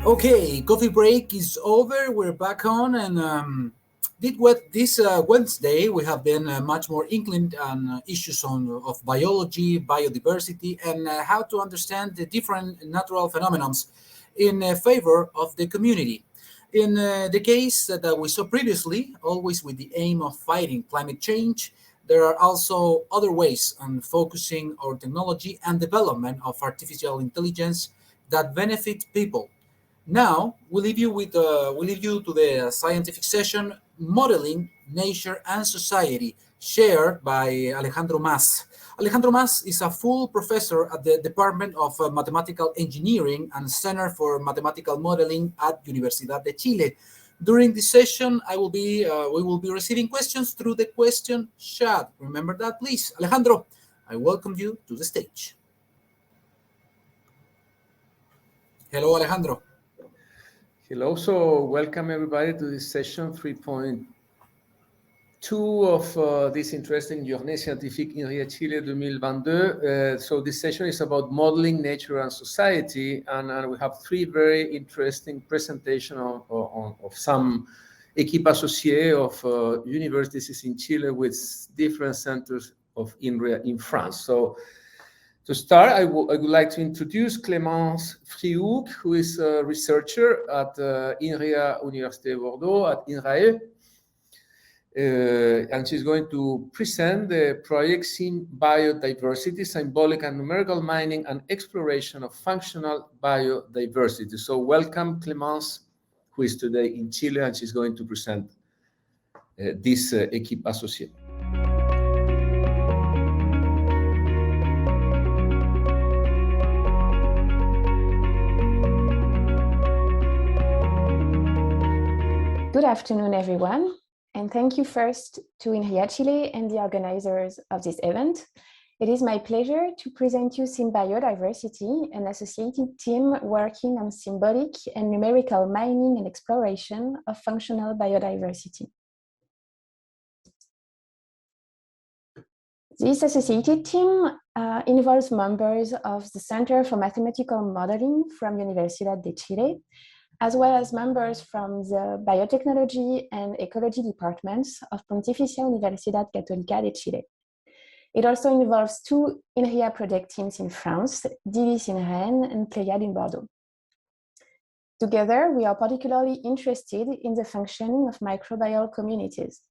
Okay, coffee break is over. We're back on, and this Wednesday we have been much more inclined on issues on of biology, biodiversity, and how to understand the different natural phenomena in favor of the community. In the case that we saw previously, always with the aim of fighting climate change, there are also other ways on focusing our technology and development of artificial intelligence that benefit people. Now we leave you to the scientific session, modeling nature and society, shared by Alejandro Mas. Alejandro Mas is a full professor at the Department of Mathematical Engineering and Center for Mathematical Modeling at Universidad de Chile. During this session, we will be receiving questions through the question chat. Remember that, please. Alejandro, I welcome you to the stage. Hello, Alejandro. Hello, so welcome everybody to this session 3.2 of this interesting Journées Scientifiques Inria Chile 2022. So this session is about modeling nature and society, and we have three very interesting presentations of some équipe associée of universities in Chile with different centers of Inria in France. So to start, I would like to introduce Clémence Frioux, who is a researcher at Inria Université Bordeaux at INRAE. And she's going to present the project Biodiversity, Symbolic and Numerical Mining and Exploration of Functional Biodiversity. So welcome, Clémence, who is today in Chile, and she's going to present this équipe associée. Good afternoon, everyone, and thank you first to Inria Chile and the organizers of this event. It is my pleasure to present you Biodiversity, an associated team working on symbolic and numerical mining and exploration of functional biodiversity. This associated team involves members of the Center for Mathematical Modeling from Universidad de Chile, as well as members from the Biotechnology and Ecology departments of Pontificia Universidad Católica de Chile. It also involves two INRIA project teams in France, DIVIS in Rennes and Pléiade in Bordeaux. Together, we are particularly interested in the functioning of microbial communities.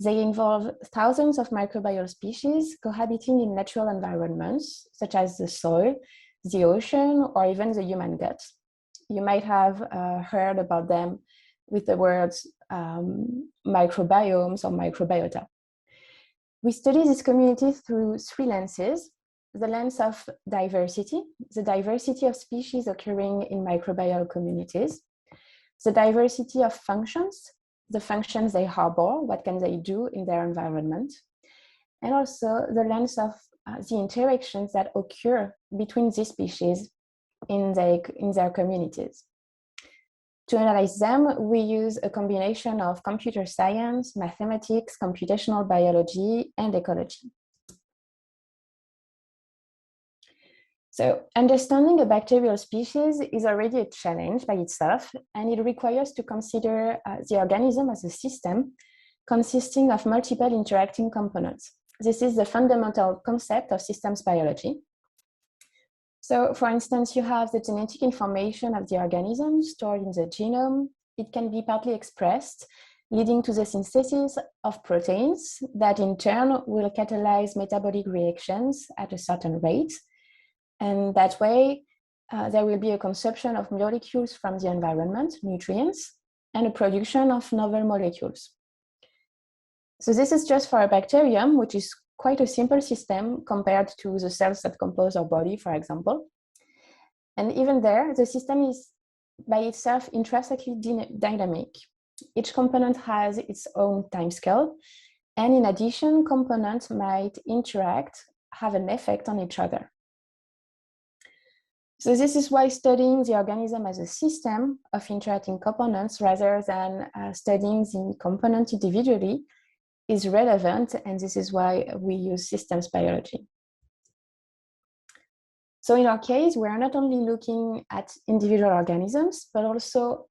They involve thousands of microbial species cohabiting in natural environments, such as the soil, the ocean, or even the human gut. You might have heard about them with the words microbiomes or microbiota. We study this community through three lenses: the lens of diversity, the diversity of species occurring in microbial communities, the diversity of functions, the functions they harbor, what can they do in their environment, and also the lens of the interactions that occur between these species in their communities. To analyze them, we use a combination of computer science, mathematics, computational biology, and ecology. So understanding a bacterial species is already a challenge by itself, and it requires to consider the organism as a system consisting of multiple interacting components. This is the fundamental concept of systems biology. So, for instance, you have the genetic information of the organism stored in the genome. It can be partly expressed, leading to the synthesis of proteins that in turn will catalyze metabolic reactions at a certain rate. And that way, there will be a consumption of molecules from the environment, nutrients, and a production of novel molecules. So this is just for a bacterium, which is quite a simple system compared to the cells that compose our body, for example. And even there, the system is by itself intrinsically dynamic. Each component has its own timescale, and in addition, components might interact, have an effect on each other. So this is why studying the organism as a system of interacting components rather than studying the component individually is relevant, and this is why we use systems biology. So in our case, we are not only looking at individual organisms, but also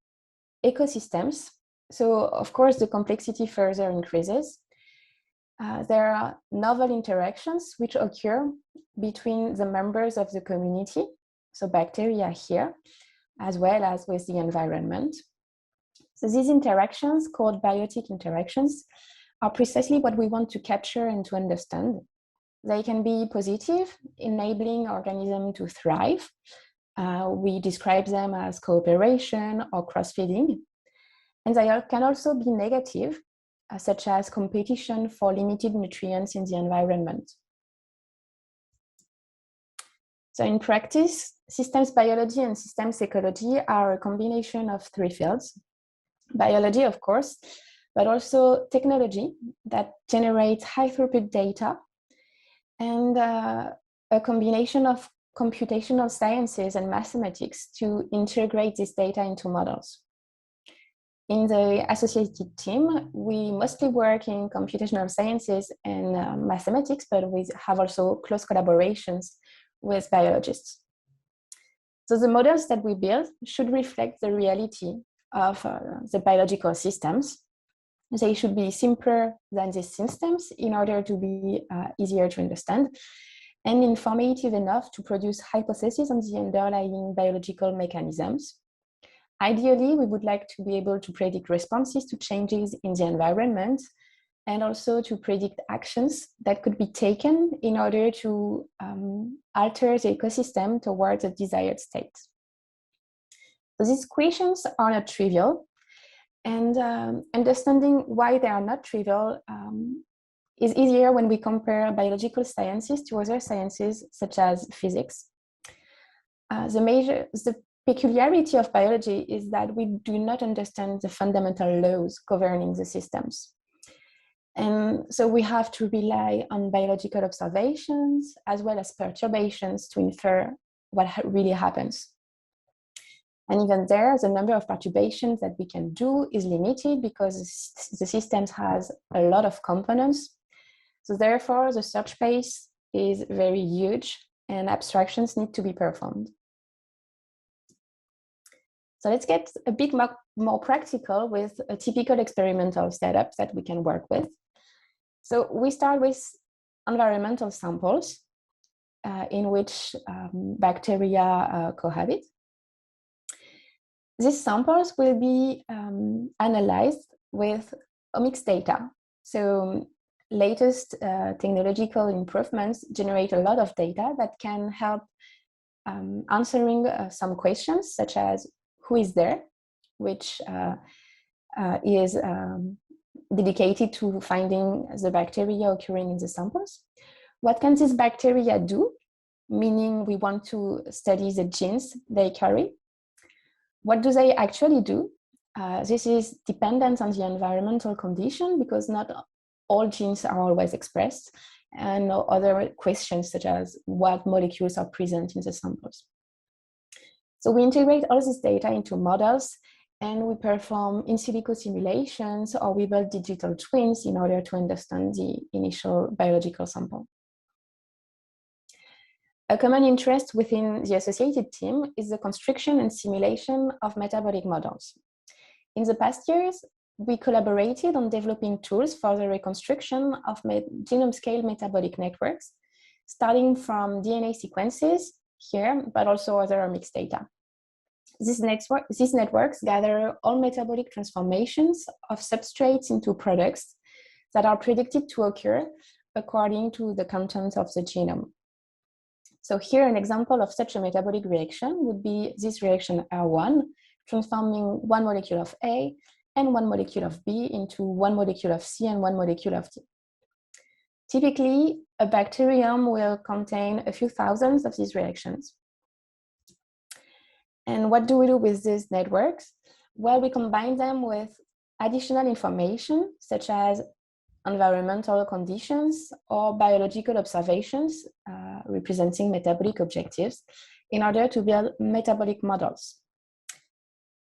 ecosystems. So of course, the complexity further increases. There are novel interactions which occur between the members of the community, so bacteria here, as well as with the environment. So these interactions, called biotic interactions, are precisely what we want to capture and to understand. They can be positive, enabling organisms to thrive. We describe them as cooperation or cross-feeding. And they can also be negative, such as competition for limited nutrients in the environment. So in practice, systems biology and systems ecology are a combination of three fields. Biology, of course, but also technology that generates high throughput data, and a combination of computational sciences and mathematics to integrate this data into models. In the associated team, we mostly work in computational sciences and mathematics, but we have also close collaborations with biologists. So the models that we build should reflect the reality of the biological systems. They should be simpler than these systems in order to be easier to understand, and informative enough to produce hypotheses on the underlying biological mechanisms. Ideally, we would like to be able to predict responses to changes in the environment, and also to predict actions that could be taken in order to alter the ecosystem towards a desired state. So these questions are not trivial, and understanding why they are not trivial is easier when we compare biological sciences to other sciences, such as physics. The peculiarity of biology is that we do not understand the fundamental laws governing the systems. And so we have to rely on biological observations as well as perturbations to infer what really happens. And even there, the number of perturbations that we can do is limited because the system has a lot of components. So therefore, the search space is very huge and abstractions need to be performed. So let's get a bit more practical with a typical experimental setup that we can work with. So we start with environmental samples in which bacteria cohabit. These samples will be analyzed with omics data. So latest technological improvements generate a lot of data that can help answering some questions, such as who is there, which is dedicated to finding the bacteria occurring in the samples. What can this bacteria do? Meaning we want to study the genes they carry. What do they actually do? This is dependent on the environmental condition because not all genes are always expressed, and other questions such as what molecules are present in the samples. So we integrate all this data into models, and we perform in silico simulations, or we build digital twins in order to understand the initial biological sample. A common interest within the associated team is the construction and simulation of metabolic models. In the past years, we collaborated on developing tools for the reconstruction of genome-scale metabolic networks, starting from DNA sequences here, but also other omics data. These networks gather all metabolic transformations of substrates into products that are predicted to occur according to the content of the genome. So here, an example of such a metabolic reaction would be this reaction R1, transforming one molecule of A and one molecule of B into one molecule of C and one molecule of D. Typically, a bacterium will contain a few thousands of these reactions. And what do we do with these networks? Well, we combine them with additional information, such as environmental conditions or biological observations representing metabolic objectives in order to build metabolic models.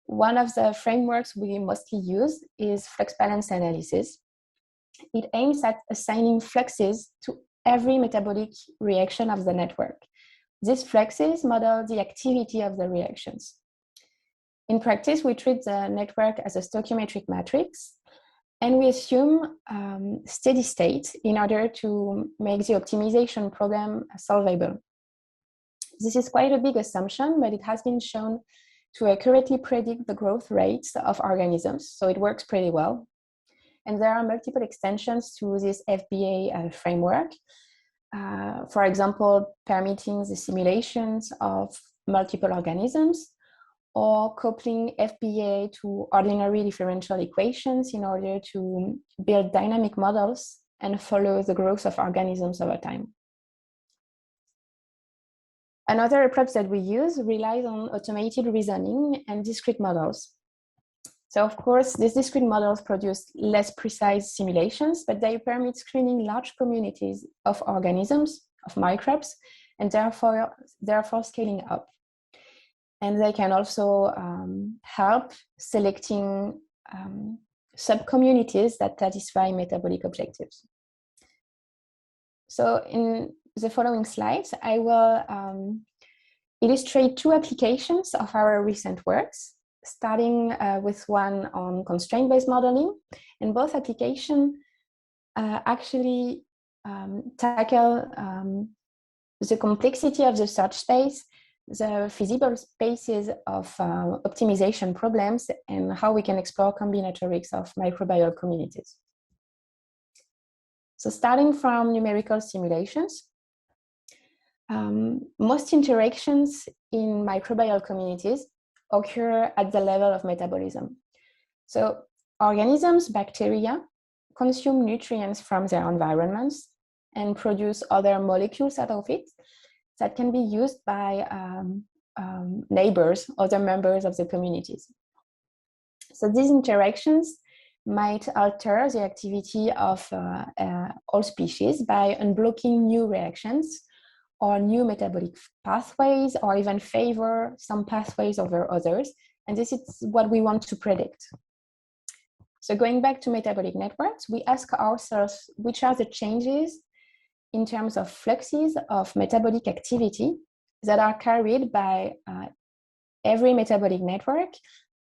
One of the frameworks we mostly use is flux balance analysis. It aims at assigning fluxes to every metabolic reaction of the network. these fluxes model the activity of the reactions. In practice, we treat the network as a stoichiometric matrix, and we assume steady state in order to make the optimization problem solvable. This is quite a big assumption, but it has been shown to accurately predict the growth rates of organisms, so it works pretty well. And there are multiple extensions to this FBA framework. For example, permitting the simulations of multiple organisms, or coupling FBA to ordinary differential equations in order to build dynamic models and follow the growth of organisms over time. Another approach that we use relies on automated reasoning and discrete models. So of course, these discrete models produce less precise simulations, but they permit screening large communities of organisms, of microbes, and therefore scaling up. And they can also help selecting subcommunities that satisfy metabolic objectives. So in the following slides, I will illustrate two applications of our recent works, starting with one on constraint-based modeling. And both applications actually tackle the complexity of the search space, the feasible spaces of optimization problems, and how we can explore combinatorics of microbial communities. So starting from numerical simulations, most interactions in microbial communities occur at the level of metabolism. So organisms, bacteria, consume nutrients from their environments and produce other molecules out of it that can be used by neighbors, other members of the communities. So these interactions might alter the activity of all species by unblocking new reactions or new metabolic pathways, or even favor some pathways over others. And this is what we want to predict. So going back to metabolic networks, we ask ourselves which are the changes in terms of fluxes of metabolic activity that are carried by every metabolic network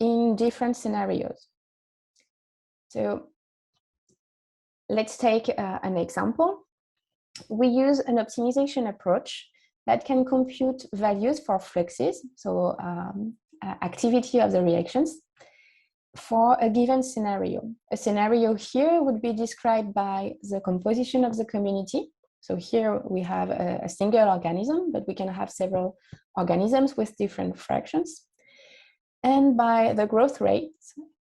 in different scenarios. So let's take an example. We use an optimization approach that can compute values for fluxes, so activity of the reactions, for a given scenario. A scenario here would be described by the composition of the community. So here we have a single organism, but we can have several organisms with different fractions. And by the growth rate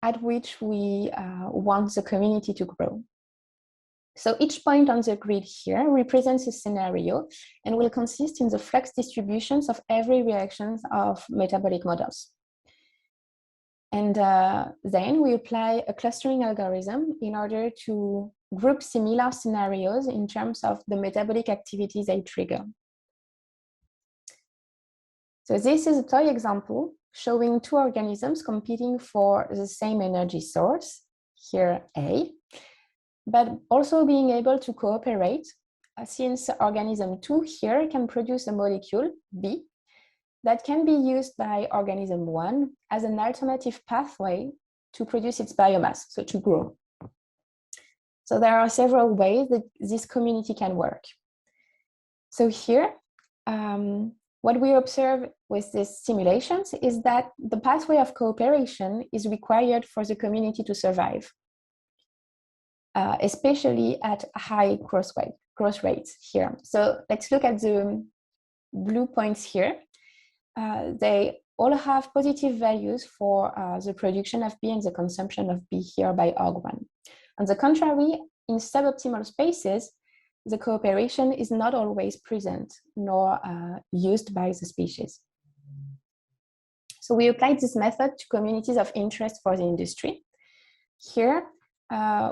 at which we want the community to grow. So each point on the grid here represents a scenario and will consist in the flux distributions of every reaction of metabolic models. And then we apply a clustering algorithm in order to group similar scenarios in terms of the metabolic activities they trigger. So this is a toy example showing two organisms competing for the same energy source, here A, but also being able to cooperate, since organism 2 here can produce a molecule, B, that can be used by organism 1 as an alternative pathway to produce its biomass, so to grow. So there are several ways that this community can work. So here, what we observe with these simulations is that the pathway of cooperation is required for the community to survive, especially at high growth rates here. So let's look at the blue points here. They all have positive values for the production of B and the consumption of B here by ORG1. On the contrary, in suboptimal spaces, the cooperation is not always present nor used by the species. So we applied this method to communities of interest for the industry. Here,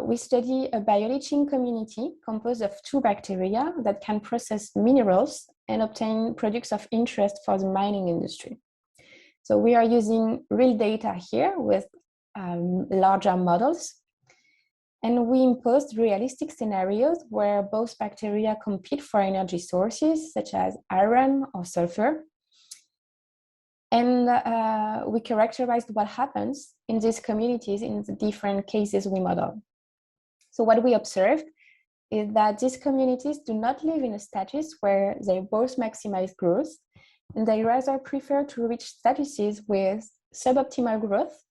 we study a bioleaching community composed of 2 bacteria that can process minerals and obtain products of interest for the mining industry. So we are using real data here with larger models. And we imposed realistic scenarios where both bacteria compete for energy sources, such as iron or sulfur. And we characterized what happens in these communities in the different cases we model. So what we observed is that these communities do not live in a status where they both maximize growth, and they rather prefer to reach statuses with suboptimal growth,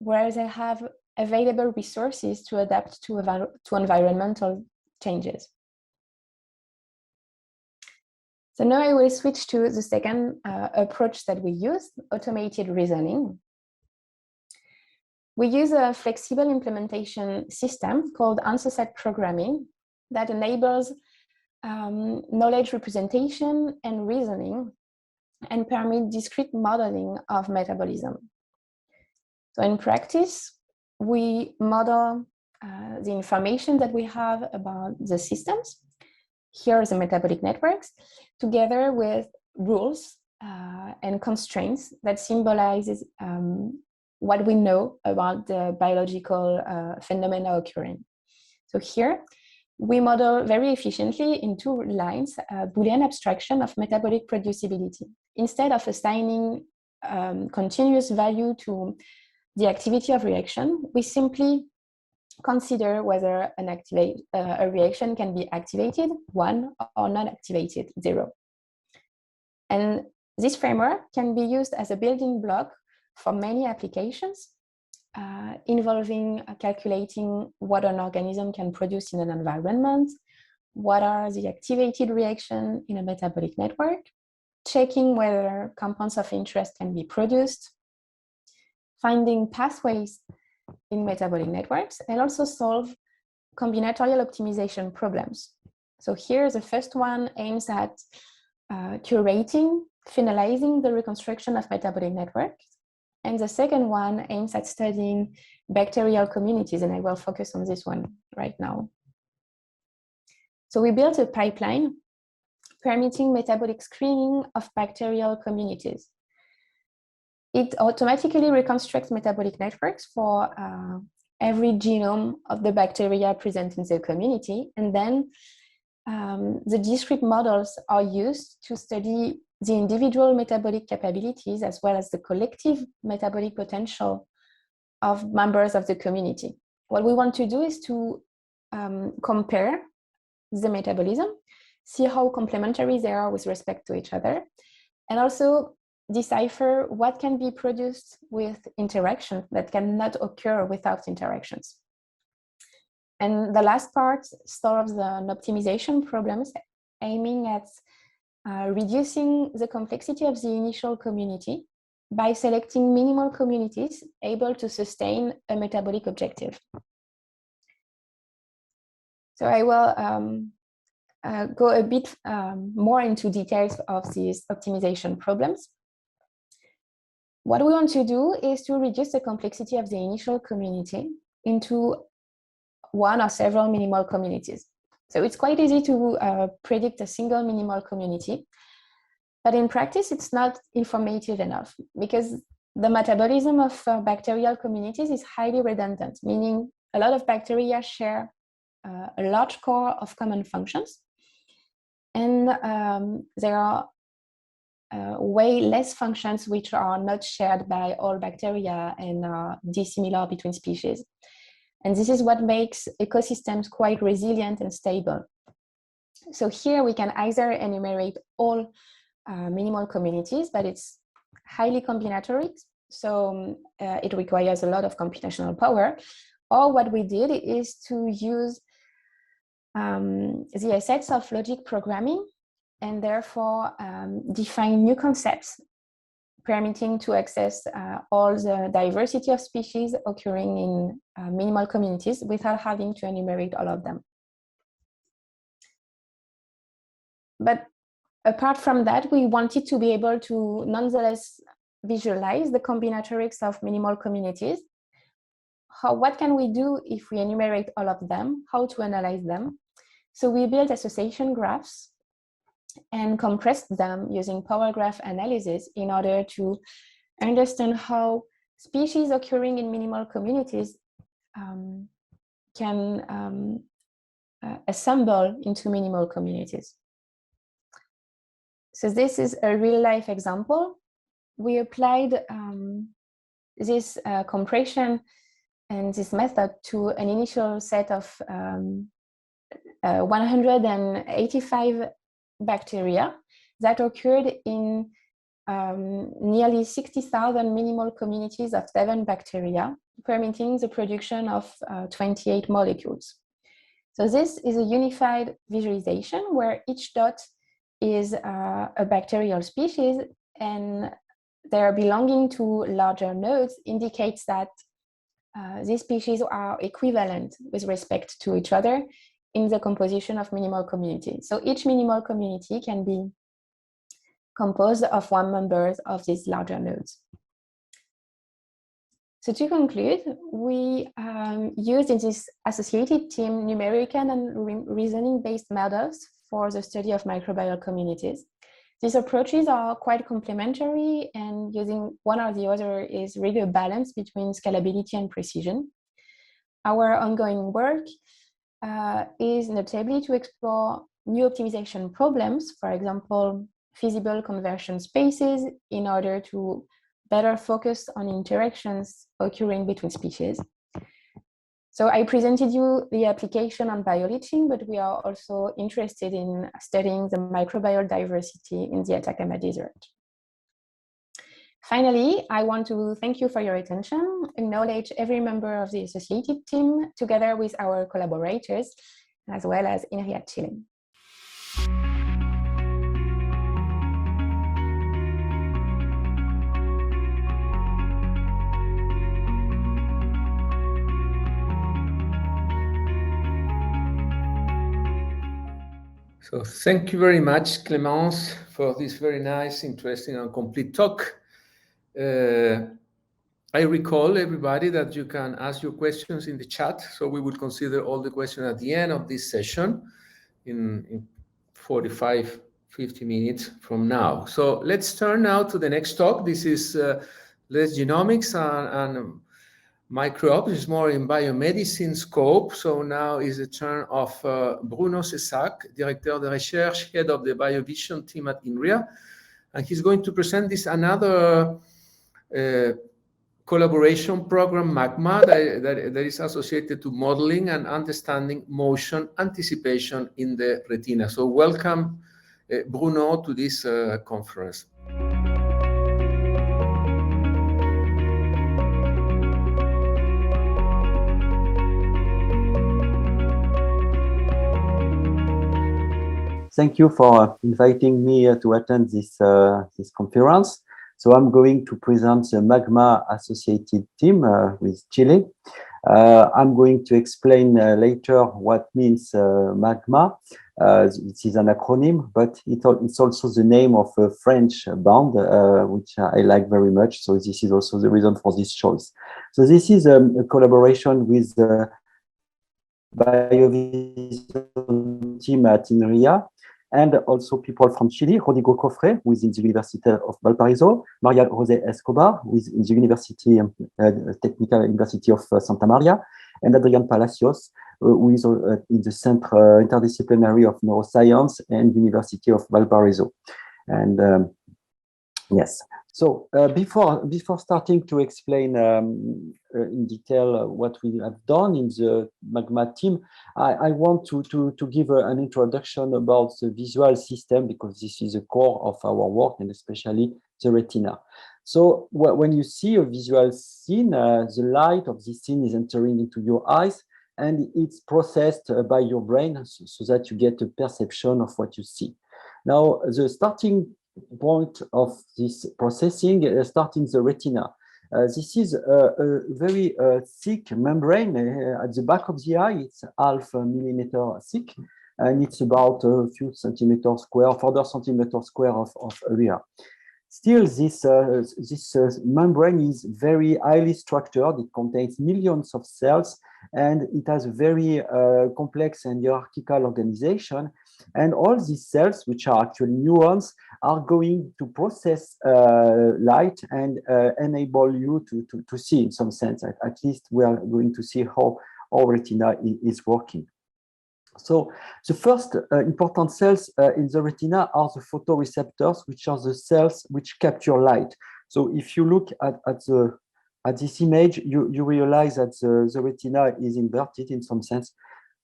where they have available resources to adapt to environmental changes. So now I will switch to the second approach that we use, automated reasoning. We use a flexible implementation system called answer set programming that enables knowledge representation and reasoning and permit discrete modeling of metabolism. So in practice, we model the information that we have about the systems. Here are the metabolic networks, together with rules and constraints that symbolizes what we know about the biological phenomena occurring. So here, we model very efficiently in 2 lines a Boolean abstraction of metabolic producibility. Instead of assigning continuous value to the activity of reaction, we simply consider whether a reaction can be activated, 1, or non-activated, 0. And this framework can be used as a building block for many applications involving calculating what an organism can produce in an environment, what are the activated reactions in a metabolic network, checking whether compounds of interest can be produced, finding pathways in metabolic networks, and also solve combinatorial optimization problems. So here, the first one aims at curating, finalizing the reconstruction of metabolic networks. And the second one aims at studying bacterial communities, and I will focus on this one right now. So we built a pipeline permitting metabolic screening of bacterial communities. It automatically reconstructs metabolic networks for every genome of the bacteria present in the community, and then the discrete models are used to study the individual metabolic capabilities as well as the collective metabolic potential of members of the community. What we want to do is to compare the metabolism, see how complementary they are with respect to each other, and also decipher what can be produced with interaction that cannot occur without interactions. And the last part solves an optimization problems aiming at reducing the complexity of the initial community by selecting minimal communities able to sustain a metabolic objective. So I will go a bit more into details of these optimization problems. What we want to do is to reduce the complexity of the initial community into 1 or several minimal communities. So it's quite easy to predict a single minimal community, but in practice, it's not informative enough because the metabolism of bacterial communities is highly redundant, meaning a lot of bacteria share a large core of common functions, and there are way less functions which are not shared by all bacteria and are dissimilar between species. And this is what makes ecosystems quite resilient and stable. So here we can either enumerate all minimal communities, but it's highly combinatoric, so it requires a lot of computational power. Or what we did is to use the assets of logic programming and therefore define new concepts permitting to access all the diversity of species occurring in minimal communities without having to enumerate all of them. But apart from that, we wanted to be able to nonetheless visualize the combinatorics of minimal communities. What can we do if we enumerate all of them? How to analyze them? So we built association graphs and compressed them using power graph analysis in order to understand how species occurring in minimal communities can assemble into minimal communities. So this is a real-life example. We applied this compression and this method to an initial set of 185 bacteria that occurred in nearly 60,000 minimal communities of 7 bacteria, permitting the production of 28 molecules. So this is a unified visualization where each dot is a bacterial species, and their belonging to larger nodes indicates that these species are equivalent with respect to each other in the composition of minimal communities. So each minimal community can be composed of one member of these larger nodes. So to conclude, we used in this associated team numerical and reasoning-based models for the study of microbial communities. These approaches are quite complementary, and using one or the other is really a balance between scalability and precision. Our ongoing work is notably to explore new optimization problems, for example, feasible conversion spaces, in order to better focus on interactions occurring between species. So I presented you the application on bioleaching, but we are also interested in studying the microbial diversity in the Atacama Desert. Finally, I want to thank you for your attention, acknowledge every member of the associated team, together with our collaborators, as well as Inria Chile. So thank you very much, Clémence, for this very nice, interesting, and complete talk. I recall everybody that you can ask your questions in the chat, so we will consider all the questions at the end of this session in 45, 50 minutes from now. So let's turn now to the next talk. This is less genomics and microbes. It's more in biomedicine scope. So now is the turn of Bruno Cessac, Directeur de Recherche, Head of the BioVision team at Inria. And he's going to present this another collaboration program, MAGMA, that is associated to modeling and understanding motion anticipation in the retina. So welcome, Bruno, to this conference. Thank you for inviting me to attend this conference. So I'm going to present the MAGMA associated team with Chile. I'm going to explain later what means MAGMA. It is an acronym, but it's also the name of a French band, which I like very much. So this is also the reason for this choice. So this is a collaboration with the BioVision team at Inria, and also people from Chile, Rodrigo Cofre, who is in the University of Valparaiso, Maria José Escobar, who is in the University, Technical University of Santa Maria, and Adrián Palacios, who is in the Centre Interdisciplinary of Neuroscience and University of Valparaiso. And yes, so before starting to explain in detail what we have done in the MAGMA team, I want to give an introduction about the visual system, because this is the core of our work, and especially the retina. So when you see a visual scene, the light of this scene is entering into your eyes, and it's processed by your brain so that you get a perception of what you see. Now, the starting point of this processing starts in the retina. This is a very thick membrane at the back of the eye. It's half a millimeter thick, and it's about a few centimeters square, further centimeters square of area. Still, this membrane is very highly structured. It contains millions of cells, and it has a very complex and hierarchical organization. And all these cells, which are actually neurons, are going to process light and enable you to see, in some sense. At least we are going to see how our retina is working. So the first important cells in the retina are the photoreceptors, which are the cells which capture light. So if you look at this image, you realize that the retina is inverted in some sense,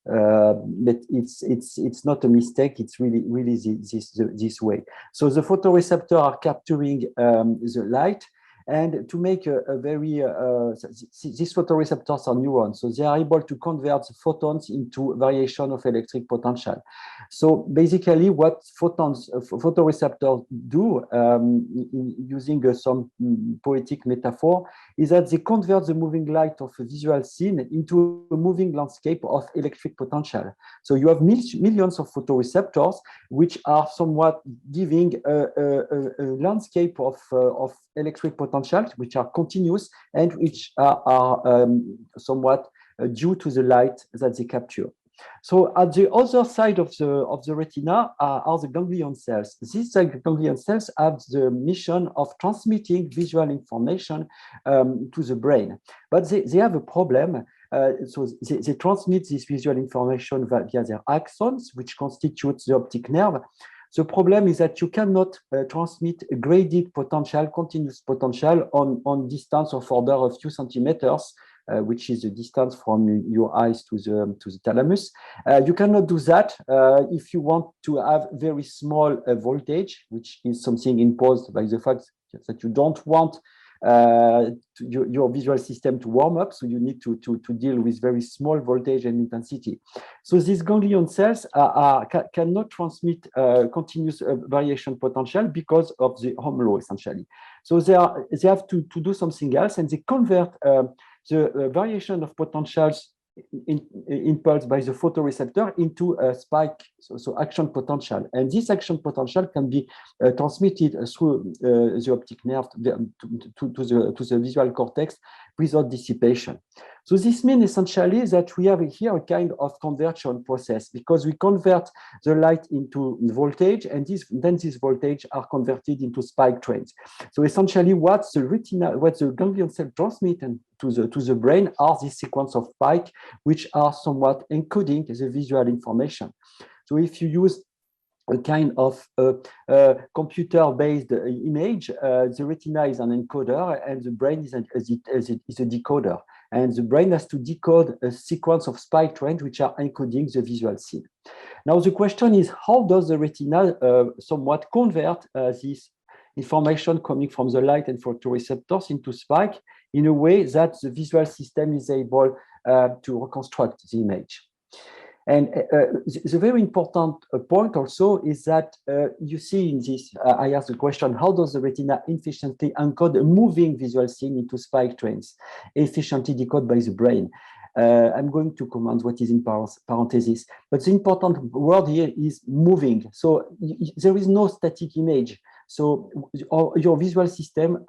but it's not a mistake. It's really this way. So the photoreceptors are capturing the light. And to make a very, these photoreceptors are neurons, so they are able to convert the photons into variation of electric potential. So basically what photoreceptors do, using some poetic metaphor, is that they convert the moving light of a visual scene into a moving landscape of electric potential. So you have millions of photoreceptors, which are somewhat giving a landscape of electric potential, which are continuous and which are somewhat due to the light that they capture. So at the other side of the retina are the ganglion cells. These ganglion cells have the mission of transmitting visual information to the brain, but they have a problem. So they transmit this visual information via their axons, which constitute the optic nerve. The problem is that you cannot transmit a graded potential, continuous potential on distance of order of few centimeters, which is the distance from your eyes to the thalamus. You cannot do that if you want to have very small voltage, which is something imposed by the fact that you don't want your visual system to warm up, so you need to deal with very small voltage and intensity. So these ganglion cells cannot transmit continuous variation potential because of the Ohm law, essentially. So they have to do something else, and they convert the variation of potentials impulsed by the photoreceptor into a spike, so action potential. And this action potential can be transmitted through the optic nerve to the visual cortex without dissipation. So this means essentially that we have here a kind of conversion process, because we convert the light into voltage, and then this voltage are converted into spike trains. So essentially what the ganglion cell transmit to the brain are this sequence of spike, which are somewhat encoding the visual information. So if you use a kind of computer-based image, the retina is an encoder and the brain is a decoder. And the brain has to decode a sequence of spike trains which are encoding the visual scene. Now the question is, how does the retina somewhat convert this information coming from the light and photoreceptors into spike in a way that the visual system is able to reconstruct the image? And the very important point also is that you see in this, I asked the question, how does the retina efficiently encode a moving visual scene into spike trains, efficiently decoded by the brain? I'm going to comment what is in parentheses, but the important word here is moving. So there is no static image. So your visual system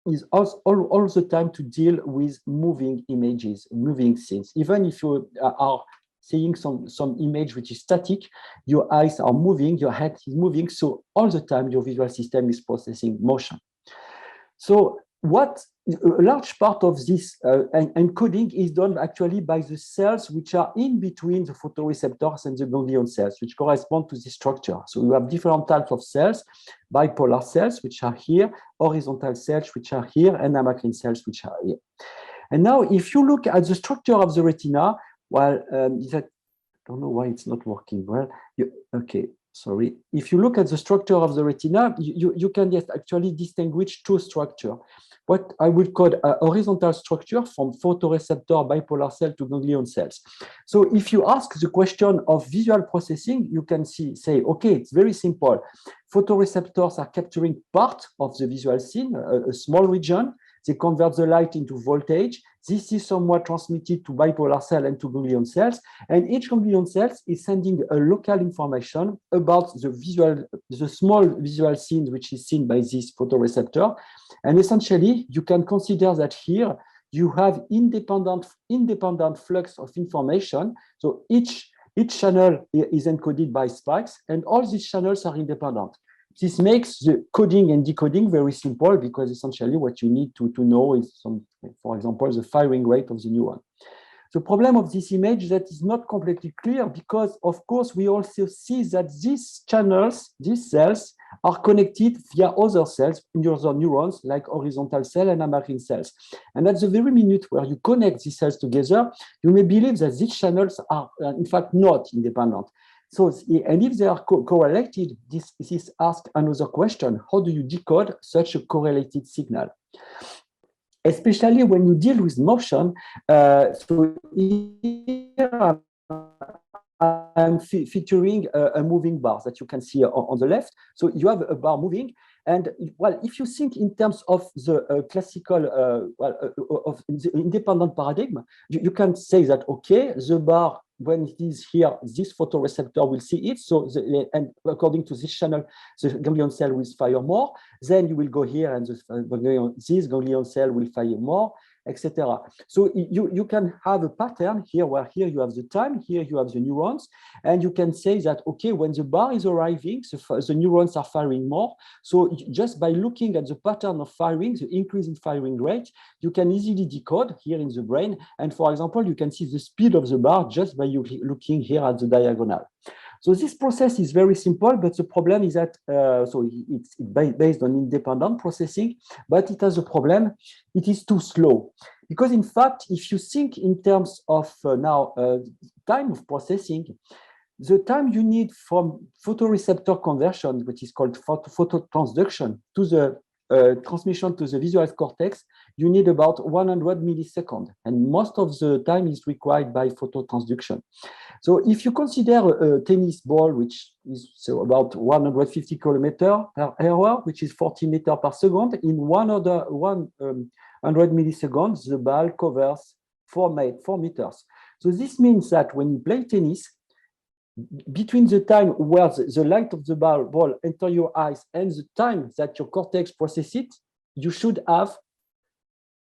is all the time to deal with moving images, moving scenes. Even if you are seeing some image which is static, your eyes are moving, your head is moving, so all the time your visual system is processing motion. So a large part of this encoding is done actually by the cells which are in between the photoreceptors and the ganglion cells, which correspond to this structure. So you have different types of cells: bipolar cells, which are here, horizontal cells, which are here, and amacrine cells, which are here. And now, if you look at the structure of the retina, well, I don't know why it's not working well. Okay, sorry. If you look at the structure of the retina, you can just actually distinguish two structures. What I would call a horizontal structure from photoreceptor bipolar cell to ganglion cells. So if you ask the question of visual processing, you can say, okay, it's very simple. Photoreceptors are capturing part of the visual scene, a small region. They convert the light into voltage. This is somewhat transmitted to bipolar cell and to ganglion cells. And each ganglion cell is sending a local information about the small visual scene which is seen by this photoreceptor. And essentially, you can consider that here you have independent flux of information. So each channel is encoded by spikes, and all these channels are independent. This makes the coding and decoding very simple, because essentially what you need to know is, for example, the firing rate of the neuron. The problem of this image is that it's not completely clear because, of course, we also see that these channels, these cells, are connected via other cells, other neurons, like horizontal cell and amacrine cells. And at the very minute where you connect these cells together, you may believe that these channels are, in fact, not independent. So, and if they are correlated, this asks another question: how do you decode such a correlated signal? Especially when you deal with motion. So here I'm featuring a moving bar that you can see on the left. So you have a bar moving. And well, if you think in terms of the classical, of the independent paradigm, you can say that, okay, the bar, when it is here, this photoreceptor will see it. So, and according to this channel, the ganglion cell will fire more. Then you will go here, and this ganglion cell will fire more, etc. So you can have a pattern here, where here you have the time, here you have the neurons, and you can say that, okay, when the bar is arriving, the neurons are firing more. So just by looking at the pattern of firing, the increase in firing rate, you can easily decode here in the brain. And for example, you can see the speed of the bar just by looking here at the diagonal. So this process is very simple, but the problem is that, so it's based on independent processing, but it has a problem. It is too slow. Because in fact, if you think in terms of time of processing, the time you need from photoreceptor conversion, which is called phototransduction, to the transmission to the visual cortex, you need about 100 milliseconds. And most of the time is required by phototransduction. So if you consider a tennis ball, which is about 150 kilometers per hour, which is 40 meters per second, in 100 milliseconds, the ball covers 4 meters. So this means that when you play tennis, between the time where the light of the ball enters your eyes and the time that your cortex processes it, you should have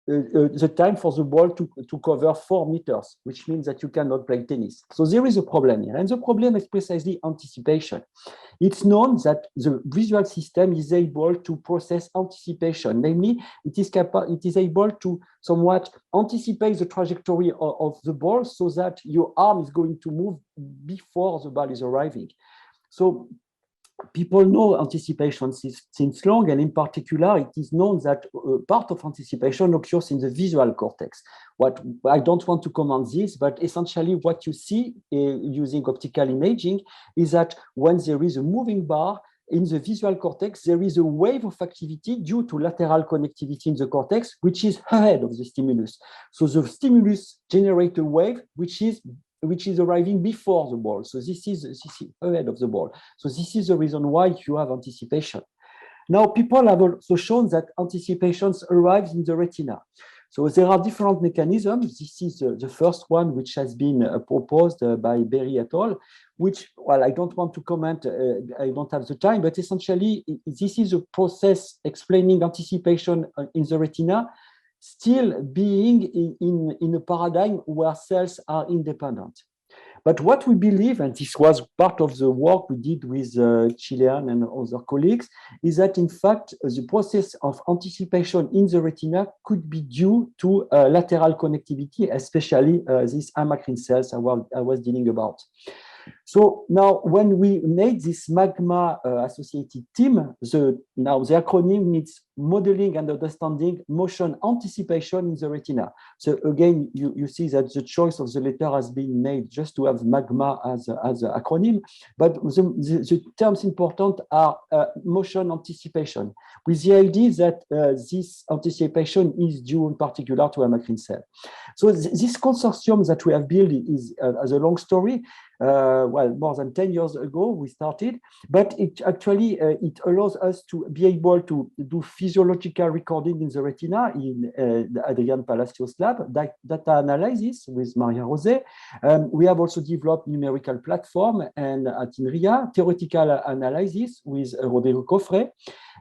the time for the ball to cover 4 meters, which means that you cannot play tennis. So there is a problem here. And the problem is precisely anticipation. It's known that the visual system is able to process anticipation. Namely, it is able to somewhat anticipate the trajectory of the ball so that your arm is going to move before the ball is arriving. So people know anticipation since long, and in particular, it is known that part of anticipation occurs in the visual cortex. What I don't want to comment this, but essentially what you see using optical imaging is that when there is a moving bar in the visual cortex, there is a wave of activity due to lateral connectivity in the cortex, which is ahead of the stimulus. So the stimulus generates a wave which is arriving before the ball. So this is ahead of the ball. So this is the reason why you have anticipation. Now, people have also shown that anticipations arrive in the retina. So there are different mechanisms. This is the first one, which has been proposed by Berry et al., which, well, I don't want to comment, I don't have the time, but essentially, this is a process explaining anticipation in the retina, still being in a paradigm where cells are independent. But what we believe, and this was part of the work we did with Chilean and other colleagues, is that in fact, the process of anticipation in the retina could be due to lateral connectivity, especially these amacrine cells I was dealing about. So now, when we made this magma associated team, the acronym means modeling and understanding motion anticipation in the retina. So again, you see that the choice of the letter has been made just to have magma as an acronym, but the terms important are motion anticipation, with the idea that this anticipation is due in particular to amacrine cell. So this consortium that we have built is, as a long story, well, more than 10 years ago we started, but it actually it allows us to be able to do physiological recording in the retina in Adrian Palacios' lab, data analysis with Maria Rosé. We have also developed numerical platform and at Inria, theoretical analysis with Rodrigo Cofre,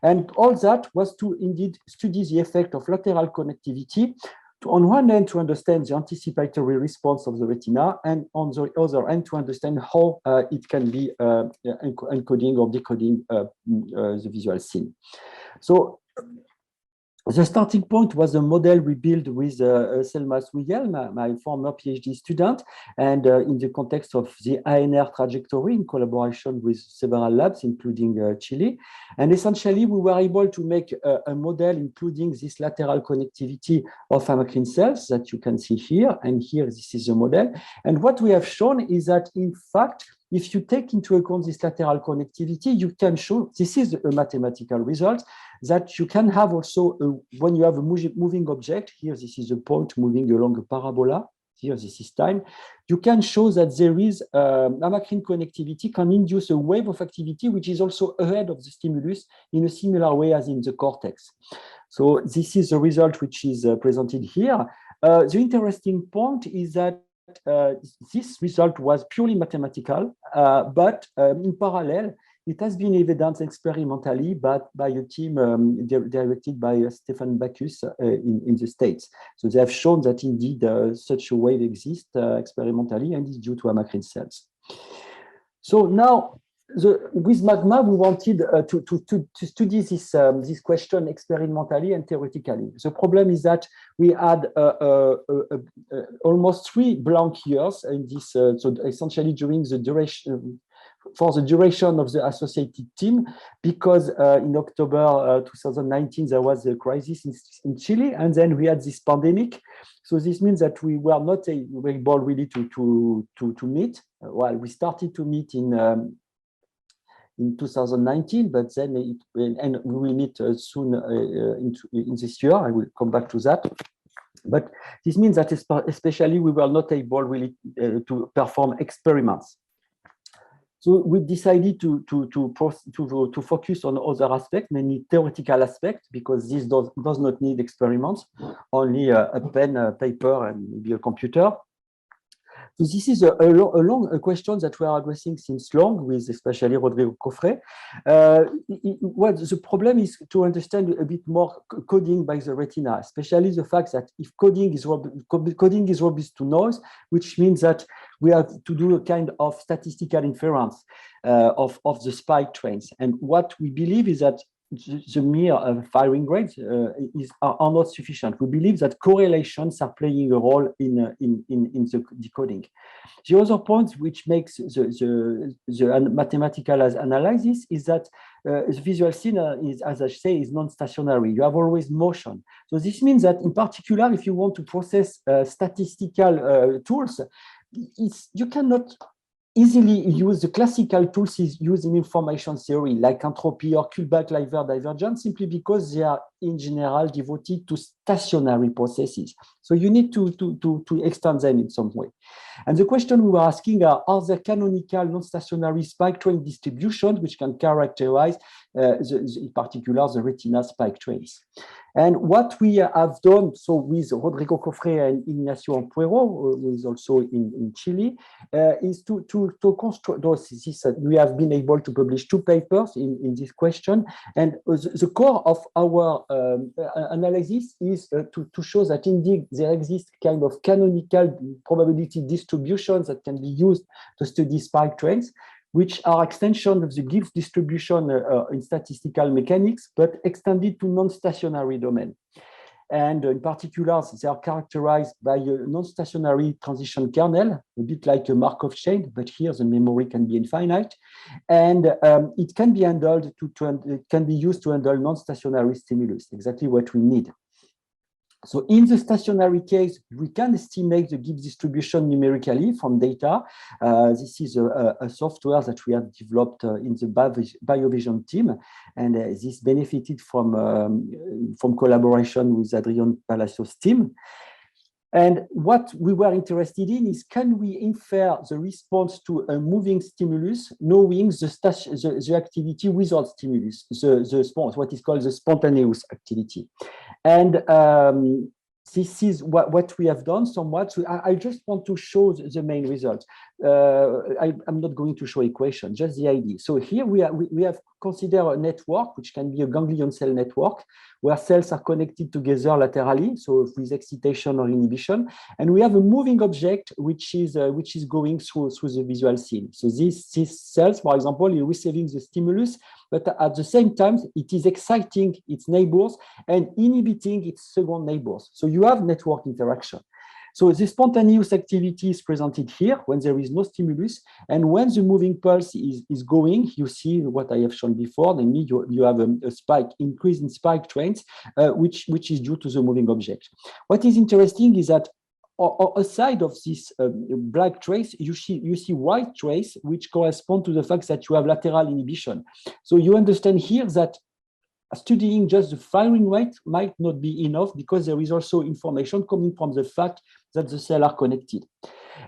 and all that was to indeed study the effect of lateral connectivity, on one end to understand the anticipatory response of the retina, and on the other end to understand how it can be encoding or decoding the visual scene. So The starting point was a model we built with Selma Swigel, my former PhD student, and in the context of the ANR trajectory in collaboration with several labs, including Chile. And essentially, we were able to make a model including this lateral connectivity of amacrine cells that you can see here. And here, this is the model. And what we have shown is that, in fact, if you take into account this lateral connectivity, you can show, this is a mathematical result, that you can have also, when you have a moving object, here this is a point moving along a parabola, here this is time, you can show that there is amacrine connectivity can induce a wave of activity which is also ahead of the stimulus in a similar way as in the cortex. So this is the result which is presented here. The interesting point is that this result was purely mathematical, but in parallel, it has been evidenced experimentally by a team directed by Stefan Bacchus in the States. So they have shown that indeed such a wave exists experimentally and is due to amacrine cells. So now, with MAGMA, we wanted to study this question experimentally and theoretically. The problem is that we had almost 3 blank years in this, so essentially during the duration, for the duration of the associated team, because in October 2019, there was a crisis in Chile, and then we had this pandemic. So this means that we were not able really to meet. Well, we started to meet in 2019, but then and we will meet soon in this year. I will come back to that. But this means that especially we were not able really to perform experiments. So we decided to focus on other aspects, mainly theoretical aspects, because this does not need experiments, only a pen, a paper, and maybe a computer. So this is a long question that we are addressing since long, with especially Rodrigo Cofre. What the problem is to understand a bit more coding by the retina, especially the fact that if coding is robust to noise, which means that we have to do a kind of statistical inference of the spike trains. And what we believe is that the mere firing rates are not sufficient. We believe that correlations are playing a role in the decoding. The other point which makes the mathematical analysis is that the visual scene is, as I say, is non-stationary. You have always motion. So this means that, in particular, if you want to process statistical tools, you cannot easily use the classical tools used in information theory, like entropy or Kullback-Leibler divergence, simply because they are in general devoted to stationary processes. So you need to extend them in some way. And the question we were asking are there canonical non-stationary spike train distributions which can characterize, in particular, the retina spike trains? And what we have done, so with Rodrigo Cofre and Ignacio Ampuero, who is also in Chile, is to construct this. We have been able to publish 2 papers in this question. And the core of our analysis is to show that indeed there exists kind of canonical probability distributions that can be used to study spike trains, which are extension of the Gibbs distribution in statistical mechanics, but extended to non-stationary domain. And in particular, they are characterized by a non-stationary transition kernel, a bit like a Markov chain, but here the memory can be infinite. And it can be handled it can be used to handle non-stationary stimulus, exactly what we need. So in the stationary case, we can estimate the Gibbs distribution numerically from data. This is a software that we have developed in the BioVision team, and this benefited from collaboration with Adrian Palacios' team. And what we were interested in is, can we infer the response to a moving stimulus, knowing the activity without stimulus, what is called the spontaneous activity. And this is what we have done somewhat. So I just want to show the main result. I'm not going to show equation, just the idea. So here we have consider a network, which can be a ganglion cell network, where cells are connected together laterally, so with excitation or inhibition. And we have a moving object, which is going through the visual scene. So these cells, for example, is receiving the stimulus, but at the same time, it is exciting its neighbors and inhibiting its second neighbors. So you have network interaction. So the spontaneous activity is presented here when there is no stimulus. And when the moving pulse is going, you see what I have shown before, namely you have a spike, increase in spike trains, which is due to the moving object. What is interesting is that aside of this black trace, you see white trace, which correspond to the fact that you have lateral inhibition. So you understand here that studying just the firing rate might not be enough, because there is also information coming from the fact that the cells are connected.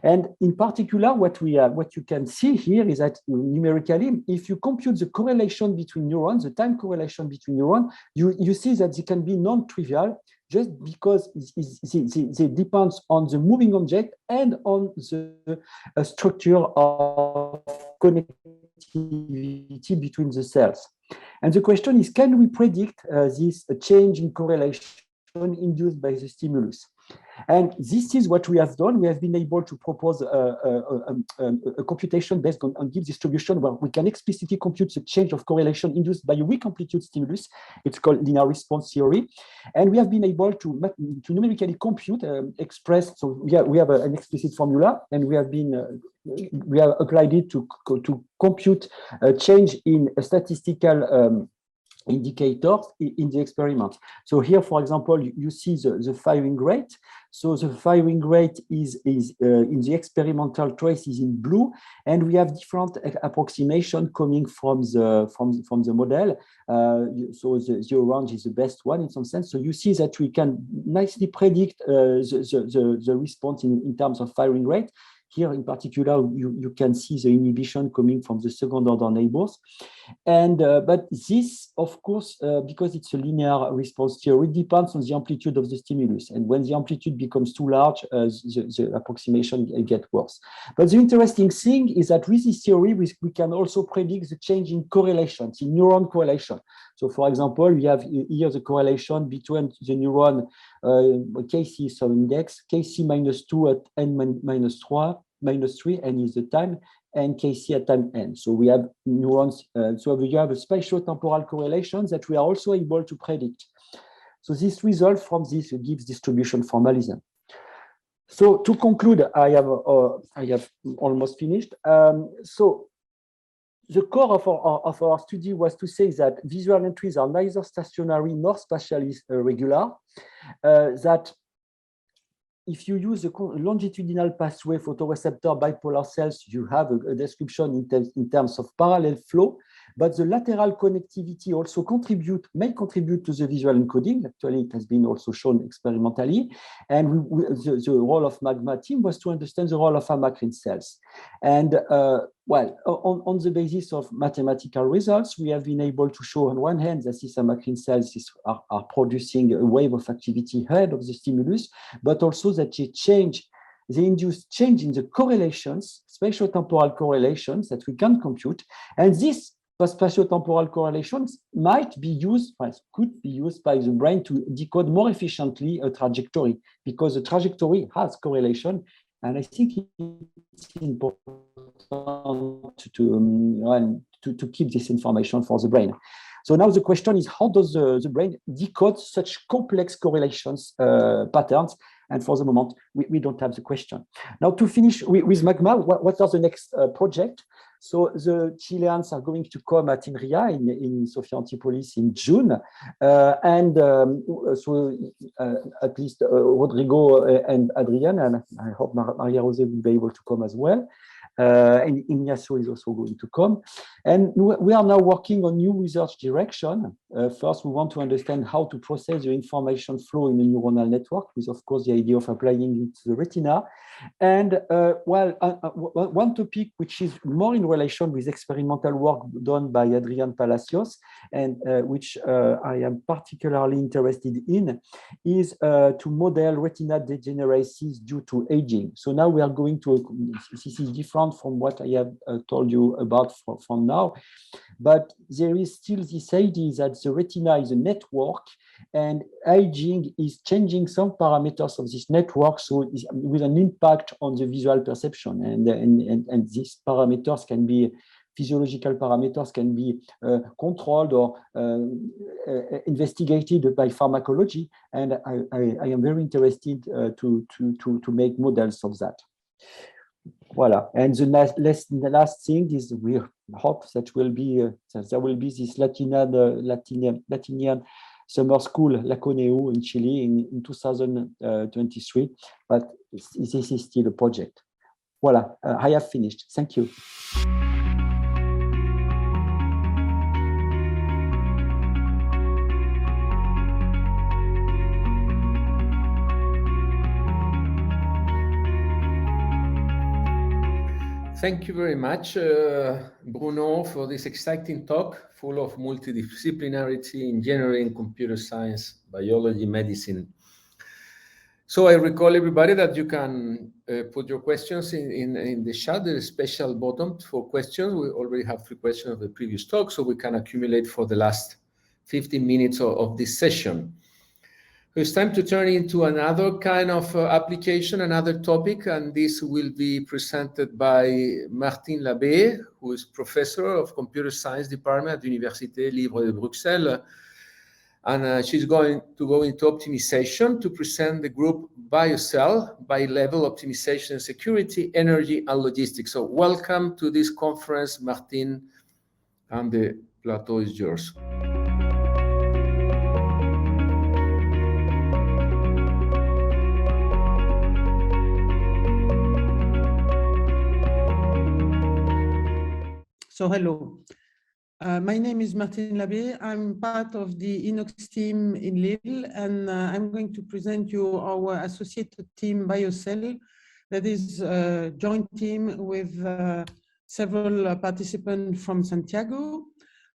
And in particular, what you can see here is that numerically, if you compute the correlation between neurons, the time correlation between neurons, you see that they can be non-trivial, just because it depends on the moving object and on the structure of connectivity between the cells. And the question is, can we predict this change in correlation induced by the stimulus? And this is what we have done. We have been able to propose a computation based on Gibbs distribution, where we can explicitly compute the change of correlation induced by a weak amplitude stimulus. It's called linear response theory. And we have been able to numerically compute, express. So we have an explicit formula, and we have applied it to compute a change in a statistical indicators in the experiment. So here, for example, you see the firing rate. So the firing rate is in the experimental trace is in blue, and we have different approximation coming from the model. So the orange is the best one in some sense. So you see that we can nicely predict the response in terms of firing rate. Here, in particular, you can see the inhibition coming from the second-order neighbors. And but this, of course, because it's a linear response theory, depends on the amplitude of the stimulus. And when the amplitude becomes too large, the approximation gets worse. But the interesting thing is that with this theory, we can also predict the change in correlations, in neuron correlation. So, for example, we have here the correlation between the neuron Kc is some index, Kc -2 at n -3, n is the time, and Kc at time n. So we have neurons, so we have a spatio-temporal correlation that we are also able to predict. So this results from this Gibbs distribution formalism. So to conclude, I have almost finished. So the core of our study was to say that visual entries are neither stationary nor spatially regular, that if you use the longitudinal pathway photoreceptor bipolar cells, you have a description in terms of parallel flow, but the lateral connectivity also may contribute to the visual encoding. Actually, it has been also shown experimentally. And the role of MAGMA team was to understand the role of amacrine cells. And well, on the basis of mathematical results, we have been able to show on one hand that these amacrine cells are producing a wave of activity ahead of the stimulus, but also that they induce change in the correlations, spatio-temporal correlations that we can compute. And these spatio-temporal correlations could be used by the brain to decode more efficiently a trajectory, because the trajectory has correlation. And I think it's important to keep this information for the brain. So now the question is, how does the brain decode such complex correlations patterns? And for the moment, we don't have the question. Now, to finish with MAGMA, what are the next project? So the Chileans are going to come at Inria in Sophia Antipolis in June. So at least Rodrigo and Adrian, and I hope Maria Jose will be able to come as well. And Ignacio is also going to come. And we are now working on new research direction. First, we want to understand how to process the information flow in a neuronal network, with, of course, the idea of applying it to the retina. And one topic which is more in relation with experimental work done by Adrian Palacios, and which I am particularly interested in, is to model retina degeneracies due to aging. So now we are going to, this is different different from what I have told you about from now. But there is still this idea that the retina is a network, and aging is changing some parameters of this network, so with an impact on the visual perception. And these parameters can be physiological parameters, can be controlled or investigated by pharmacology. And I am very interested to make models of that. Voila. And the last thing is we hope that there will be this Latinian summer school, Laconeu in Chile in 2023, but this is still a project. Voila, I have finished. Thank you. Thank you very much, Bruno, for this exciting talk full of multidisciplinarity, engineering, computer science, biology, medicine. So I recall everybody that you can put your questions in the chat. There is a special button for questions. We already have 3 questions of the previous talk, so we can accumulate for the last 15 minutes of this session. So it's time to turn into another kind of application, another topic, and this will be presented by Martine Labbé, who is professor of computer science department at the Université Libre de Bruxelles. And she's going to go into optimization to present the group BioCell, bi-level optimization and security, energy and logistics. So welcome to this conference, Martine, and the plateau is yours. So hello, my name is Martine Labbé. I'm part of the Inox team in Lille, and I'm going to present you our associated team BioCell, that is a joint team with several participants from Santiago.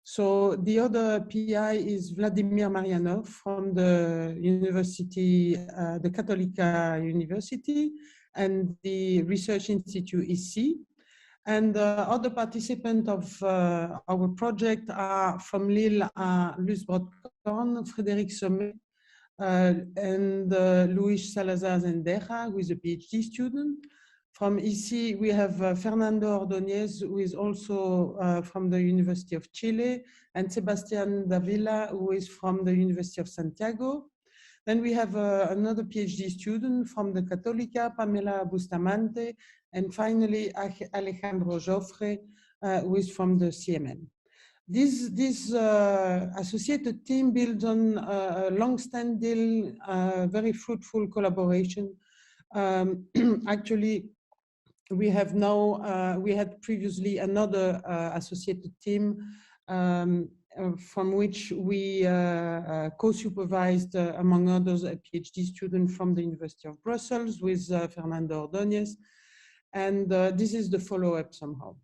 So the other PI is Vladimir Marianov from the university, the Católica University, and the Research Institute ICI. And other participants of our project are from Lille, Luce Brodkorn, Frédéric Sommet, and Luis Salazar Zendeja, who is a PhD student. From ICI, we have Fernando Ordóñez, who is also from the University of Chile, and Sebastián Davila, who is from the University of Santiago. Then we have another PhD student from the Católica, Pamela Bustamante, and finally Alejandro Joffre, who is from the CMN. This associated team builds on a long-standing, very fruitful collaboration. Actually, we have now, we had previously another associated team from which we co-supervised, among others, a PhD student from the University of Brussels with Fernando Ordóñez. And this is the follow-up somehow.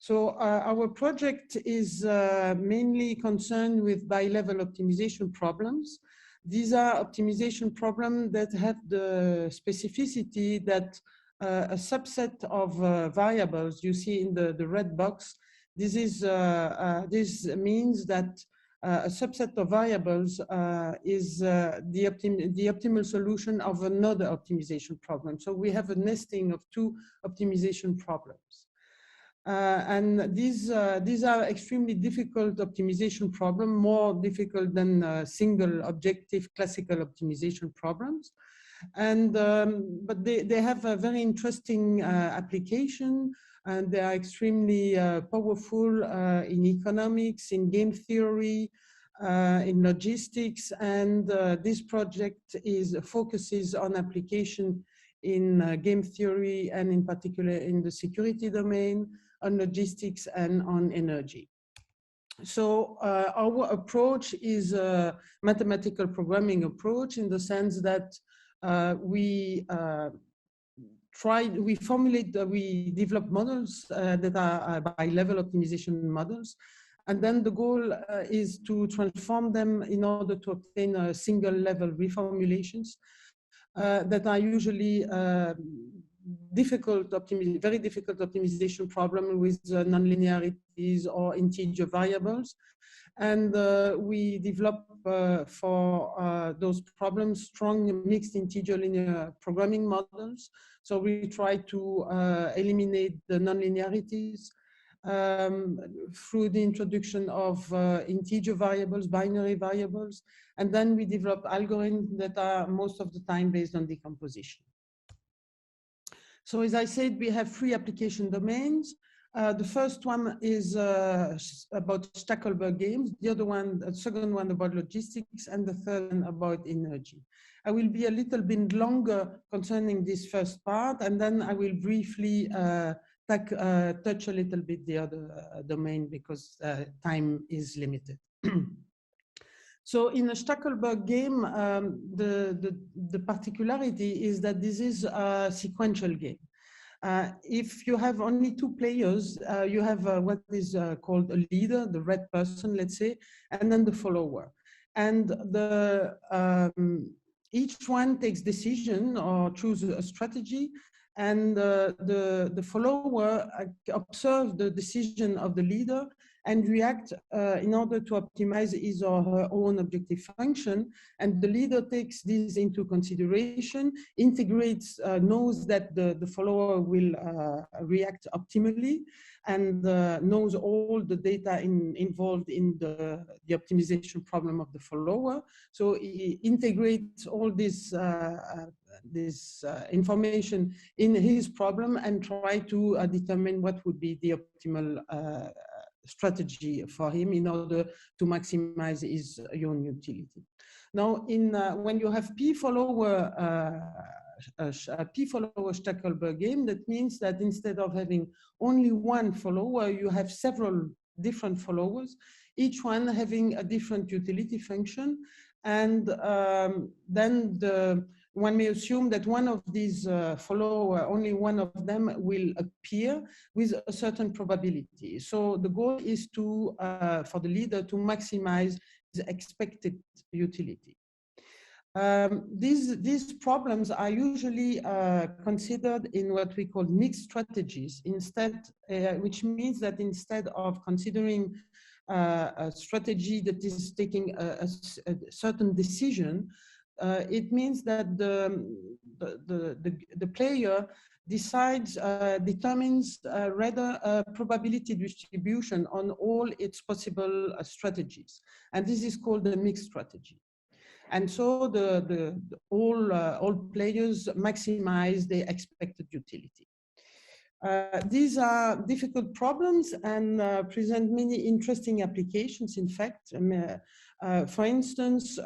So our project is mainly concerned with bi-level optimization problems. These are optimization problems that have the specificity that a subset of variables you see in the red box. This means that a subset of variables is the optimal solution of another optimization problem. So we have a nesting of 2 optimization problems. And these are extremely difficult optimization problems, more difficult than single objective classical optimization problems. And but they have a very interesting application, and they are extremely powerful in economics, in game theory, in logistics. And this project focuses on application in game theory, and in particular in the security domain, on logistics, and on energy. So our approach is a mathematical programming approach, in the sense that we develop models that are bi-level optimization models. And then the goal is to transform them in order to obtain single level reformulations that are usually very difficult optimization problem with nonlinearities or integer variables. And we develop for those problems strong mixed integer linear programming models. So we try to eliminate the nonlinearities through the introduction of integer variables, binary variables, and then we develop algorithms that are most of the time based on decomposition. So as I said, we have 3 application domains. The first one is about Stackelberg games, the second one about logistics, and the third one about energy. I will be a little bit longer concerning this first part, and then I will briefly touch a little bit the other domain because time is limited. So in a Stackelberg game, the particularity is that this is a sequential game. If you have only 2 players, you have what is called a leader, the red person, let's say, and then the follower. And each one takes decision or chooses a strategy, and the follower observes the decision of the leader and react in order to optimize his or her own objective function. And the leader takes this into consideration, integrates, knows that the follower will react optimally, and knows all the data involved in the optimization problem of the follower. So he integrates all this information in his problem and try to determine what would be the optimal strategy for him in order to maximize his own utility. Now, when you have p-follower Stackelberg game, that means that instead of having only one follower, you have several different followers, each one having a different utility function. And then one may assume that one of these follower, only one of them will appear with a certain probability. So the goal is to, for the leader to maximize the expected utility. These problems are usually considered in what we call mixed strategies, which means that instead of considering a strategy that is taking a certain decision, it means that the player determines rather a probability distribution on all its possible strategies, and this is called the mixed strategy. And so all players maximize their expected utility. These are difficult problems and present many interesting applications, in fact. For instance,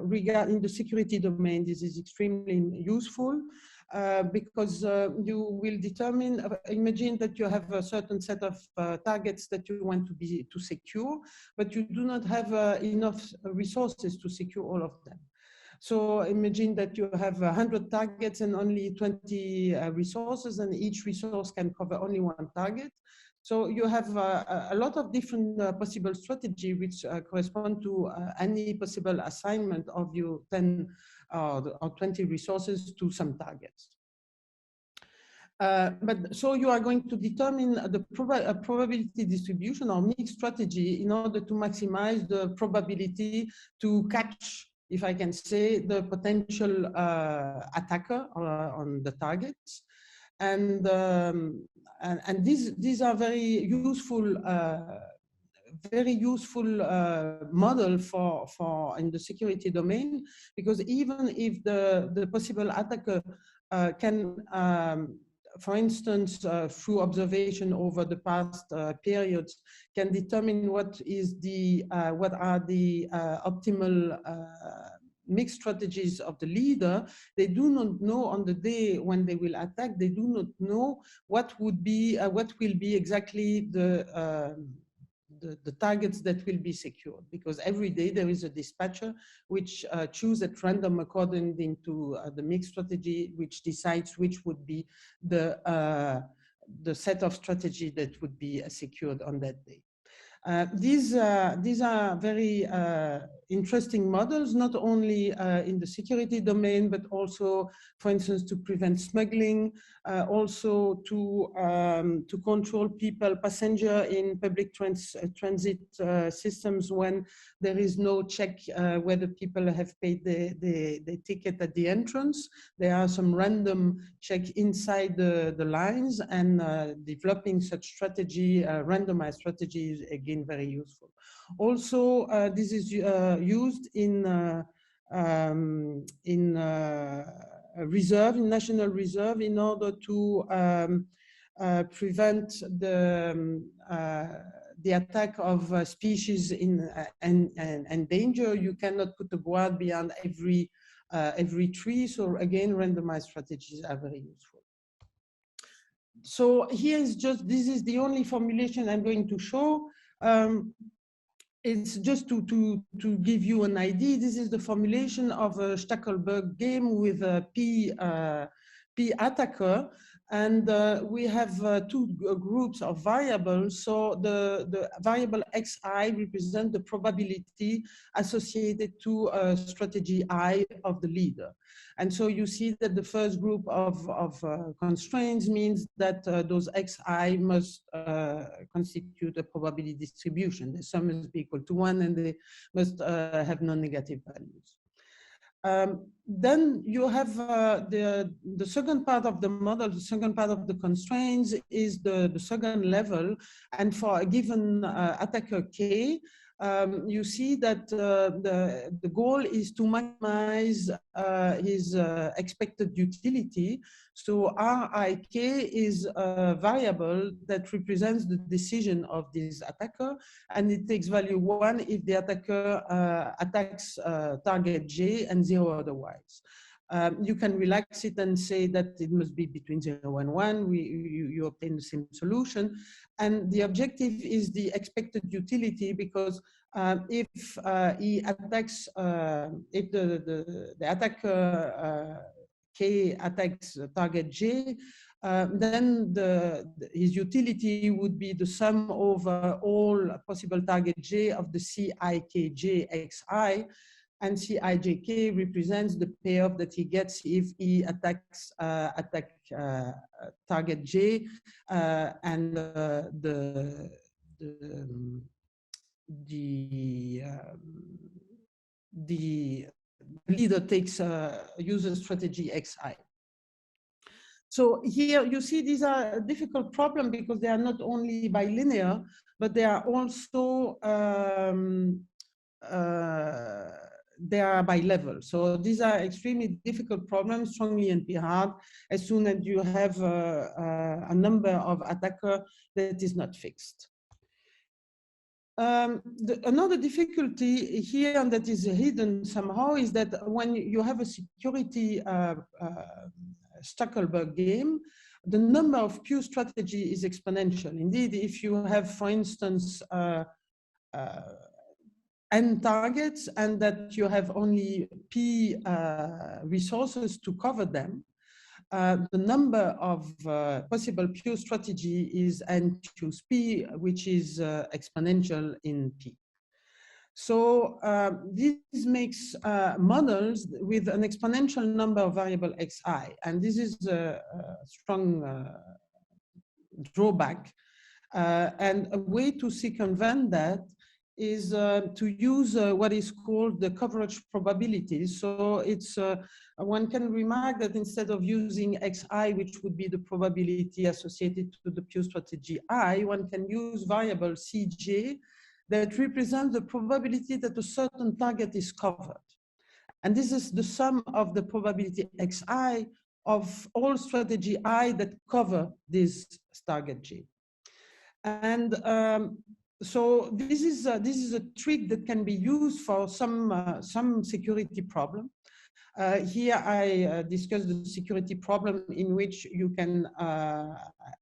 regarding the security domain, this is extremely useful because you will determine, imagine that you have a certain set of targets that you want to secure, but you do not have enough resources to secure all of them. So imagine that you have 100 targets and only 20 resources, and each resource can cover only one target. So you have a lot of different possible strategy which correspond to any possible assignment of your 10 or 20 resources to some targets. But so you are going to determine the probability distribution or mixed strategy in order to maximize the probability to catch, if I can say, the potential attacker on the targets. And these are very useful model for in the security domain, because even if the possible attacker can, for instance, through observation over the past periods, can determine what are the optimal mixed strategies of the leader, they do not know on the day when they will attack. They do not know what will be exactly the targets that will be secured, because every day there is a dispatcher which chooses at random according to the mixed strategy, which decides which would be the set of strategy that would be secured on that day. These are very interesting models, not only in the security domain, but also, for instance, to prevent smuggling, also to control people, passenger in public transit systems when there is no check whether people have paid the ticket at the entrance. There are some random check inside the lines, and developing such strategy, randomized strategy, is again very useful. Also, this is used in reserve, in national reserve, in order to prevent the attack of species in and danger. You cannot put a guard beyond every tree. So again, randomized strategies are very useful. So here is just, this is the only formulation I'm going to show. It's just to give you an idea. This is the formulation of a Stackelberg game with a P attacker. And we have two groups of variables. So the variable xi represents the probability associated to strategy I of the leader. And so you see that the first group of constraints means that those xi must constitute a probability distribution. The sum must be equal to 1, and they must have non-negative values. Then you have the second part of the model, the second part of the constraints is the second level. And for a given attacker K, you see that the goal is to maximize his expected utility. So RIK is a variable that represents the decision of this attacker, and it takes value 1 if the attacker attacks target J and 0 otherwise. You can relax it and say that it must be between 0 and 1. You obtain the same solution. And the objective is the expected utility, because if he attacks, if the attacker K attacks target J, then his utility would be the sum over all possible target J of the CIKJXI, and CIJK represents the payoff that he gets if he attacks target J, and the leader takes user strategy XI. So here you see these are a difficult problem because they are not only bilinear, but they are also they are by level. So these are extremely difficult problems, strongly NP-hard, as soon as you have a number of attacker that is not fixed. Another difficulty here, and that is hidden somehow, is that when you have a security Stackelberg game, the number of Q strategy is exponential. Indeed, if you have, for instance, n targets and that you have only P resources to cover them, the number of possible Q strategy is n choose P, which is exponential in P. So this makes models with an exponential number of variable xi, and this is a strong drawback. And a way to circumvent that is to use what is called the coverage probability. So it's one can remark that instead of using xi, which would be the probability associated to the Q strategy I, one can use variable cj that represents the probability that a certain target is covered. And this is the sum of the probability xi of all strategy I that cover this target j. And so this is a trick that can be used for some security problem. Here I discuss the security problem in which you can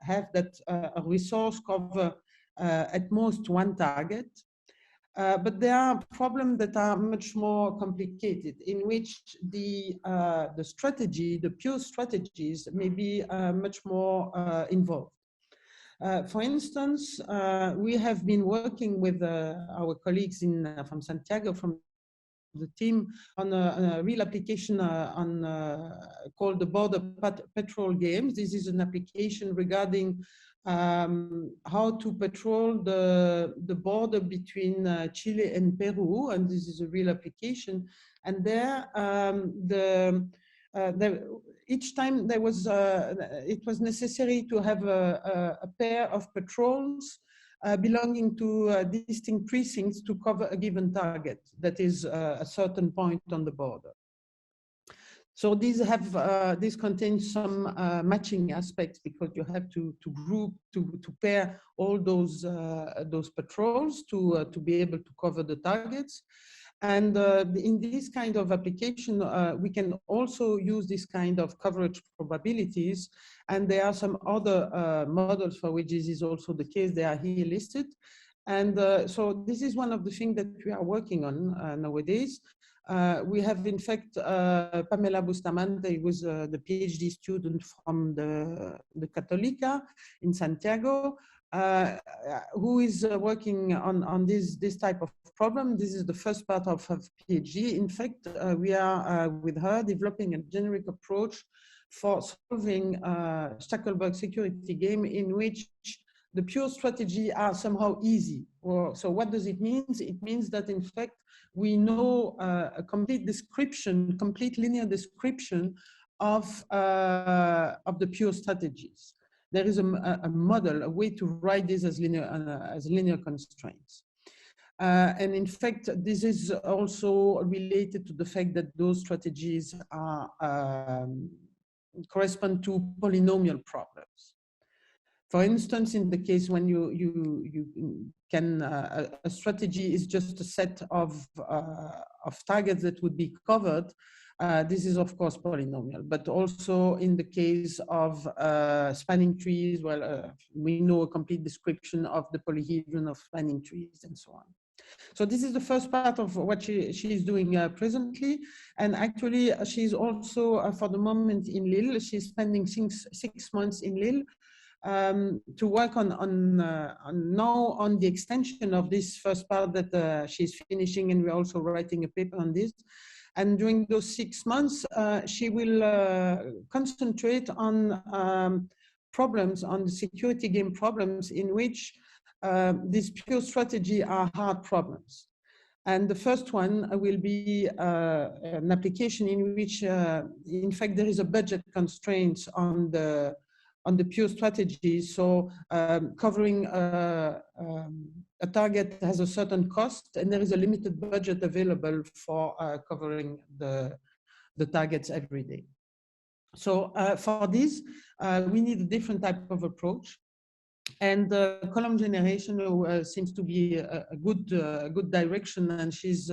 have that a resource cover at most one target. But there are problems that are much more complicated, in which the strategy, the pure strategies, may be much more involved. For instance, we have been working with our colleagues from Santiago, from the team on a real application called the Border Patrol Games. This is an application regarding how to patrol the border between Chile and Peru, and this is a real application. And there, each time there was, it was necessary to have a pair of patrols belonging to distinct precincts to cover a given target that is a certain point on the border. So these have this contains some matching aspects, because you have to group to pair all those patrols to be able to cover the targets. And in this kind of application, we can also use this kind of coverage probabilities. And there are some other models for which this is also the case. They are here listed. And so this is one of the things that we are working on nowadays. We have, in fact, Pamela Bustamante, who was the PhD student from the Católica in Santiago, who is working on this type of problem. This is the first part of her PhD. In fact, we are with her developing a generic approach for solving Stackelberg security game in which the pure strategy are somehow easy. So what does it mean? It means that, in fact, we know a complete description, complete linear description of the pure strategies. There is a model, a way to write this as linear constraints. And in fact, this is also related to the fact that those strategies are, correspond to polynomial problems. For instance, in the case when you can, a strategy is just a set of targets that would be covered. This is, of course, polynomial, but also in the case of spanning trees, well, we know a complete description of the polyhedron of spanning trees and so on. So this is the first part of what she is doing presently. And actually, she's also, for the moment, in Lille. She's spending 6 months in Lille to work on the extension of this first part that she's finishing, and we're also writing a paper on this. And during those 6 months, she will concentrate on problems, on the security game problems in which these pure strategy are hard problems. And the first one will be an application in which, in fact, there is a budget constraint on the pure strategy. So covering a target has a certain cost, and there is a limited budget available for covering the targets every day. So for this, we need a different type of approach. And column generation seems to be a good direction, and she's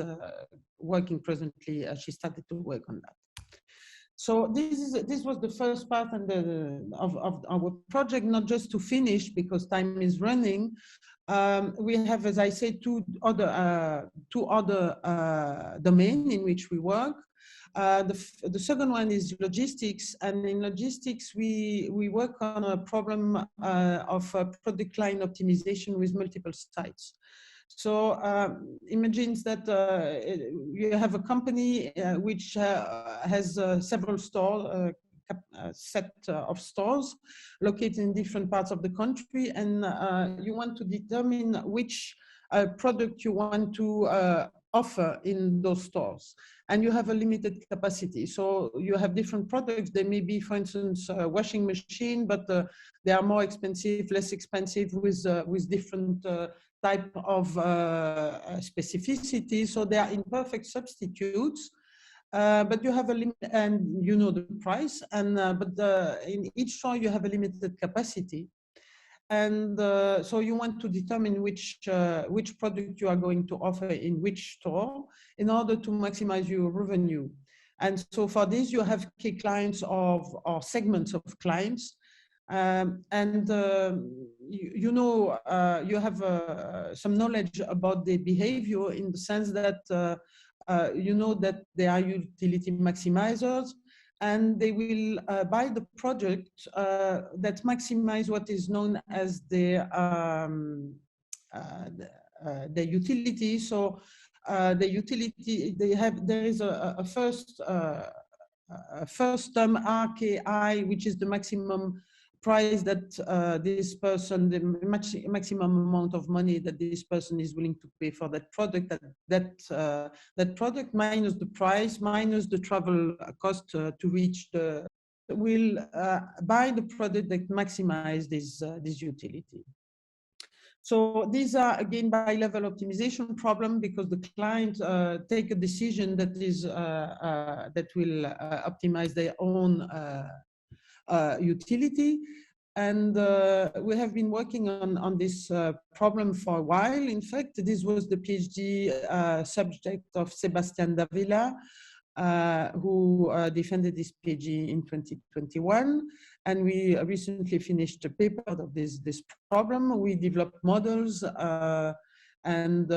working presently. She started to work on that. So this was the first part of our project, not just to finish because time is running. We have, as I said, two other domains in which we work. The second one is logistics, and in logistics we work on a problem of product line optimization with multiple sites. So imagine that you have a company which has several stores, set of stores located in different parts of the country, and you want to determine which product you want to offer in those stores. And you have a limited capacity. So you have different products. They may be, for instance, a washing machine, but they are more expensive, less expensive with different type of specificity. So they are imperfect substitutes. But you have a limit, and you know the price, and but in each store you have a limited capacity, and so you want to determine which product you are going to offer in which store in order to maximize your revenue. And so for this you have key clients or segments of clients, and you know you have some knowledge about the behavior, in the sense that you know that they are utility maximizers, and they will buy the product that maximize what is known as their utility. So the utility, there is a first term RKI, which is the maximum price that this person, the maximum amount of money that this person is willing to pay for that product, that product minus the price, minus the travel cost to reach the, will buy the product that maximize this utility. So these are again by level optimization problem, because the client take a decision that is that will optimize their own utility. And we have been working on this problem for a while. In fact, this was the PhD subject of Sebastian Davila, who defended this PhD in 2021. And we recently finished a paper of this problem. We developed models and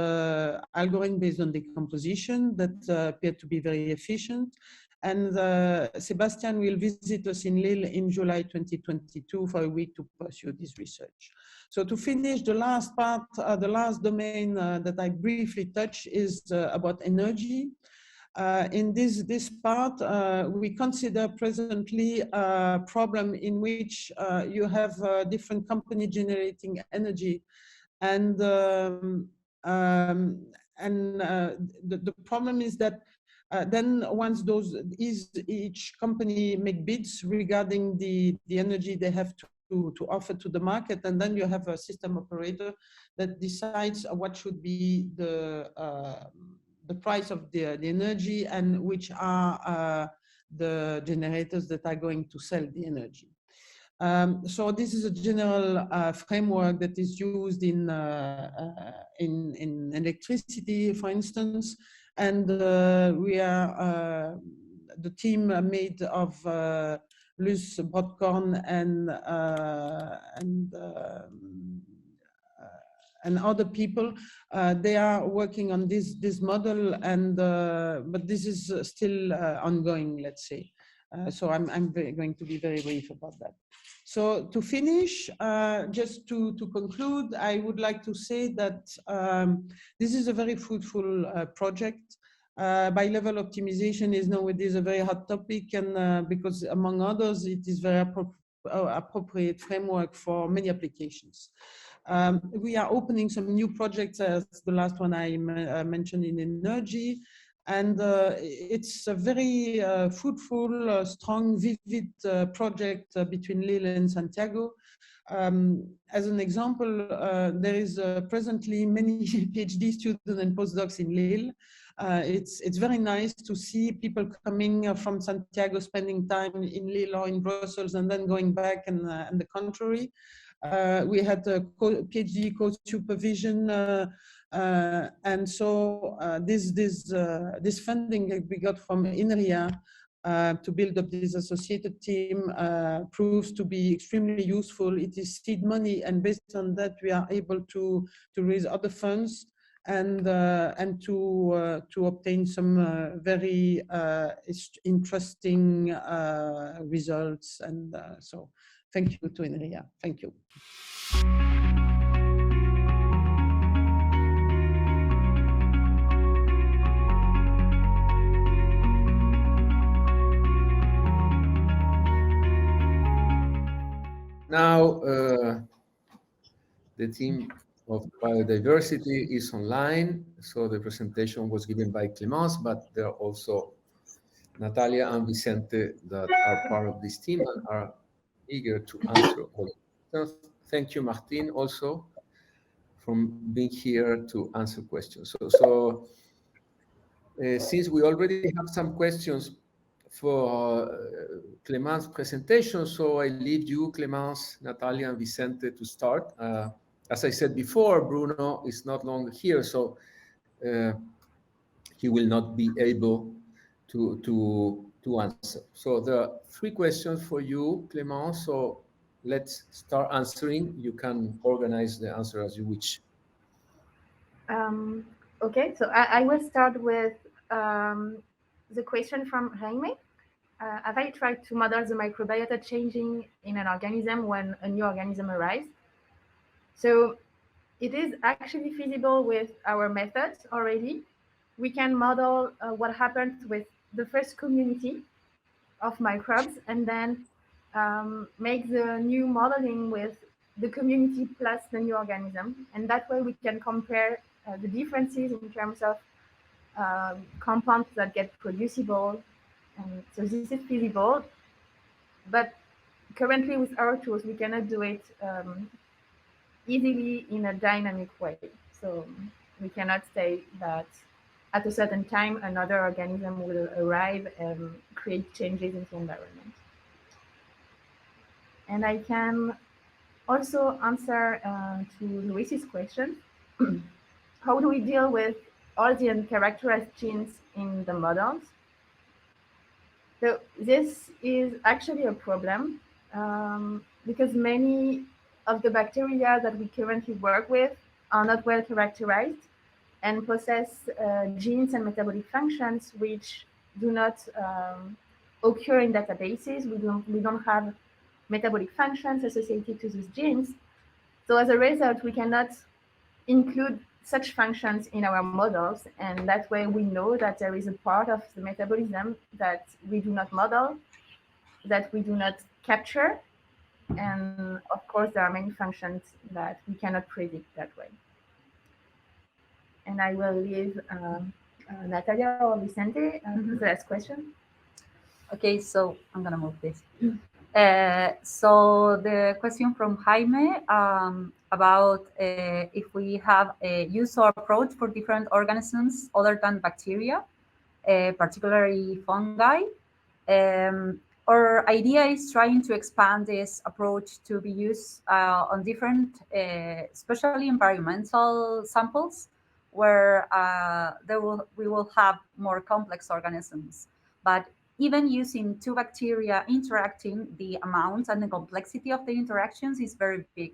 algorithm based on decomposition that appear to be very efficient. And Sebastian will visit us in Lille in July 2022 for a week to pursue this research. So to finish, the last part, the last domain that I briefly touch is about energy. In this part, we consider presently a problem in which you have different company generating energy, and the problem is that then once each company make bids regarding the energy they have to offer to the market, and then you have a system operator that decides what should be the price of the energy and which are the generators that are going to sell the energy. So this is a general framework that is used in electricity, for instance, and we are the team made of Luce Brodkorn and other people. They are working on this model, and but this is still ongoing, let's say. So I'm going to be very brief about that. So to finish, just to conclude, I would like to say that this is a very fruitful project. Bi-level optimization is nowadays a very hot topic, and because among others, it is very appropriate framework for many applications. We are opening some new projects, as the last one I mentioned in energy, and it's a very fruitful, strong, vivid project between Lille and Santiago. As an example, there is presently many PhD students and postdocs in Lille. It's very nice to see people coming from Santiago, spending time in Lille or in Brussels, and then going back, and the contrary. We had a PhD co-supervision, and so this funding that we got from Inria to build up this associated team proves to be extremely useful. It is seed money, and based on that, we are able to raise other funds and to obtain some very interesting results. And so, thank you to Inria. Thank you. Now, the team of biodiversity is online. So the presentation was given by Clémence, but there are also Natalia and Vicente that are part of this team and are eager to answer all questions. Thank you, Martin, also from being here to answer questions. So since we already have some questions for Clémence's presentation, so I leave you, Clémence, Natalia, and Vicente to start. As I said before, Bruno is not longer here, so he will not be able to answer. So there are 3 questions for you, Clémence. So let's start answering. You can organize the answer as you wish. Okay, so I will start with the question from Jaime. Have I tried to model the microbiota changing in an organism when a new organism arrives? So it is actually feasible with our methods already. we can model what happens with the first community of microbes, and then make the new modeling with the community plus the new organism. And that way we can compare the differences in terms of compounds that get producible. And so this is feasible, but currently with our tools, we cannot do it easily in a dynamic way. So we cannot say that at a certain time, another organism will arrive and create changes in the environment. And I can also answer to Luis's question. How do we deal with all the uncharacterized genes in the models? So this is actually a problem because many of the bacteria that we currently work with are not well characterized and possess genes and metabolic functions which do not occur in databases. We don't have metabolic functions associated to these genes. So as a result, we cannot include such functions in our models, and that way we know that there is a part of the metabolism that we do not model, that we do not capture, and of course there are many functions that we cannot predict that way. And I will leave Natalia or Vicente the last question. Okay, so I'm gonna move this. So the question from Jaime about if we have a use or approach for different organisms other than bacteria, particularly fungi. Our idea is trying to expand this approach to be used on different, especially environmental samples, where we will have more complex organisms. But even using two bacteria interacting, the amount and the complexity of the interactions is very big.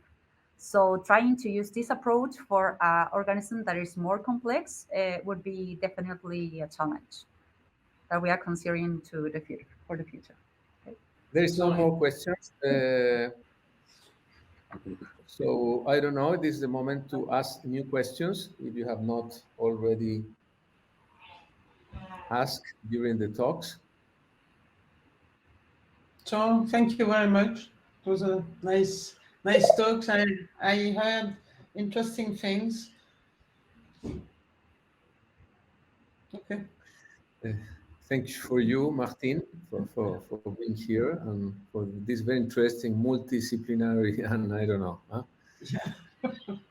So trying to use this approach for an organism that is more complex would be definitely a challenge that we are considering for the future. Okay. There is no more questions. So I don't know, this is the moment to ask new questions if you have not already asked during the talks. So thank you very much. It was a nice talks. I heard interesting things. Okay. Thank you for you, Martin, for being here and for this very interesting multidisciplinary and I don't know,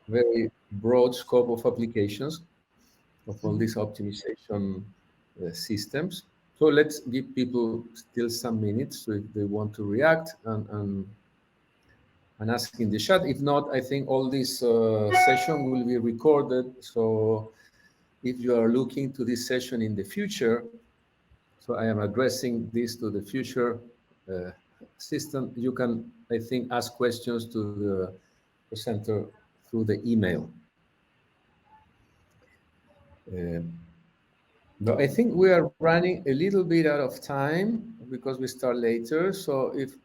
very broad scope of applications of all these optimization systems. So let's give people still some minutes so if they want to react and ask in the chat. If not, I think all this session will be recorded. So if you are looking to this session in the future, so I am addressing this to the future system, you can, I think, ask questions to the presenter through the email. But I think we are running a little bit out of time because we start later. So if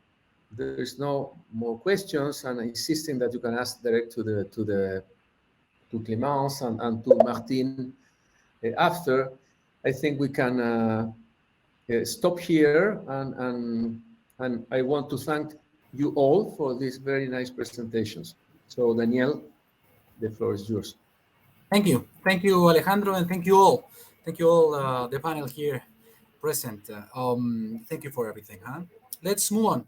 there is no more questions, and insisting that you can ask direct to Clémence and to Martin after, I think we can stop here. And I want to thank you all for these very nice presentations. So Daniel, the floor is yours. Thank you, Alejandro, and thank you all. Thank you all, the panel here present. Thank you for everything. Let's move on.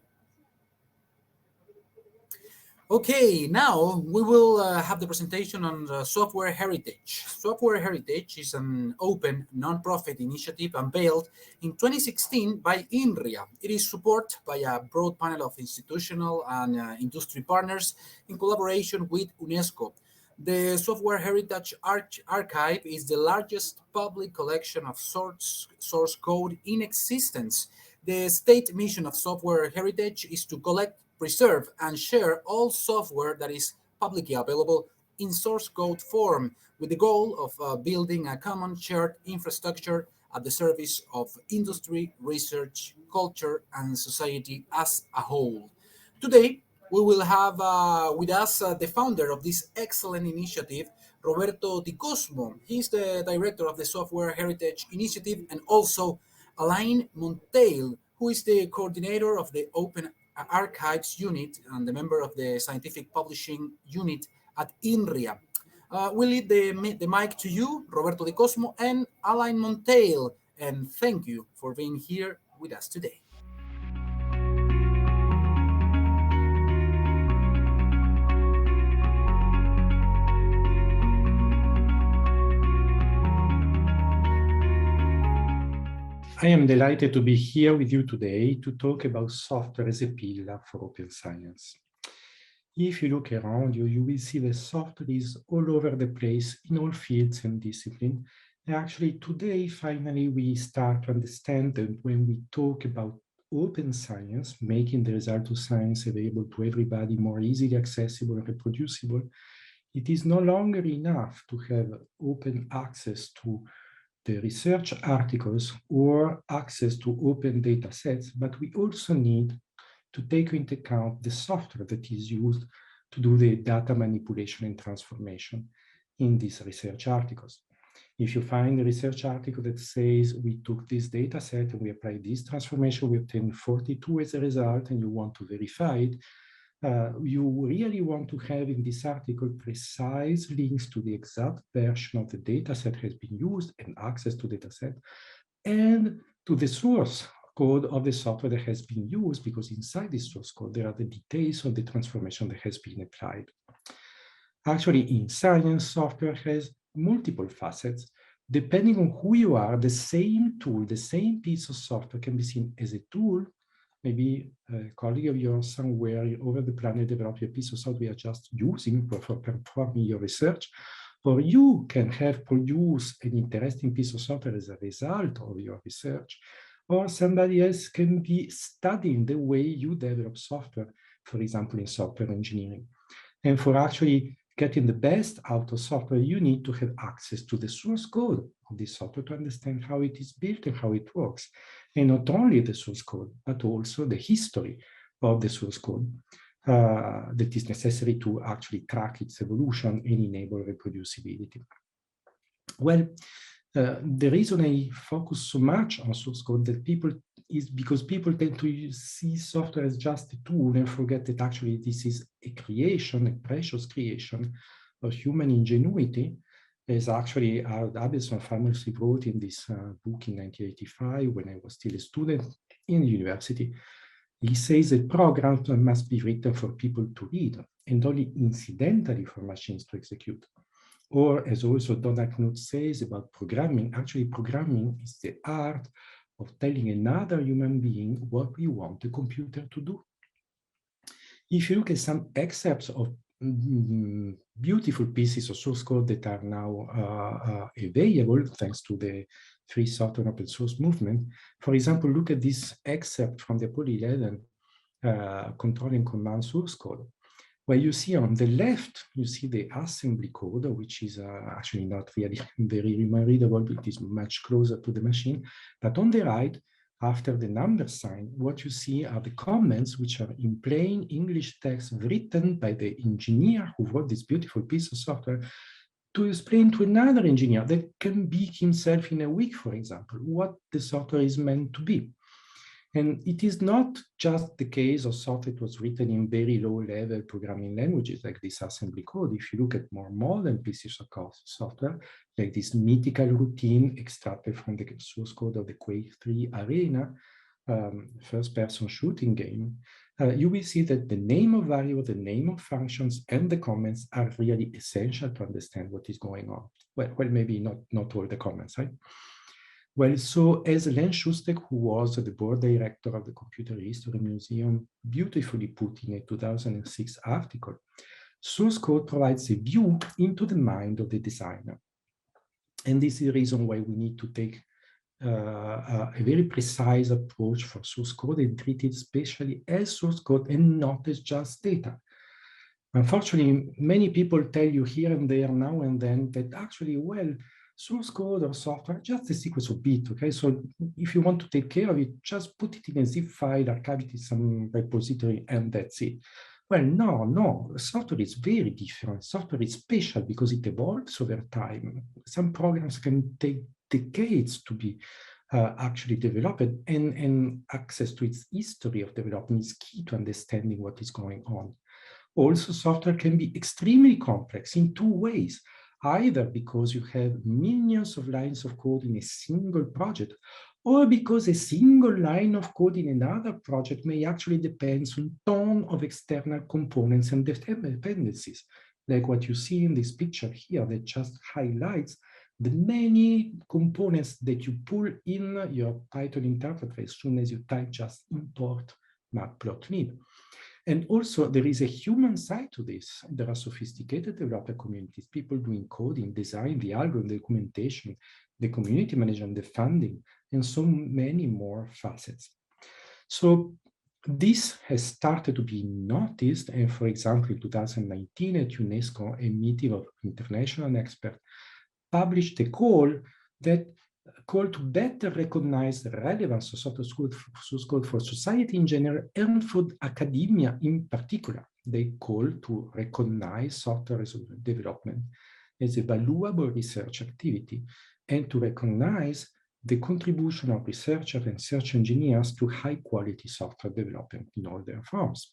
Okay, now we will have the presentation on software heritage. Software heritage is an open, non-profit initiative unveiled in 2016 by Inria. It is supported by a broad panel of institutional and industry partners in collaboration with UNESCO. The Software Heritage Archive is the largest public collection of source code in existence. The state mission of Software Heritage is to collect, preserve, and share all software that is publicly available in source code form, with the goal of building a common shared infrastructure at the service of industry, research, culture, and society as a whole. Today, we will have with us the founder of this excellent initiative, Roberto Di Cosmo. He's the director of the Software Heritage Initiative, and also Alain Monteil, who is the coordinator of the Open Archives Unit and the member of the Scientific Publishing Unit at Inria. We leave the mic to you, Roberto Di Cosmo and Alain Monteil, and thank you for being here with us today. I am delighted to be here with you today to talk about software as a pillar for open science. If you look around you, you will see that software is all over the place in all fields and disciplines. And actually, today, finally, we start to understand that when we talk about open science, making the result of science available to everybody, more easily accessible and reproducible, it is no longer enough to have open access to the research articles or access to open data sets, but we also need to take into account the software that is used to do the data manipulation and transformation in these research articles. If you find a research article that says we took this data set and we applied this transformation, we obtained 42 as a result, and you want to verify it, you really want to have in this article precise links to the exact version of the data set has been used and access to data set and to the source code of the software that has been used, because inside this source code there are the details of the transformation that has been applied. Actually, in science, software has multiple facets. Depending on who you are, the same tool, the same piece of software can be seen as a tool. Maybe a colleague of yours somewhere over the planet developed a piece of software you are just using for performing your research, or you can have produced an interesting piece of software as a result of your research, or somebody else can be studying the way you develop software, for example, in software engineering. And for actually getting the best out of software, you need to have access to the source code of this software to understand how it is built and how it works. And not only the source code, but also the history of the source code that is necessary to actually track its evolution and enable reproducibility. Well, the reason I focus so much on source code is because people tend to see software as just a tool and forget that actually this is a creation, a precious creation of human ingenuity, as actually Harold Abelson famously wrote in this book in 1985 when I was still a student in university. He says that programs must be written for people to read and only incidentally for machines to execute. Or as also Donald Knuth says about programming, actually programming is the art of telling another human being what we want a computer to do. If you look at some excerpts of beautiful pieces of source code that are now available thanks to the free software and open source movement, for example, look at this excerpt from the Apollo 11 control and command source code, where you see on the left, you see the assembly code, which is actually not really very readable, it is much closer to the machine. But on the right, after the number sign, what you see are the comments, which are in plain English text written by the engineer who wrote this beautiful piece of software to explain to another engineer that can be himself in a week, for example, what the software is meant to be. And it is not just the case of software that was written in very low-level programming languages like this assembly code. If you look at more modern pieces of software, like this mythical routine extracted from the source code of the Quake 3 Arena, first-person shooting game, you will see that the name of variable, the name of functions, and the comments are really essential to understand what is going on. Well, maybe not all the comments, right? Well, so as Len Shustek, who was the board director of the Computer History Museum, beautifully put in a 2006 article, source code provides a view into the mind of the designer. And this is the reason why we need to take a very precise approach for source code and treat it especially as source code and not as just data. Unfortunately, many people tell you here and there, now and then, that actually, well, source code or software, just a sequence of bits, okay? So if you want to take care of it, just put it in a zip file, archive it in some repository, and that's it. Well, no, software is very different. Software is special because it evolves over time. Some programs can take decades to be actually developed, and access to its history of development is key to understanding what is going on. Also, software can be extremely complex in two ways, either because you have millions of lines of code in a single project, or because a single line of code in another project may actually depend on a ton of external components and dependencies, like what you see in this picture here that just highlights the many components that you pull in your Python interpreter as soon as you type just import matplotlib. And also, there is a human side to this. There are sophisticated developer communities, people doing coding, design, the algorithm, the documentation, the community management, the funding, and so many more facets. So this has started to be noticed, and for example, in 2019 at UNESCO, a meeting of international experts published a call to better recognize the relevance of software source code for society in general and for academia in particular. They call to recognize software development as a valuable research activity and to recognize the contribution of researchers and research engineers to high-quality software development in all their forms.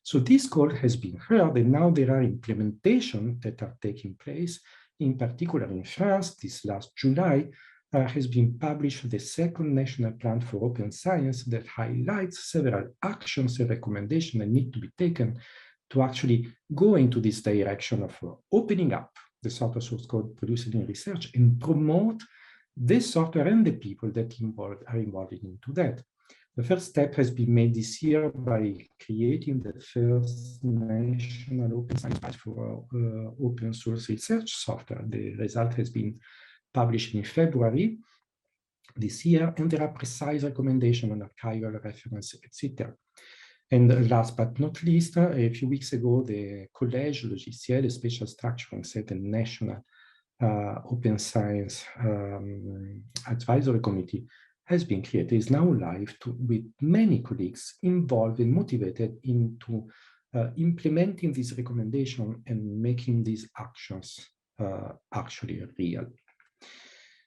So this call has been heard, and now there are implementations that are taking place. In particular, in France, this last July, has been published the second national plan for open science that highlights several actions and recommendations that need to be taken to actually go into this direction of opening up the software source code produced in research and promote the software and the people that are involved into that. The first step has been made this year by creating the first national open science prize for open source research software. The result has been published in February this year, and there are precise recommendations on archival reference, etc. And last but not least, a few weeks ago, the Collège Logiciel, a special structuring set, a national open science advisory committee has been created, is now live with many colleagues involved and motivated into implementing this recommendation and making these actions actually real.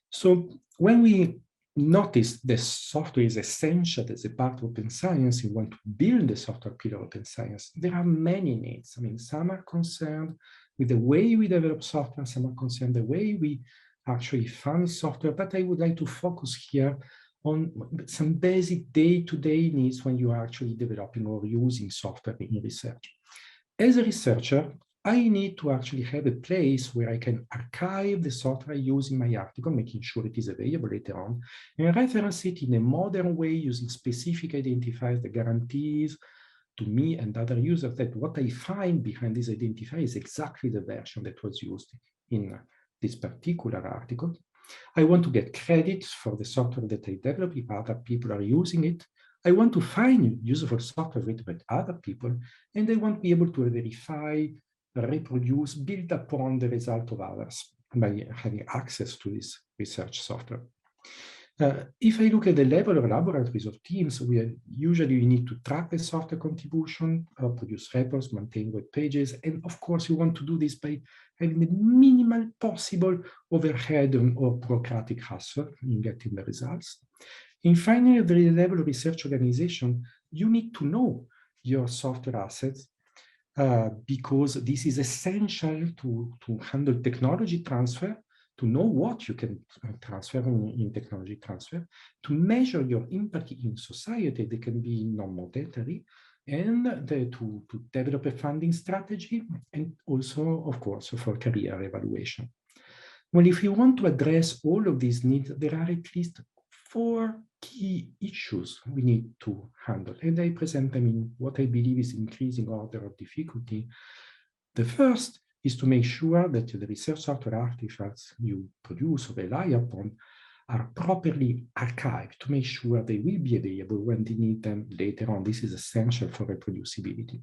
So when we notice the software is essential as a part of open science, you want to build the software pillar of open science, there are many needs. I mean, some are concerned with the way we develop software, some are concerned the way we actually fund software, but I would like to focus here on some basic day-to-day needs when you are actually developing or using software in research. As a researcher, I need to actually have a place where I can archive the software I use in my article, making sure it is available later on, and reference it in a modern way using specific identifiers that guarantees to me and other users that what I find behind this identifier is exactly the version that was used in this particular article. I want to get credit for the software that I develop if other people are using it. I want to find useful software written by other people, and I want to be able to verify, reproduce, build upon the result of others by having access to this research software. If I look at the level of laboratories or teams, we need to track the software contribution, produce reports, maintain web pages, and of course, we want to do this by having the minimal possible overhead or bureaucratic hassle in getting the results. And finally, at the level of research organization, you need to know your software assets because this is essential to handle technology transfer, to know what you can transfer in technology transfer, to measure your impact in society that can be non-monetary, and to develop a funding strategy, and also, of course, for career evaluation. Well, if you want to address all of these needs, there are at least 4 key issues we need to handle, and I present them in what I believe is increasing order of difficulty. The first is to make sure that the research software artifacts you produce or rely upon are properly archived to make sure they will be available when they need them later on. This is essential for reproducibility.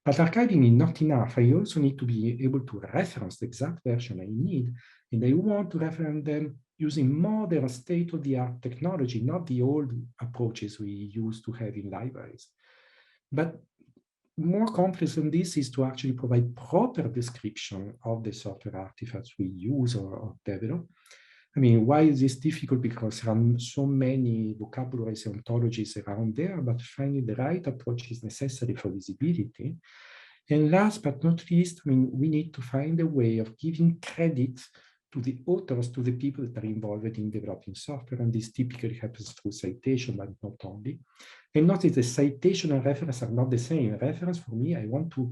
But archiving is not enough. I also need to be able to reference the exact version I need, and I want to reference them using modern state-of-the-art technology, not the old approaches we used to have in libraries. But more complex than this is to actually provide proper description of the software artifacts we use or develop. I mean, why is this difficult? Because there are so many vocabularies and ontologies around there, but finding the right approach is necessary for visibility. And last but not least, I mean, we need to find a way of giving credit to the authors, to the people that are involved in developing software, and this typically happens through citation, but not only. And notice the citation and reference are not the same. Reference, for me, I want to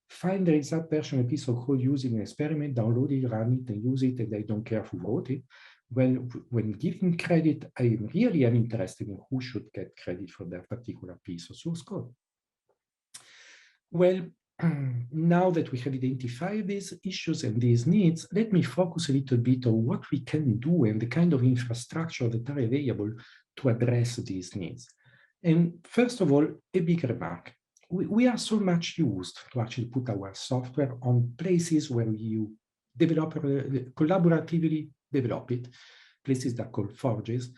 find the exact version of a piece of code using an experiment, download it, run it, and use it, and I don't care who wrote it. When giving credit, I really am interested in who should get credit for that particular piece of source code. Well, now that we have identified these issues and these needs, let me focus a little bit on what we can do and the kind of infrastructure that are available to address these needs. And first of all, a big remark. We are so much used to actually put our software on places where you develop, collaboratively develop it, places that are called forges.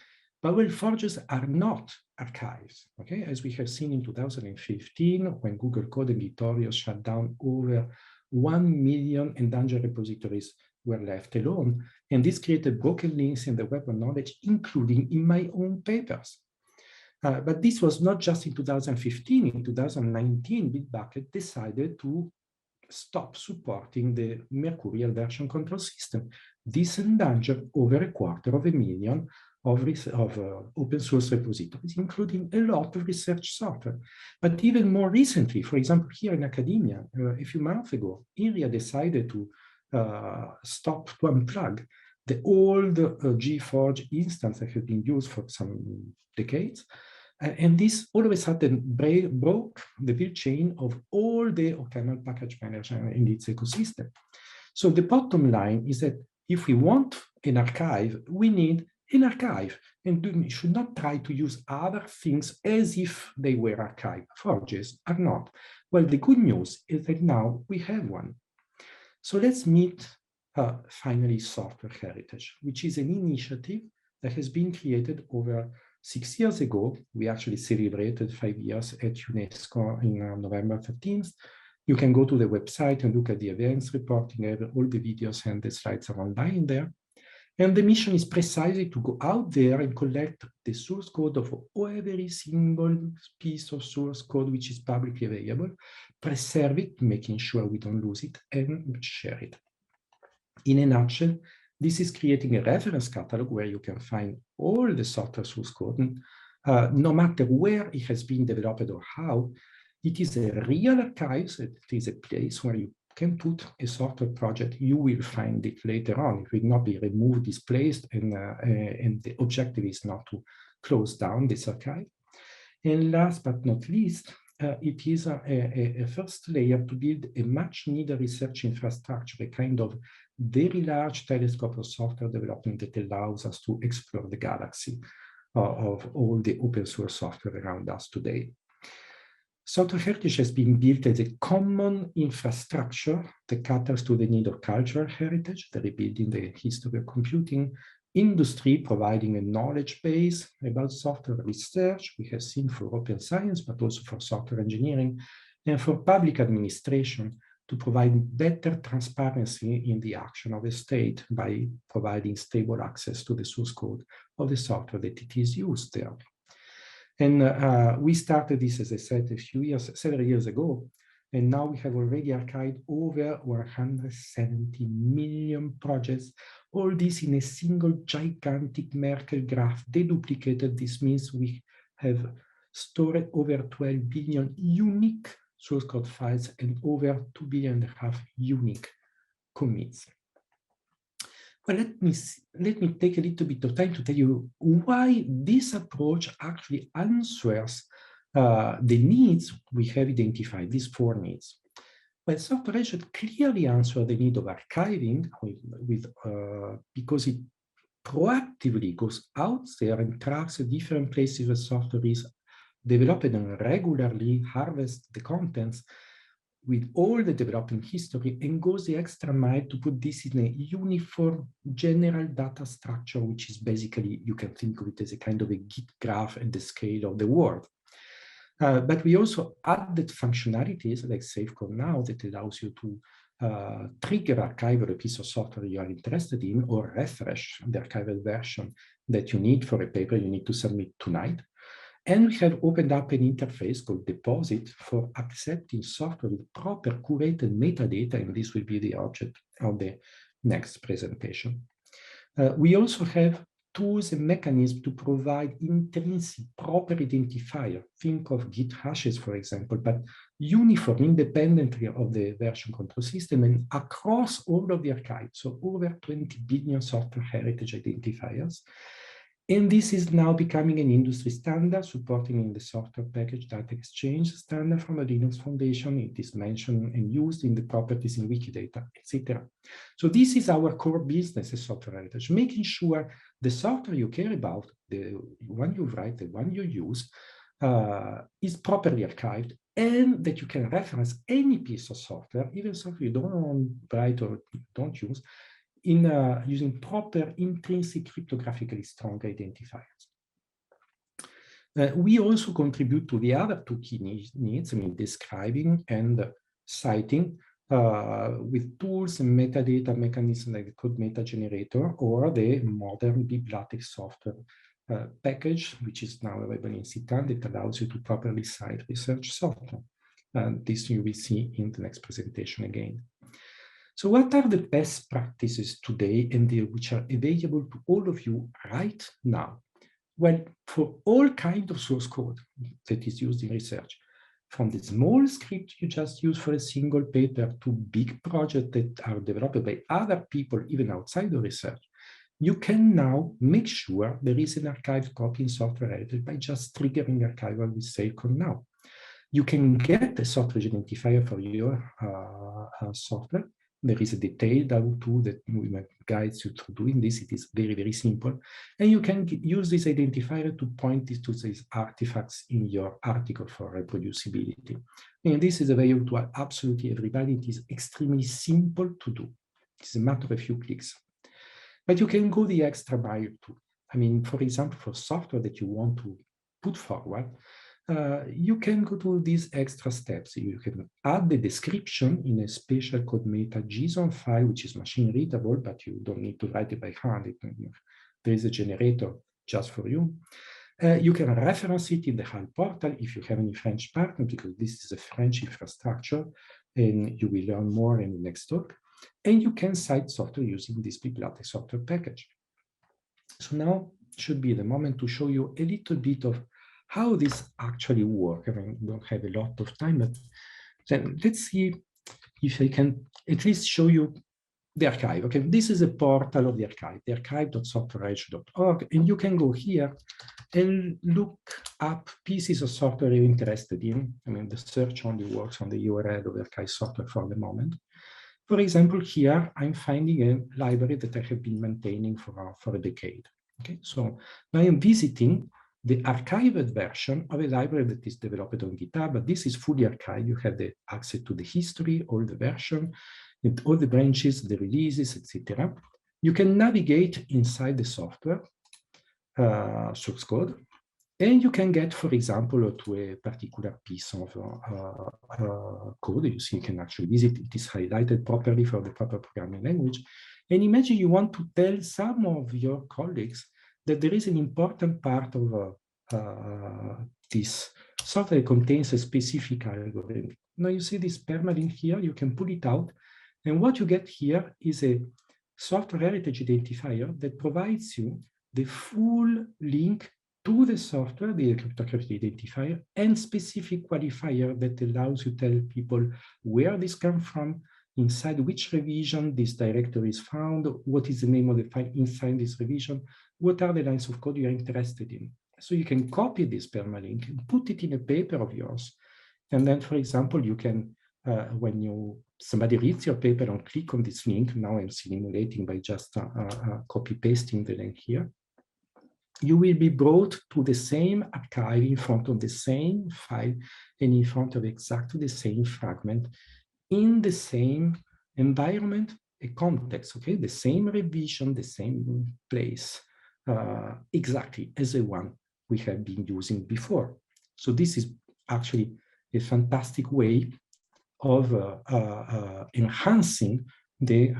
But well, forges are not archives, okay? As we have seen in 2015, when Google Code and Gitorio shut down, over 1 million endangered repositories were left alone. And this created broken links in the web of knowledge, including in my own papers. But this was not just in 2015. In 2019, Bitbucket decided to stop supporting the Mercurial version control system. This endangered over 250,000 of open source repositories, including a lot of research software. But even more recently, for example, here in academia, a few months ago, Inria decided to stop, to unplug the old GForge instance that had been used for some decades. And this all of a sudden broke the build chain of all the OCaml package manager in its ecosystem. So the bottom line is that if we want an archive, we need an archive, and we should not try to use other things as if they were archive. Forges are not. Well, the good news is that now we have one. So let's meet finally Software Heritage, which is an initiative that has been created over 6 years ago. We actually celebrated 5 years at UNESCO in November 13th. You can go to the website and look at the events reporting. All the videos and the slides are online there. And the mission is precisely to go out there and collect the source code of every single piece of source code which is publicly available, preserve it, making sure we don't lose it, and share it. In a nutshell, this is creating a reference catalog where you can find all the software source code, no matter where it has been developed or how. It is a real archive, so it is a place where you can put a software project. You will find it later on. It will not be removed, displaced, and the objective is not to close down this archive. And last but not least, it is a first layer to build a much needed research infrastructure, a kind of very large telescope of software development that allows us to explore the galaxy of all the open source software around us today. Software heritage has been built as a common infrastructure that caters to the need of cultural heritage, the rebuilding the history of computing, industry providing a knowledge base about software research, we have seen for open science, but also for software engineering, and for public administration to provide better transparency in the action of the state by providing stable access to the source code of the software that it is used there. And we started this, as I said, several years ago, and now we have already archived over 170 million projects, all this in a single gigantic Merkle graph, deduplicated. This means we have stored over 12 billion unique source code files and over 2.5 billion unique commits. Well, let me take a little bit of time to tell you why this approach actually answers the needs we have identified, these 4 needs. Well, software should clearly answer the need of archiving because it proactively goes out there and tracks the different places where software is developed and regularly harvests the contents with all the development history and goes the extra mile to put this in a uniform general data structure, which is basically, you can think of it as a kind of a Git graph at the scale of the world. But we also added functionalities like Save Code Now that allows you to trigger archival a piece of software you are interested in, or refresh the archival version that you need for a paper you need to submit tonight. And we have opened up an interface called Deposit for accepting software with proper curated metadata, and this will be the object of the next presentation. We also have tools and mechanisms to provide intrinsic proper identifier. Think of Git hashes, for example, but uniform independently of the version control system and across all of the archive. So over 20 billion software heritage identifiers. And this is now becoming an industry standard, supporting in the software package data exchange standard from the Linux Foundation. It is mentioned and used in the properties in Wikidata, etc. So this is our core business as software heritage, making sure the software you care about, the one you write, the one you use, is properly archived, and that you can reference any piece of software, even software you don't write or don't use, in using proper intrinsic cryptographically strong identifiers. We also contribute to the other two key needs, I mean, describing and citing with tools and metadata mechanisms like the code meta generator or the modern BibLaTeX software package, which is now available in Citan, that allows you to properly cite research software. This you will see in the next presentation again. So what are the best practices today and which are available to all of you right now? Well, for all kinds of source code that is used in research, from the small script you just use for a single paper to big projects that are developed by other people, even outside the research, you can now make sure there is an archived copy in software editor by just triggering archival with Save Code Now. You can get a software identifier for your software. There is a detailed how-to that guides you through doing this. It is very, very simple. And you can use this identifier to point to these artifacts in your article for reproducibility. And this is available to absolutely everybody. It is extremely simple to do. It's a matter of a few clicks. But you can go the extra mile too. I mean, for example, for software that you want to put forward, you can go to these extra steps. You can add the description in a special code meta JSON file, which is machine readable, but you don't need to write it by hand. There is a generator just for you. You can reference it in the HAL portal if you have any French partner, because this is a French infrastructure, and you will learn more in the next talk. And you can cite software using this BibLaTeX software package. So now should be the moment to show you a little bit of how this actually works. I mean, we don't have a lot of time, but then let's see if I can at least show you the archive. Okay, this is a portal of the archive, the archive.softwareedge.org, and you can go here and look up pieces of software you're interested in. I mean, the search only works on the URL of the archive software for the moment. For example, here I'm finding a library that I have been maintaining for a decade. Okay, so now I'm visiting the archived version of a library that is developed on GitHub, but this is fully archived. You have the access to the history, all the version, and all the branches, the releases, etc. You can navigate inside the software source code, and you can get, for example, to a particular piece of code. You see, you can actually visit. It is highlighted properly for the proper programming language. And imagine you want to tell some of your colleagues that there is an important part of this software that contains a specific algorithm. Now you see this permalink here, you can pull it out, and what you get here is a software heritage identifier that provides you the full link to the software, the cryptographic identifier, and specific qualifier that allows you to tell people where this comes from, inside which revision this directory is found, what is the name of the file inside this revision, what are the lines of code you are interested in. So you can copy this permalink and put it in a paper of yours. And then, for example, you can, when somebody reads your paper and click on this link, now I'm simulating by just copy pasting the link here, you will be brought to the same archive in front of the same file and in front of exactly the same fragment in the same environment, a context, okay? The same revision, the same place, exactly as the one we have been using before. So this is actually a fantastic way of enhancing the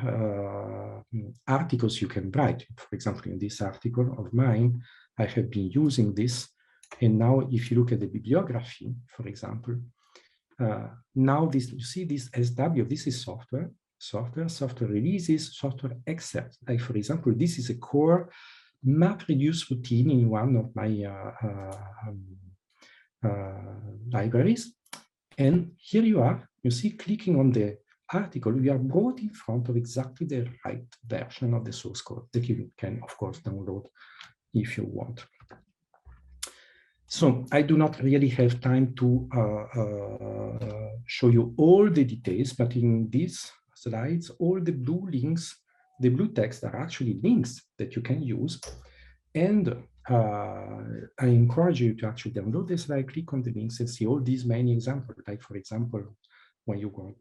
articles you can write. For example, in this article of mine, I have been using this. And now if you look at the bibliography, for example, now this, you see this SW, this is software releases, software excerpts. Like for example, this is a core MapReduce routine in one of my libraries. And here you are, you see, clicking on the article, we are brought in front of exactly the right version of the source code that you can, of course, download if you want. So I do not really have time to show you all the details, but in these slides, all the blue links, the blue text are actually links that you can use. And I encourage you to actually download this slide, click on the links and see all these many examples. Like for example, when you want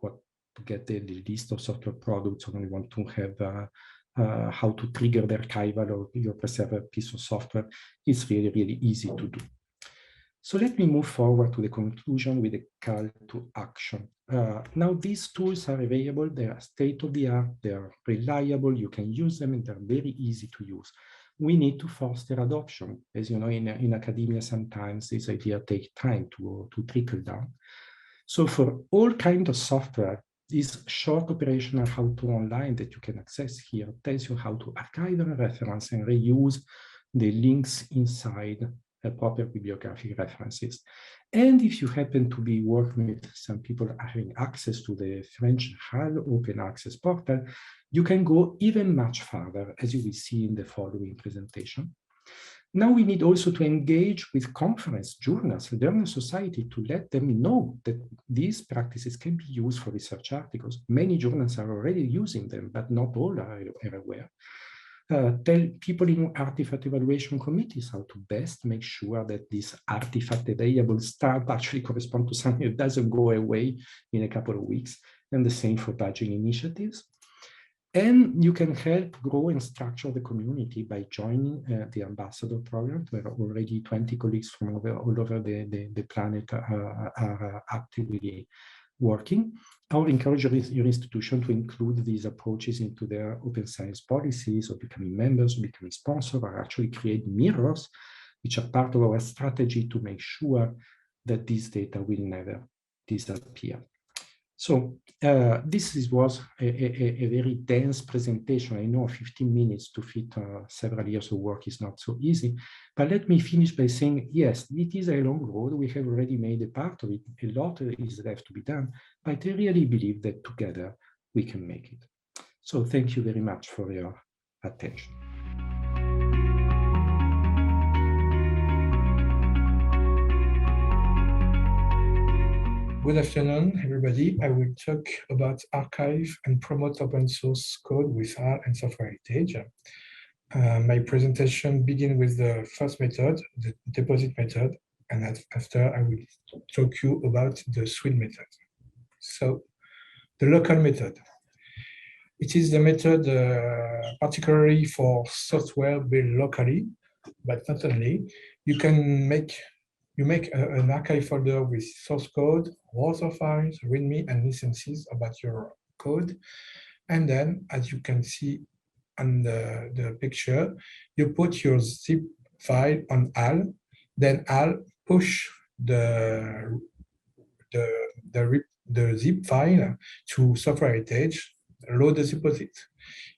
to get the list of software products, or when you want to have how to trigger the archival or your preserve a piece of software, it's really, really easy to do. So let me move forward to the conclusion with a call to action. Now these tools are available, they are state-of-the-art, they are reliable, you can use them, and they're very easy to use. We need to foster adoption. As you know, in academia, sometimes this idea takes time to trickle down. So for all kinds of software, this short operational how-to online that you can access here tells you how to archive and reference and reuse the links inside proper bibliographic references. And if you happen to be working with some people having access to the French HAL open access portal, you can go even much further, as you will see in the following presentation. Now we need also to engage with conference, journals, learning society to let them know that these practices can be used for research articles. Many journals are already using them, but not all are aware. Tell people in artifact evaluation committees how to best make sure that this artifact available start actually correspond to something that doesn't go away in a couple of weeks, and the same for badging initiatives. And you can help grow and structure the community by joining the ambassador program, where already 20 colleagues from all over the planet are actively working. I would encourage your institution to include these approaches into their open science policies, or becoming members, or becoming sponsors, or actually create mirrors, which are part of our strategy to make sure that this data will never disappear. So this was a very dense presentation. I know 15 minutes to fit several years of work is not so easy, but let me finish by saying, yes, it is a long road. We have already made a part of it. A lot is left to be done, but I really believe that together we can make it. So thank you very much for your attention. Good afternoon, everybody. I will talk about archive and promote open source code with R and software heritage. My presentation begins with the first method, the deposit method, and after I will talk you about the suite method. So the local method. It is the method particularly for software built locally, but not only. You make an archive folder with source code, author files, README, and licenses about your code. And then, as you can see on the picture, you put your zip file on HAL. Then HAL push the zip file to software heritage, load the deposit,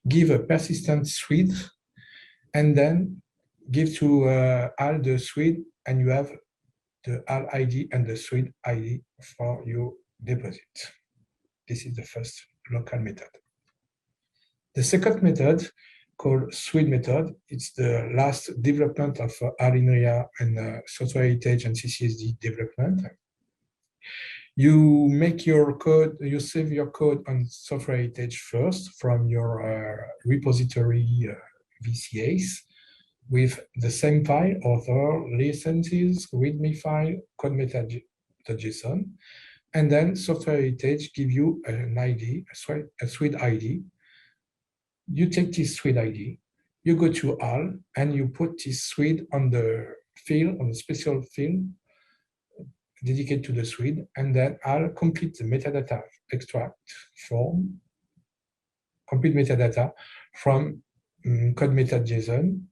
give a persistent suite, and then give to HAL the suite, and you have the HAL ID and the suite ID for your deposit. This is the first local method. The second method, called suite method, it's the last development of HAL Inria and software heritage and CCSD development. You make your code, you save your code on software heritage first from your repository VCAs, with the same file, author, licenses, README file, code meta.json, and then software heritage give you an ID, a suite ID. You take this suite ID, you go to HAL, and you put this suite on the field, on the special field, dedicated to the suite, and then I'll complete the metadata extract form, complete metadata from code method JSON,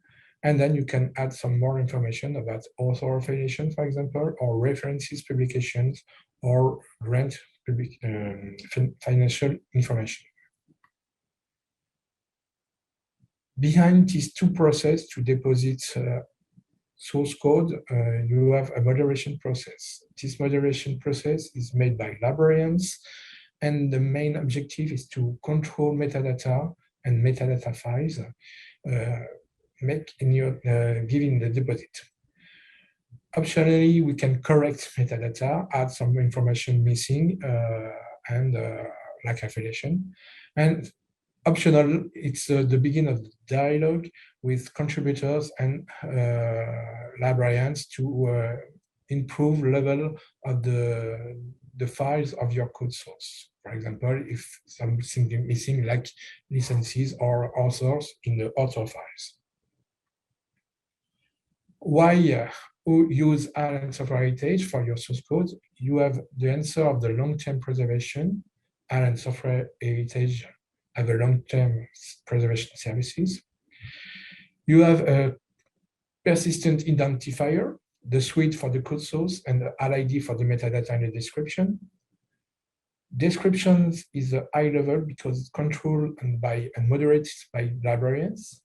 and then you can add some more information about author affiliation, for example, or references, publications, or grant financial information. Behind these two processes to deposit source code, you have a moderation process. This moderation process is made by librarians, and the main objective is to control metadata and metadata files giving the deposit. Optionally, we can correct metadata, add some information missing, and like affiliation. And optional, it's the beginning of the dialogue with contributors and librarians to improve level of the files of your code source. For example, if something missing like licenses or authors in the author files. Why use AL and software heritage for your source code? You have the answer of the long-term preservation. AL and software heritage have a long-term preservation services. You have a persistent identifier, the suite for the code source, and the AL-ID for the metadata and the description. Descriptions is a high level because it's controlled and moderated by librarians,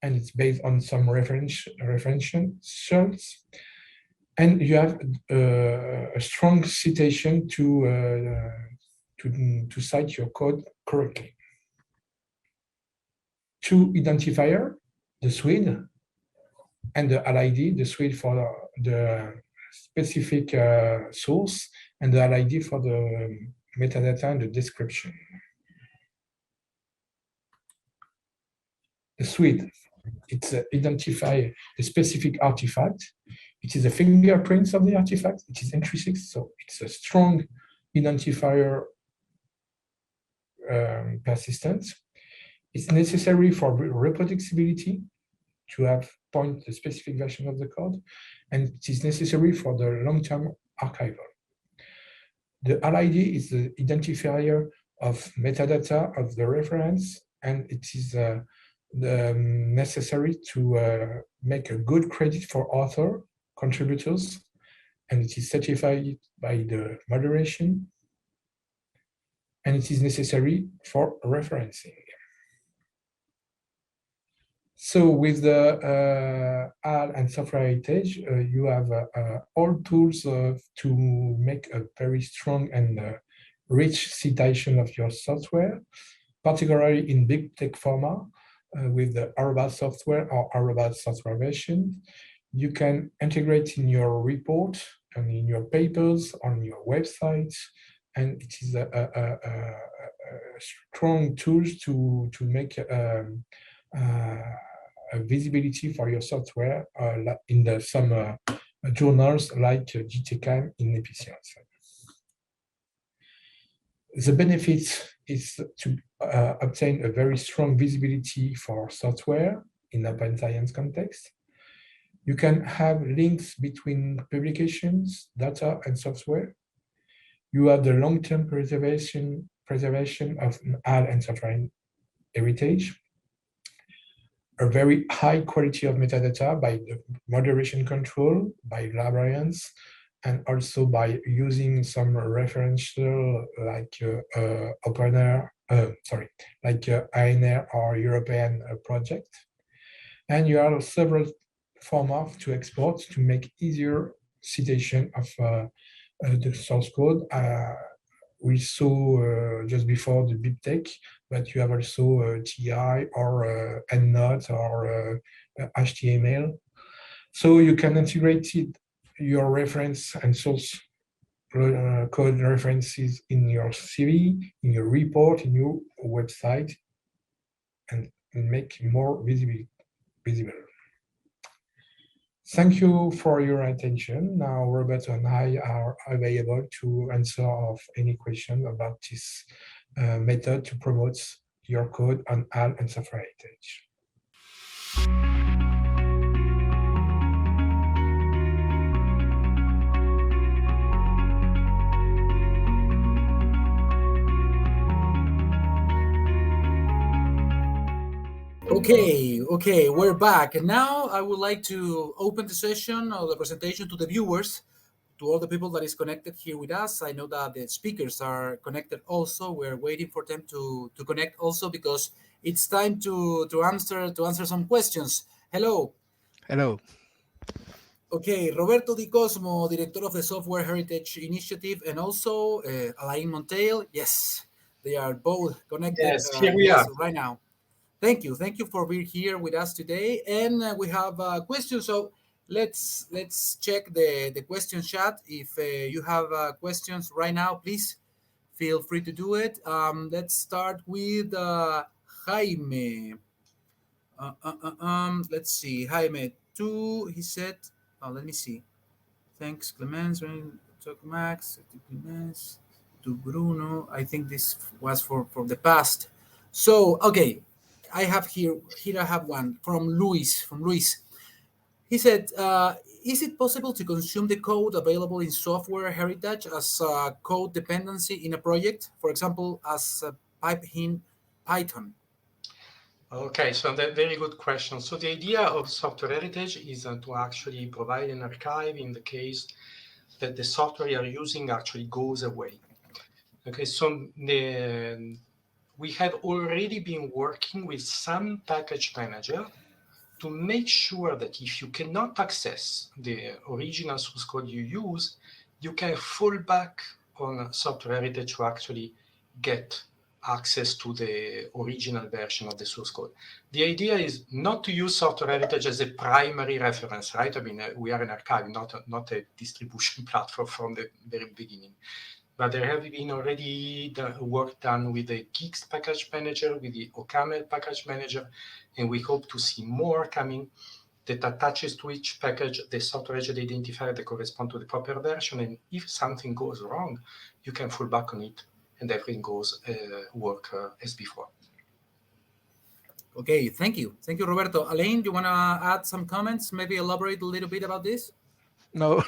and it's based on some referentials. And you have a strong citation to cite your code correctly. Two identifier, the suite, and the AL-ID, the suite for the specific source, and the AL-ID for the metadata and the description. The suite, it's identify the specific artifact. It is a fingerprint of the artifact. It is intrinsic, so it's a strong identifier persistence. It's necessary for reproducibility to have point the specific version of the code, and it is necessary for the long-term archival. The AL-ID is the identifier of metadata of the reference, and it is necessary to make a good credit for author, contributors, and it is certified by the moderation, and it is necessary for referencing. So with the AL and software heritage, you have all tools to make a very strong and rich citation of your software, particularly in big tech format with the Arroba software or Arroba software version. You can integrate in your report and in your papers on your website, and it is a strong tool to make a visibility for your software in some journals like GTCAM in Efficiency. The benefit is to obtain a very strong visibility for software in open science context. You can have links between publications, data, and software. You have the long-term preservation of AL and software heritage, a very high quality of metadata by the moderation control, by librarians, and also by using some referential like ANR or European project. And you have several formats to export to make easier citation of the source code. We saw just before the big tech, but you have also TI or EndNote or HTML. So you can integrate your reference and source code references in your CV, in your report, in your website, and make more visible. Thank you for your attention. Now, Robert and I are available to answer of any question about this method to promote your code on AL and software heritage. Okay, we're back. And now I would like to open the session or the presentation to the viewers, to all the people that is connected here with us. I know that the speakers are connected also. We're waiting for them to connect also because it's time to answer some questions. Hello. Hello. Okay, Roberto Di Cosmo, director of the Software Heritage Initiative, and also Alain Monteil. Yes, they are both connected. Yes, here we are. Right now. Thank you for being here with us today. And we have questions. So let's check the question chat. If you have questions right now, please feel free to do it. Let's start with Jaime. Let's see, Jaime. Two. He said. Let me see. Thanks, Clemens. Talk Max. To Clemens. To Bruno. I think this was for the past. So okay, I have here I have one from Luis. He said, is it possible to consume the code available in software heritage as a code dependency in a project, for example, as a pipe in Python? Okay, so that very good question. So the idea of software heritage is to actually provide an archive in the case that the software you're using actually goes away. Okay, so we have already been working with some package manager to make sure that if you cannot access the original source code you use, you can fall back on software heritage to actually get access to the original version of the source code. The idea is not to use software heritage as a primary reference, right? I mean, we are an archive, not a distribution platform from the very beginning. But there have been already work done with the Geeks package manager, with the OCaml package manager, and we hope to see more coming that attaches to each package the software heritage identifier that correspond to the proper version. And if something goes wrong, you can fall back on it and everything goes work as before. Okay, thank you, Roberto. Alain, do you want to add some comments? Maybe elaborate a little bit about this. No,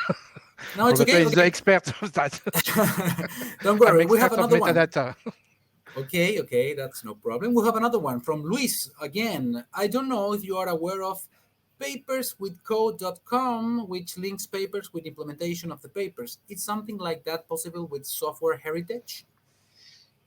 no, it's Roberto okay. is the expert of that. Don't worry, we have another one. Metadata. Okay, that's no problem. We'll have another one from Luis again. I don't know if you are aware of paperswithcode.com, which links papers with implementation of the papers. Is something like that possible with software heritage?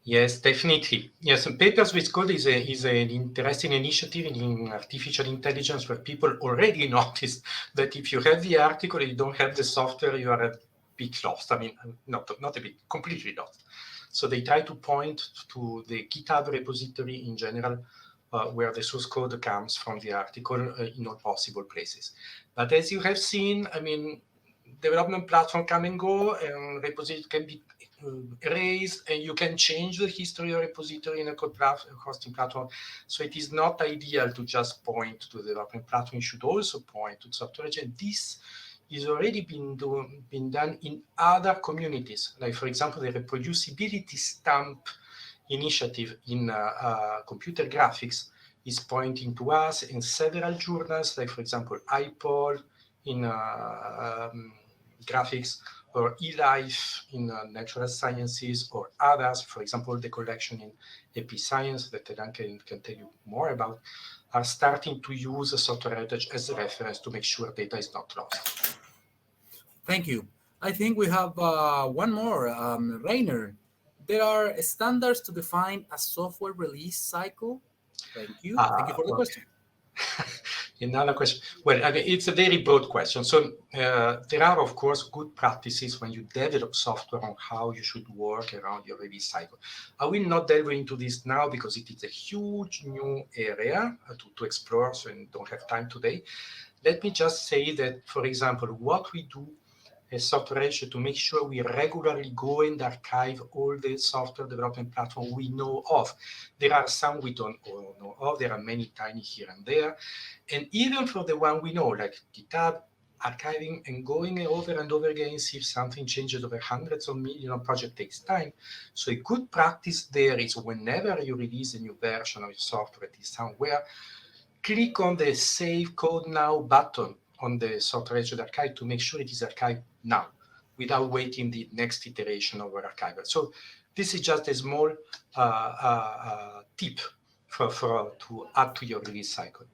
Yes, definitely. Yes, and Papers with Code is an interesting initiative in artificial intelligence where people already noticed that if you have the article and you don't have the software, you are a bit lost. I mean, not a bit, completely lost. So they try to point to the GitHub repository in general, where the source code comes from the article in all possible places. But as you have seen, I mean, development platform come and go, and repository can be erased, and you can change the history of repository in a code hosting platform. So it is not ideal to just point to the development platform. You should also point to software heritage. And this is already been done in other communities. Like, for example, the reproducibility stamp initiative in computer graphics is pointing to us in several journals, like, for example, iPol in graphics, or eLife in natural sciences, or others, for example, the collection in AP Science that Elan can tell you more about, are starting to use software heritage as a reference to make sure data is not lost. Thank you. I think we have one more, Rainer. There are standards to define a software release cycle. Thank you. Thank you for the question. Another question. Well, I mean, it's a very broad question. So there are, of course, good practices when you develop software on how you should work around your release cycle. I will not delve into this now because it is a huge new area to explore, so I don't have time today. Let me just say that, for example, what we do as software heritage to make sure we regularly go and archive all the software development platform we know of. There are some we don't know of. There are many tiny here and there. And even for the one we know, like GitHub, archiving and going over and over again, see if something changes over hundreds of millions of projects takes time. So a good practice there is whenever you release a new version of your software, it is somewhere, click on the Save Code Now button on the software heritage archive to make sure it is archived now, without waiting the next iteration of our archival. So this is just a small tip to add to your release cycle.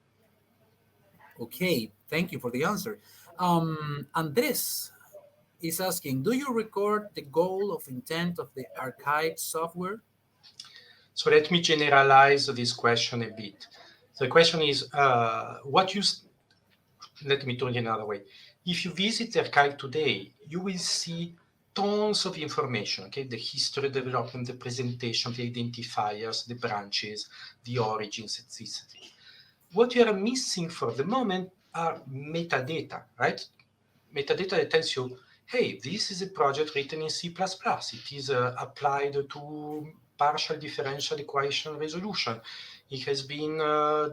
Okay, thank you for the answer. Andres is asking, do you record the goal of intent of the archive software? So let me generalize this question a bit. The question is, let me turn it another way. If you visit the archive today, you will see tons of information, okay? The history, development, the presentation, the identifiers, the branches, the origins, etc. What you are missing for the moment are metadata, right? Metadata that tells you, hey, this is a project written in C++. It is applied to partial differential equation resolution. It has been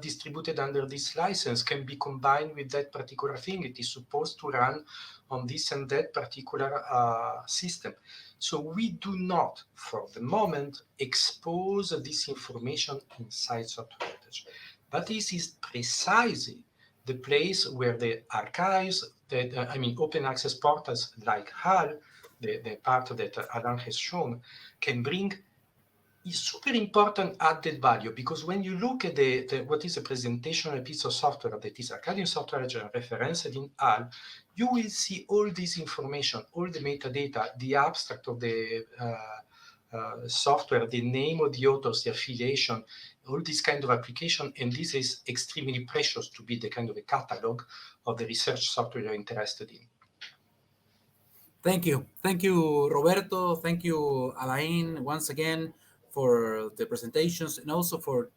distributed under this license, can be combined with that particular thing. It is supposed to run on this and that particular system. So we do not, for the moment, expose this information inside software heritage. But this is precisely the place where the archives, open access portals like HAL, the part that Alain has shown, can bring is super important added value, because when you look at what is a presentation of a piece of software that is archiving software referenced in HAL, you will see all this information, all the metadata, the abstract of the software, the name of the authors, the affiliation, all this kind of application, and this is extremely precious to be the kind of a catalog of the research software you're interested in. Thank you. Thank you, Roberto. Thank you, Alain, once again for the presentations and also for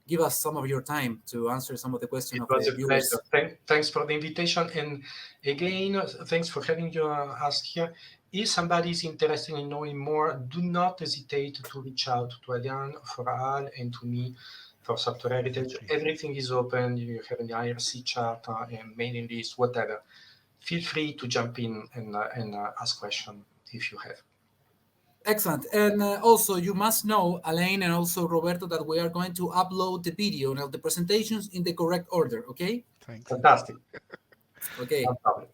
give us some of your time to answer some of the questions of the viewers. It was a pleasure. Thanks for the invitation. And again, thanks for having us here. If somebody is interested in knowing more, do not hesitate to reach out to Alain for Al and to me for Software Heritage. Everything is open. You have an IRC chat and mailing list, whatever. Feel free to jump in and ask questions if you have. Excellent. And also, you must know, Alain and also Roberto, that we are going to upload the video and the presentations in the correct order, okay? Thanks. Fantastic. Okay. No problem.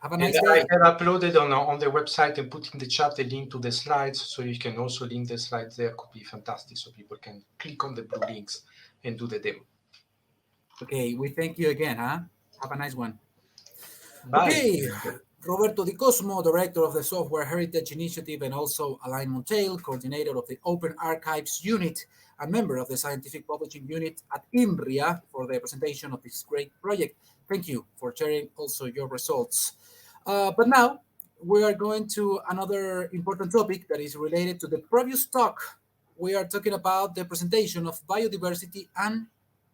Have a nice and day. I have uploaded on the website and put in the chat a link to the slides, so you can also link the slides there. Could be fantastic, so people can click on the blue links and do the demo. Okay, we thank you again, huh? Have a nice one. Bye. Okay, Roberto Di Cosmo, Director of the Software Heritage Initiative, and also Alain Monteil, Coordinator of the Open Archives Unit and member of the Scientific Publishing Unit at Inria, for the presentation of this great project. Thank you for sharing also your results. But now we are going to another important topic that is related to the previous talk. We are talking about the presentation of biodiversity and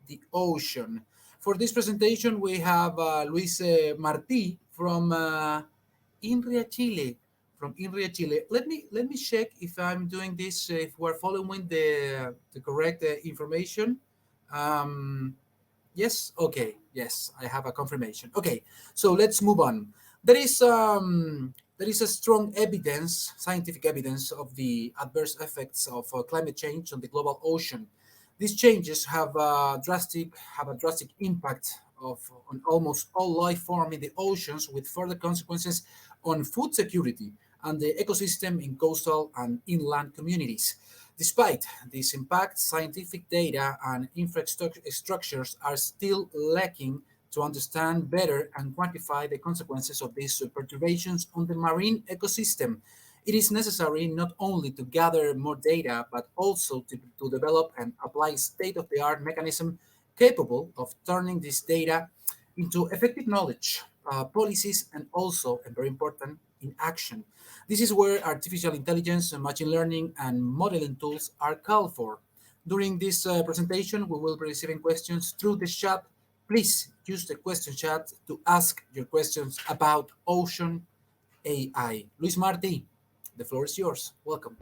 the ocean. For this presentation, we have Luis Martí from Inria, Chile. From Inria, Chile. Let me check if I'm doing this, if we're following the correct information. Yes, okay, yes, I have a confirmation. Okay, so let's move on. There is a strong evidence, scientific evidence, of the adverse effects of climate change on the global ocean. These changes have a drastic impact on almost all life form in the oceans, with further consequences on food security and the ecosystem in coastal and inland communities. Despite this impact, scientific data and infrastructures are still lacking to understand better and quantify the consequences of these perturbations on the marine ecosystem. It is necessary not only to gather more data, but also to develop and apply state-of-the-art mechanism capable of turning this data into effective knowledge, policies, and also, and very important, in action. This is where artificial intelligence, machine learning, and modeling tools are called for. During this presentation, we will be receiving questions through the chat. Please use the question chat to ask your questions about ocean AI. Luis Martí, the floor is yours. Welcome.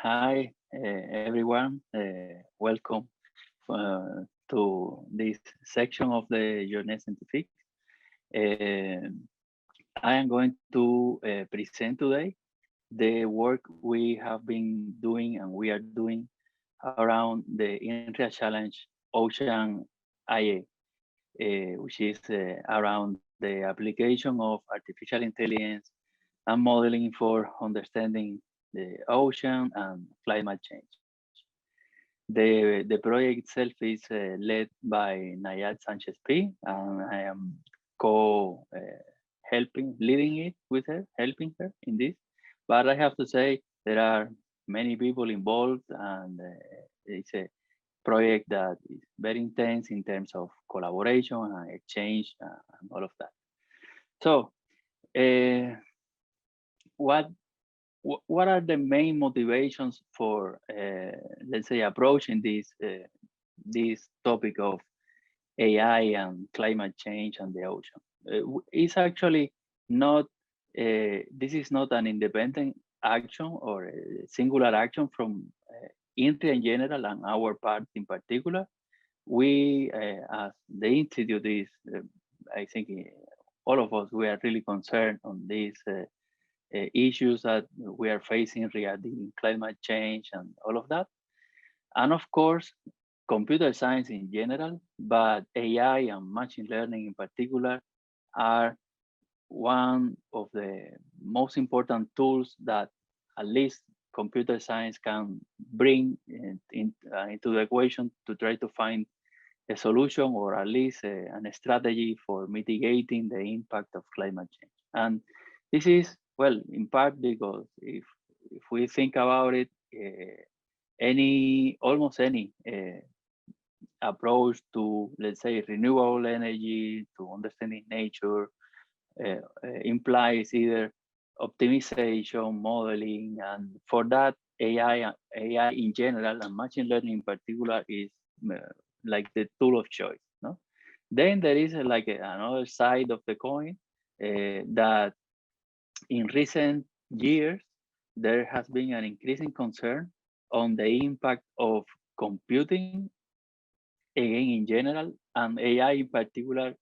Hi, everyone. Welcome to this section of the Journées Scientifiques. I am going to present today the work we have been doing and we are doing around the Inria Challenge Ocean IA. which is around the application of artificial intelligence and modeling for understanding the ocean and climate change. The project itself is led by Nayat Sanchez P, and I am leading it with her, helping her in this. But I have to say there are many people involved, and it's a project that is very intense in terms of collaboration and exchange and all of that. So, what are the main motivations for, let's say, approaching this topic of AI and climate change and the ocean? It's actually not, this is not an independent action or a singular action from Inria in general and our part in particular. We, as the Institute is, I think all of us, we are really concerned on these issues that we are facing regarding climate change and all of that. And of course, computer science in general, but AI and machine learning in particular are one of the most important tools that at least computer science can bring into the equation to try to find a solution or at least a strategy for mitigating the impact of climate change. And this is, well, in part because if we think about it, almost any approach to, let's say, renewable energy, to understanding nature, implies either optimization, modeling, and for that, AI in general and machine learning in particular is like the tool of choice. No? Then there is another side of the coin that in recent years, there has been an increasing concern on the impact of computing, again in general, and AI in particular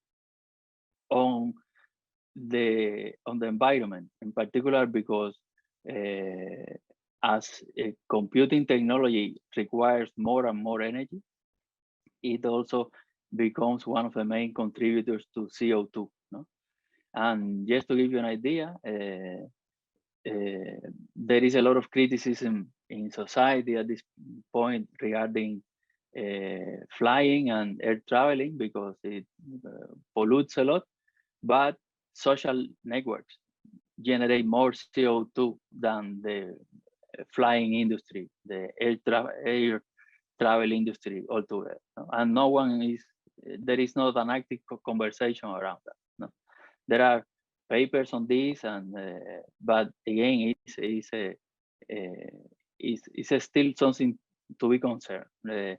on the environment, in particular because as computing technology requires more and more energy, it also becomes one of the main contributors to CO2. No? And just to give you an idea, there is a lot of criticism in society at this point regarding flying and air traveling because it pollutes a lot, but social networks generate more CO2 than the flying industry, the air travel industry altogether. No? And there is not an active conversation around that. No? There are papers on this, and but again, it's still something to be concerned.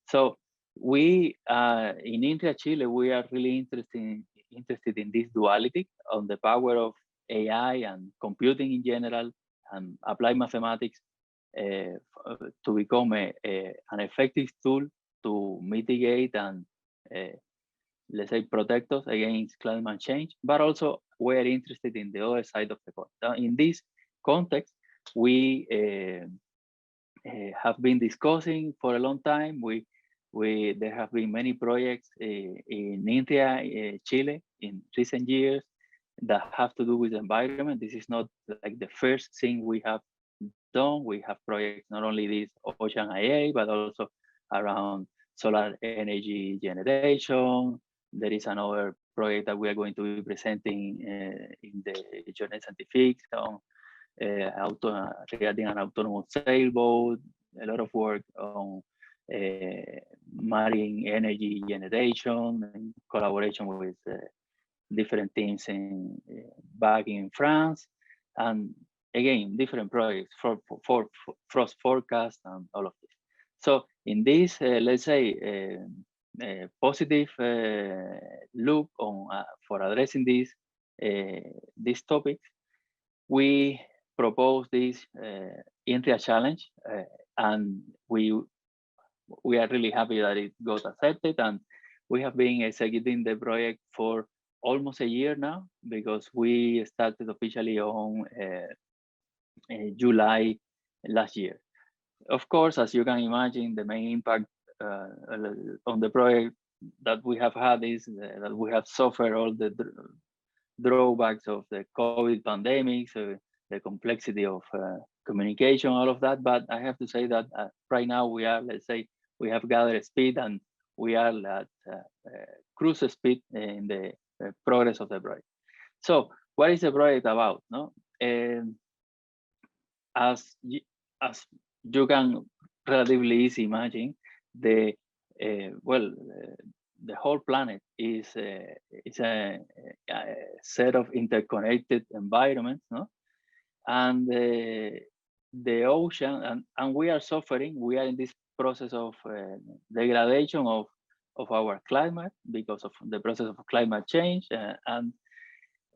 So we in Inria, Chile, we are really interested in this duality on the power of AI and computing in general and applied mathematics to become an effective tool to mitigate and let's say protect us against climate change, but also we're interested in the other side of the coin. In this context, we have been discussing for a long time. There have been many projects in Inria, Chile, in recent years that have to do with the environment. This is not like the first thing we have done. We have projects not only this Ocean IA, but also around solar energy generation. There is another project that we are going to be presenting in the Journées Scientifiques on regarding an autonomous sailboat. A lot of work on marine energy generation in collaboration with different teams back in France, and again different projects for frost forecast and all of this. So in this, let's say, positive look on for addressing these topics, we propose this Inria challenge, and we are really happy that it got accepted, and we have been executing the project for almost a year now, because we started officially on July last year. Of course, as you can imagine, the main impact on the project that we have had is that we have suffered all the drawbacks of the COVID pandemic, so the complexity of communication, all of that. But I have to say that right now we are, let's say, we have gathered speed and we are at cruise speed in the progress of the project. So what is the project about? No, as you can relatively easy imagine, the the whole planet is a set of interconnected environments, no? And the ocean, and we are suffering. We are in this process of degradation of our climate because of the process of climate change, and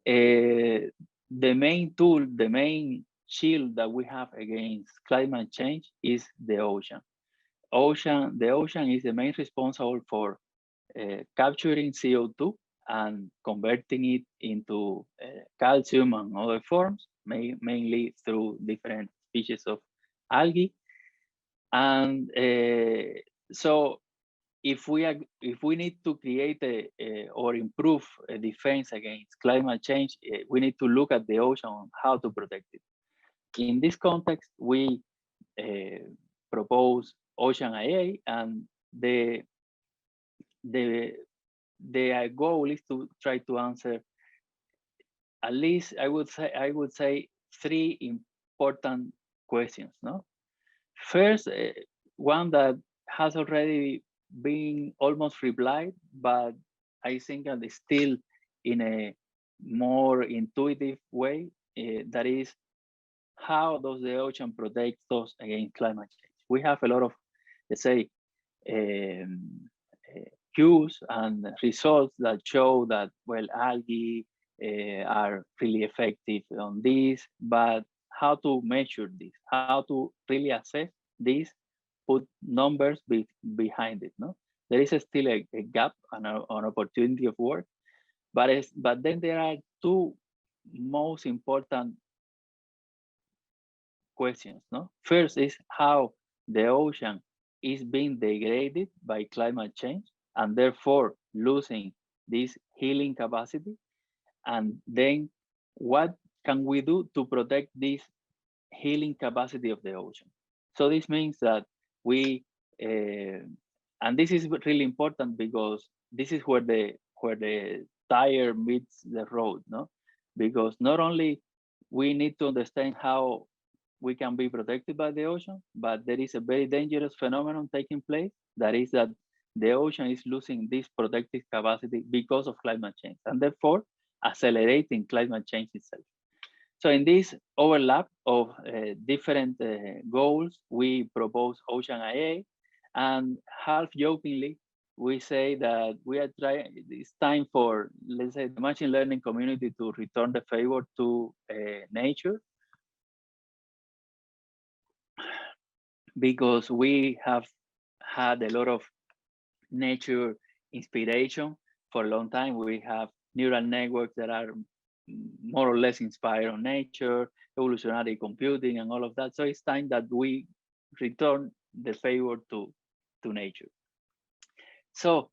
the main tool, the main shield that we have against climate change is the ocean. The ocean is the main responsible for capturing CO2 and converting it into calcium and other forms, mainly through different species of algae. And so if we need to create or improve a defense against climate change, we need to look at the ocean and how to protect it. In this context, we propose Ocean IA, and the goal is to try to answer at least I would say 3 important questions. No, first, one that has already been almost replied, but I think that is still in a more intuitive way. That is, how does the ocean protect us against climate change? We have a lot of, let's say, cues and results that show that, well, algae are really effective on this, but how to measure this, how to really assess this, put numbers behind it. No, there is still a gap and an opportunity of work, but then there are 2 most important questions. No, first is how the ocean is being degraded by climate change and therefore losing this healing capacity, and then what can we do to protect this healing capacity of the ocean? So this means that we and this is really important because this is where the tire meets the road. No, because not only we need to understand how we can be protected by the ocean, but there is a very dangerous phenomenon taking place. That is that the ocean is losing this protective capacity because of climate change, and therefore accelerating climate change itself. So in this overlap of different goals, we propose Ocean IA, and half jokingly, we say that we are trying, it's time for, let's say, the machine learning community to return the favor to nature, because we have had a lot of nature inspiration for a long time. We have neural networks that are more or less inspired on nature, evolutionary computing, and all of that. So it's time that we return the favor to nature. So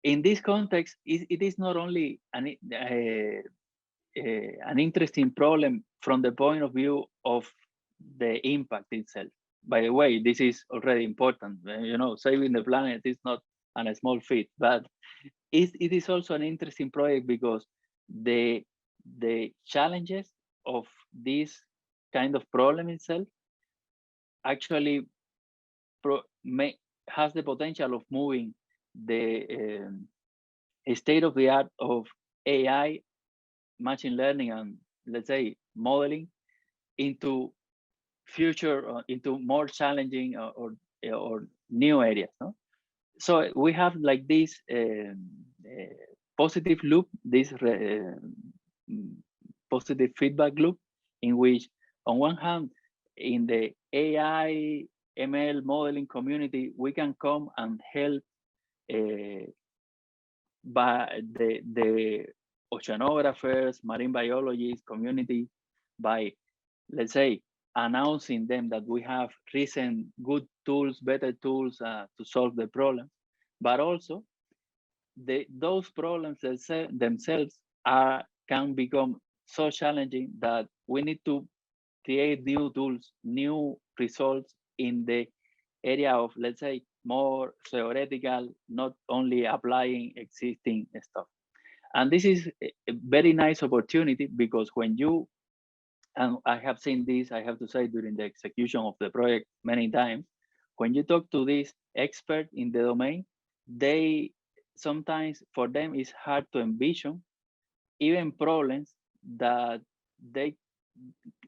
in this context, it is not only an interesting problem from the point of view of the impact itself. By the way, this is already important. Saving the planet is not a small feat, but it is also an interesting project because the challenges of this kind of problem itself actually has the potential of moving the state of the art of AI, machine learning, and let's say modeling into future, into more challenging or new areas. No? So we have like this positive loop, this positive feedback loop, in which on one hand, in the AI ML modeling community, we can come and help by the oceanographers, marine biologists community by, let's say, announcing them that we have recent good tools, better tools to solve the problem. But also those problems themselves can become so challenging that we need to create new tools, new results in the area of, let's say, more theoretical, not only applying existing stuff. And this is a very nice opportunity, because when you, and I have seen this, I have to say, during the execution of the project many times, when you talk to these experts in the domain, they sometimes, for them, it's hard to envision even problems that they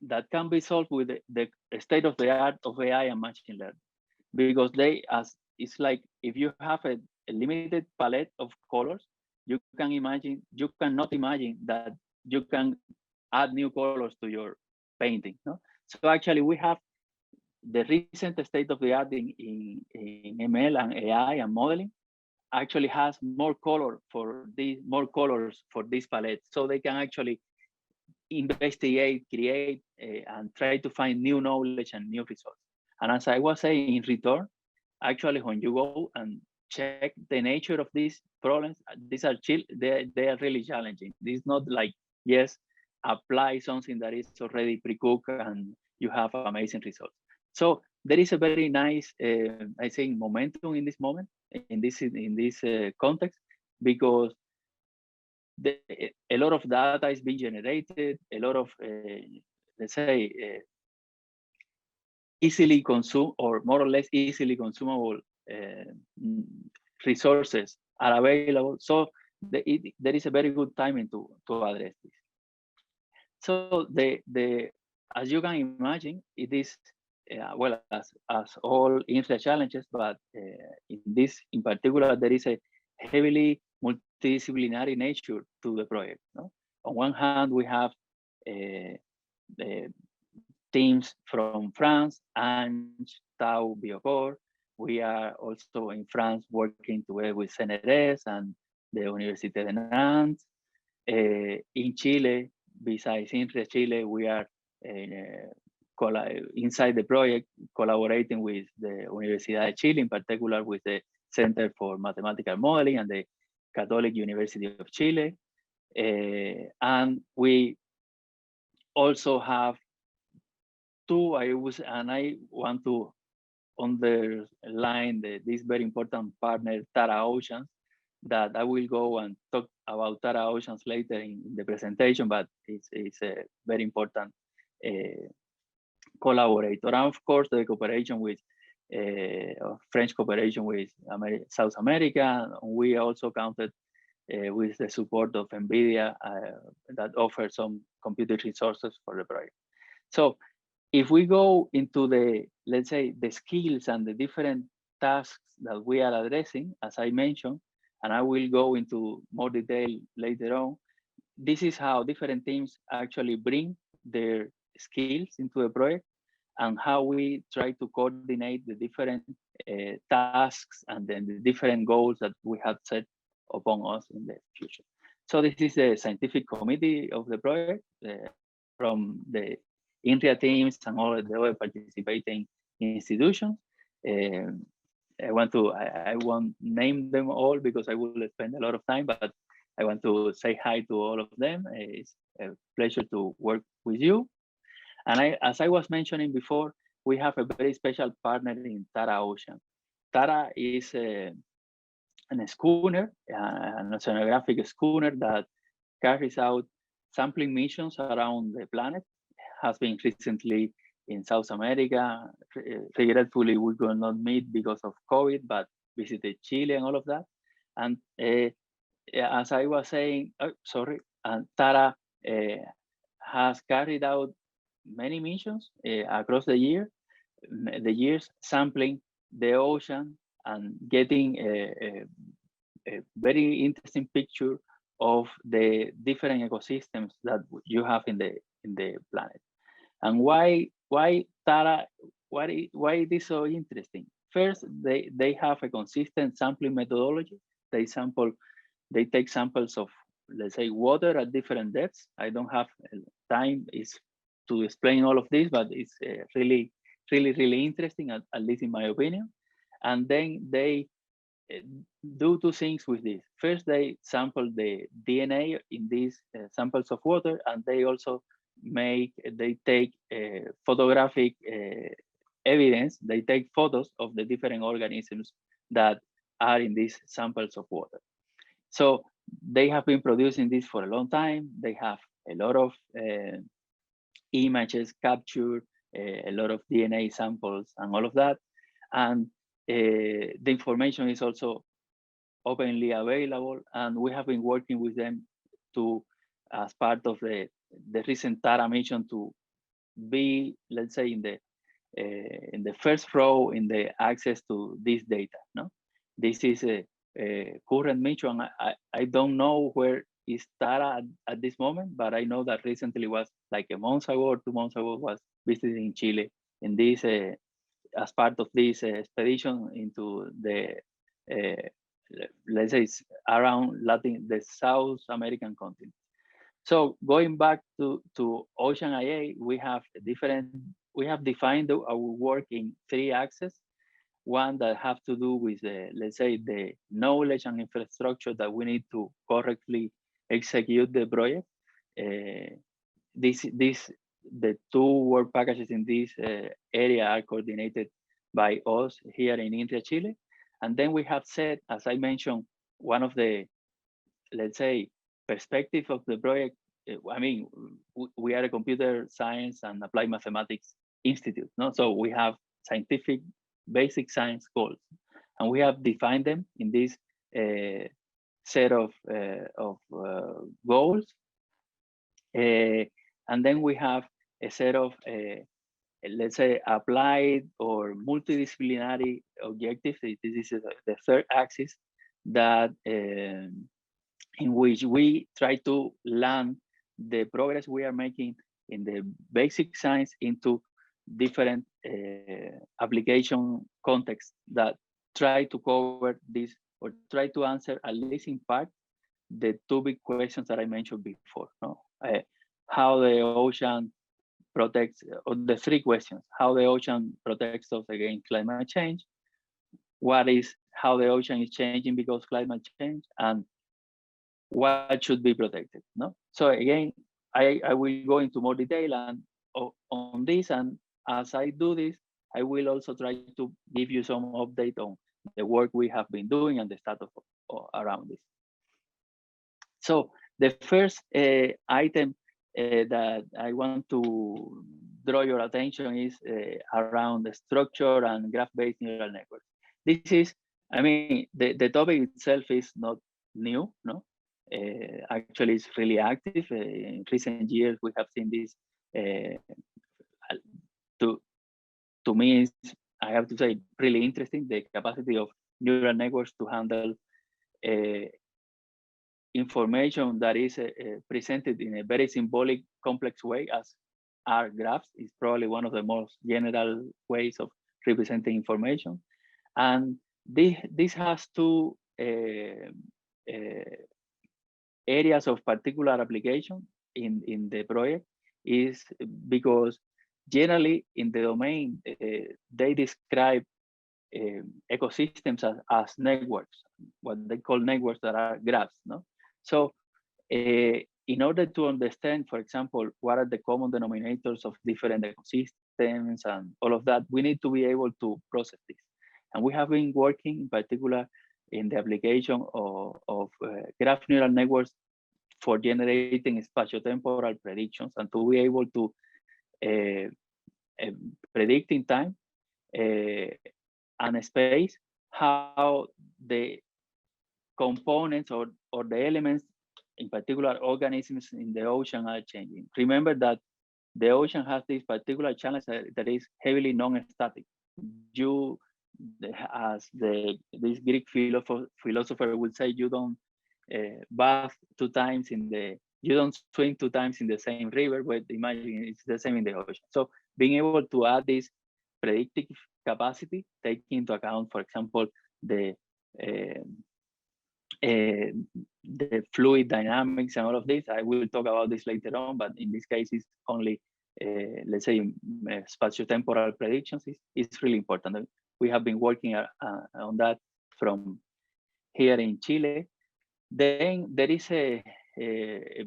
that can be solved with the state of the art of AI and machine learning, because they, as it's like, if you have a limited palette of colors, you cannot imagine that you can add new colors to your painting. No? So actually, we have the recent state of the art in ML and AI and modeling actually has more colors for this palette, so they can actually investigate, create, and try to find new knowledge and new results. And as I was saying, in return, actually, when you go and check the nature of these problems, these are they are really challenging. This is not like, yes, apply something that is already pre-cooked and you have amazing results. So there is a very nice, I think, momentum in this moment, in this context, because a lot of data is being generated, a lot of, let's say, easily consumed, or more or less easily consumable resources are available. So there is a very good timing to address this. So as you can imagine, it is well, as all Inria challenges, but in this in particular, there is a heavily multidisciplinary nature to the project. No? On one hand, we have teams from France, Ange, Tau, Biocor. We are also in France working together with CNRS and the Université de Nantes. In Chile, besides Inria Chile, we are inside the project collaborating with the Universidad de Chile, in particular with the Center for Mathematical Modeling and the Catholic University of Chile. And we also have I want to underline this very important partner, Tara Oceans, that I will go and talk about Tara Oceans later in the presentation, but it's a very important collaborator. And of course, the cooperation with French cooperation with South America. We also counted with the support of NVIDIA that offers some computer resources for the project. So if we go into the, let's say, the skills and the different tasks that we are addressing, as I mentioned, and I will go into more detail later on, this is how different teams actually bring their skills into the project, and how we try to coordinate the different tasks and then the different goals that we have set upon us in the future. So this is the scientific committee of the project, from the Inria teams and all the other participating institutions. I won't name them all because I will spend a lot of time, but I want to say hi to all of them. It's a pleasure to work with you. And as I was mentioning before, we have a very special partner in Tara Ocean. Tara is a schooner, an oceanographic schooner that carries out sampling missions around the planet. Has been recently in South America. Regretfully, we could not meet because of COVID, but visited Chile and all of that. And as I was saying, and Tara has carried out many missions across the years, sampling the ocean and getting a very interesting picture of the different ecosystems that you have in the planet. And why Tara? Why it is so interesting? First, they have a consistent sampling methodology. They take samples of, let's say, water at different depths. I don't have time to explain all of this, but it's really interesting, at least in my opinion. And then they do two things with this. First, they sample the DNA in these samples of water, and they also they take photographic evidence. They take photos of the different organisms that are in these samples of water. So they have been producing this for a long time. They have a lot of images captured, a lot of DNA samples and all of that. And the information is also openly available. And we have been working with them to, as part of the recent TARA mission, to be, let's say, in the first row in the access to this data. No, this is a current mission. I don't know where is TARA at this moment, but I know that recently was like a month ago or 2 months ago was visiting Chile in this as part of this expedition into the let's say it's around the South American continent. So going back to Ocean IA, we have defined our work in 3 axes. One that have to do with let's say the knowledge and infrastructure that we need to correctly execute the project. The 2 work packages in this area are coordinated by us here in Inria, Chile. And then we have set, as I mentioned, one of the, let's say, perspective of the project. I mean, we are a computer science and applied mathematics institute, no? So we have scientific basic science goals, and we have defined them in this set of goals. And then we have a set of, let's say, applied or multidisciplinary objectives. This is the 3rd axis that in which we try to land the progress we are making in the basic science into different application contexts that try to cover this or try to answer, at least in part, the 2 big questions that I mentioned before. No? How the ocean protects, or the 3 questions: how the ocean protects us against climate change, how the ocean is changing because climate change, and what should be protected. No, so again, I will go into more detail and on this, and as I do this, I will also try to give you some update on the work we have been doing and the status around this. So the first item that I want to draw your attention is around the structure and graph-based neural networks. This is, I mean, the topic itself is not new, no? Actually, it's really active. In recent years, we have seen this. To me, I have to say, really interesting, the capacity of neural networks to handle information that is presented in a very symbolic, complex way, as are graphs. Is probably one of the most general ways of representing information. And this has 2 areas of particular application in the project, is because generally in the domain, they describe ecosystems as networks, what they call networks that are graphs. No? So in order to understand, for example, what are the common denominators of different ecosystems and all of that, we need to be able to process this. And we have been working in particular in the application of graph neural networks for generating spatiotemporal predictions, and to be able to predict in time and space how the components or the elements, in particular organisms in the ocean, are changing. Remember that the ocean has this particular challenge that is heavily non-static. This Greek philosopher would say, you don't bath 2 times you don't swim 2 times in the same river, but imagine it's the same in the ocean. So being able to add this predictive capacity, taking into account, for example, the fluid dynamics and all of this. I will talk about this later on, but in this case, it's only, let's say, spatiotemporal predictions is really important. We have been working on that from here in Chile. Then there is a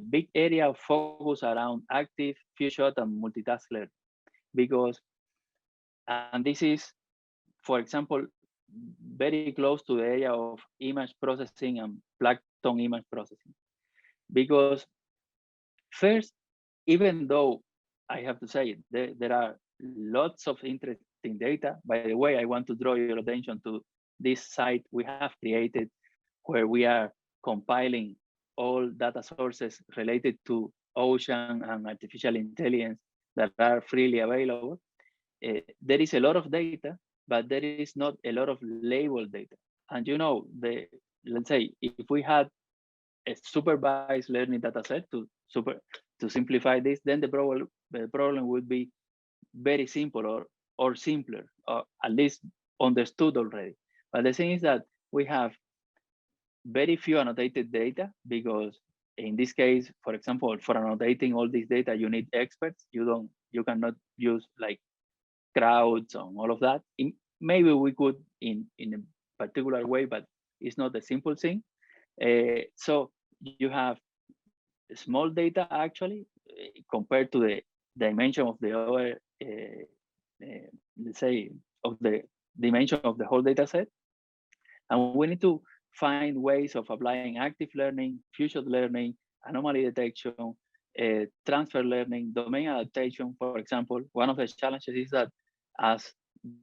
big area of focus around active, few shot, and multitask learning, because, and this is, for example, very close to the area of image processing and plankton image processing. Because first, even though I have to say there are lots of interesting data. By the way, I want to draw your attention to this site we have created, where we are compiling all data sources related to ocean and artificial intelligence that are freely available. There is a lot of data, but there is not a lot of labeled data. And you know, let's say if we had a supervised learning data set to simplify this, then the problem would be very simple or simpler, or at least understood already. But the thing is that we have very few annotated data, because in this case, for example, for annotating all this data, you need experts. You cannot use like crowds and all of that. Maybe we could in a particular way, but it's not a simple thing. So you have small data actually compared to the dimension of the other, let's say, of the dimension of the whole data set. And we need to find ways of applying active learning, future learning, anomaly detection, transfer learning, domain adaptation. For example, one of the challenges is that, as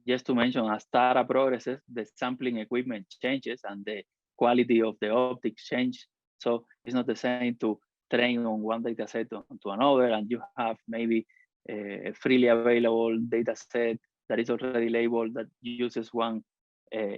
just to mention, as data progresses, the sampling equipment changes and the quality of the optics change. So it's not the same to train on one data set onto another, and you have maybe a freely available data set that is already labeled that uses one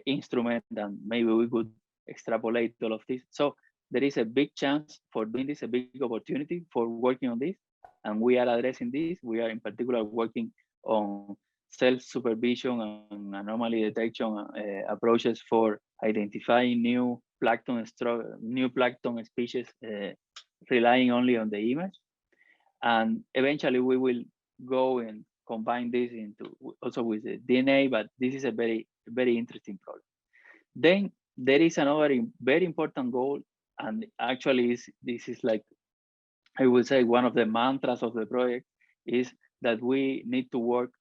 instrument, and maybe we could extrapolate all of this. So there is a big chance for doing this, a big opportunity for working on this, and we are addressing this. We are in particular working on self-supervision and anomaly detection approaches for identifying new plankton species relying only on the image. And eventually we will go and combine this into also with the DNA, but this is a very, very interesting problem. Then there is another very important goal, and actually this is like, I would say, one of the mantras of the project, is that we need to work,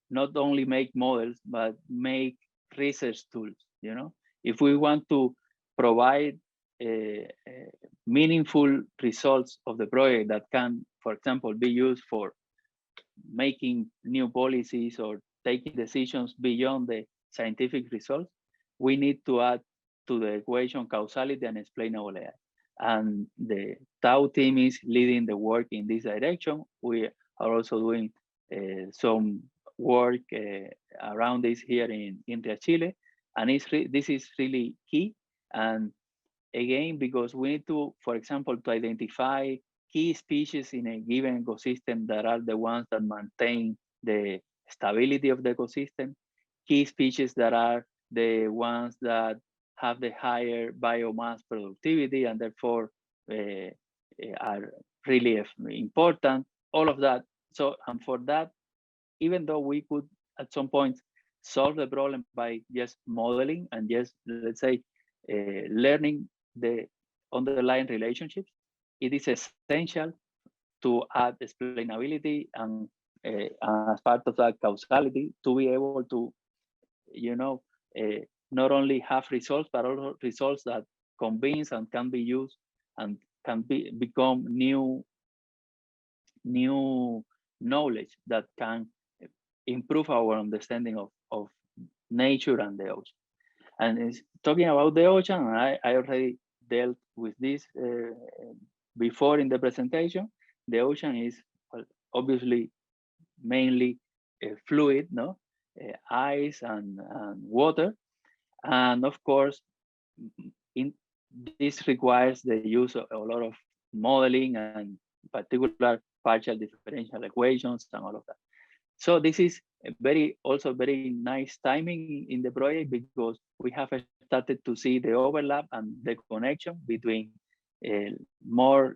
not only make models, but make research tools. You know, if we want to provide meaningful results of the project that can, for example, be used for making new policies or taking decisions beyond the scientific results, we need to add to the equation causality and explainable AI. And the Tau team is leading the work in this direction. We are also doing some work around this here in Inria, Chile. And this is really key. And again, because we need to, for example, to identify key species in a given ecosystem that are the ones that maintain the stability of the ecosystem, key species that are the ones that have the higher biomass productivity and therefore are really important, all of that. So, and for that, even though we could at some point solve the problem by just modeling and just, let's say, learning the underlying relationships, it is essential to add explainability and as part of that causality to be able to, you know, not only have results, but also results that convince and can be used and can become new knowledge that can improve our understanding of nature and the ocean. And talking about the ocean, I already dealt with this before in the presentation. The ocean is obviously mainly fluid, no, ice and water, and of course, this requires the use of a lot of modeling and particular partial differential equations and all of that. So this is also very nice timing in the project, because we have started to see the overlap and the connection between more,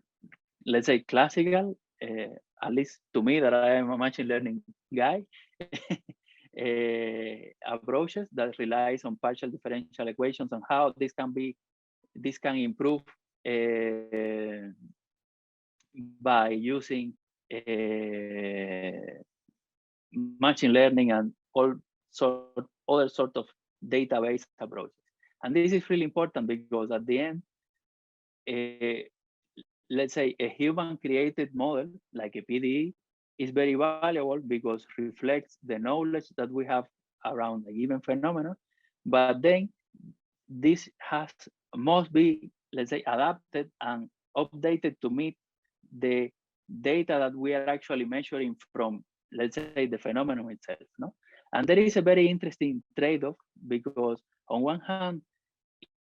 let's say, classical, at least to me, that I am a machine learning guy, approaches that relies on partial differential equations and how this can improve by using machine learning and other sort of database approaches. And this is really important because at the end, let's say a human created model like a PDE is very valuable because reflects the knowledge that we have around a given phenomenon. But then this must be, let's say, adapted and updated to meet the data that we are actually measuring from, let's say, the phenomenon itself. No? And there is a very interesting trade-off because on one hand,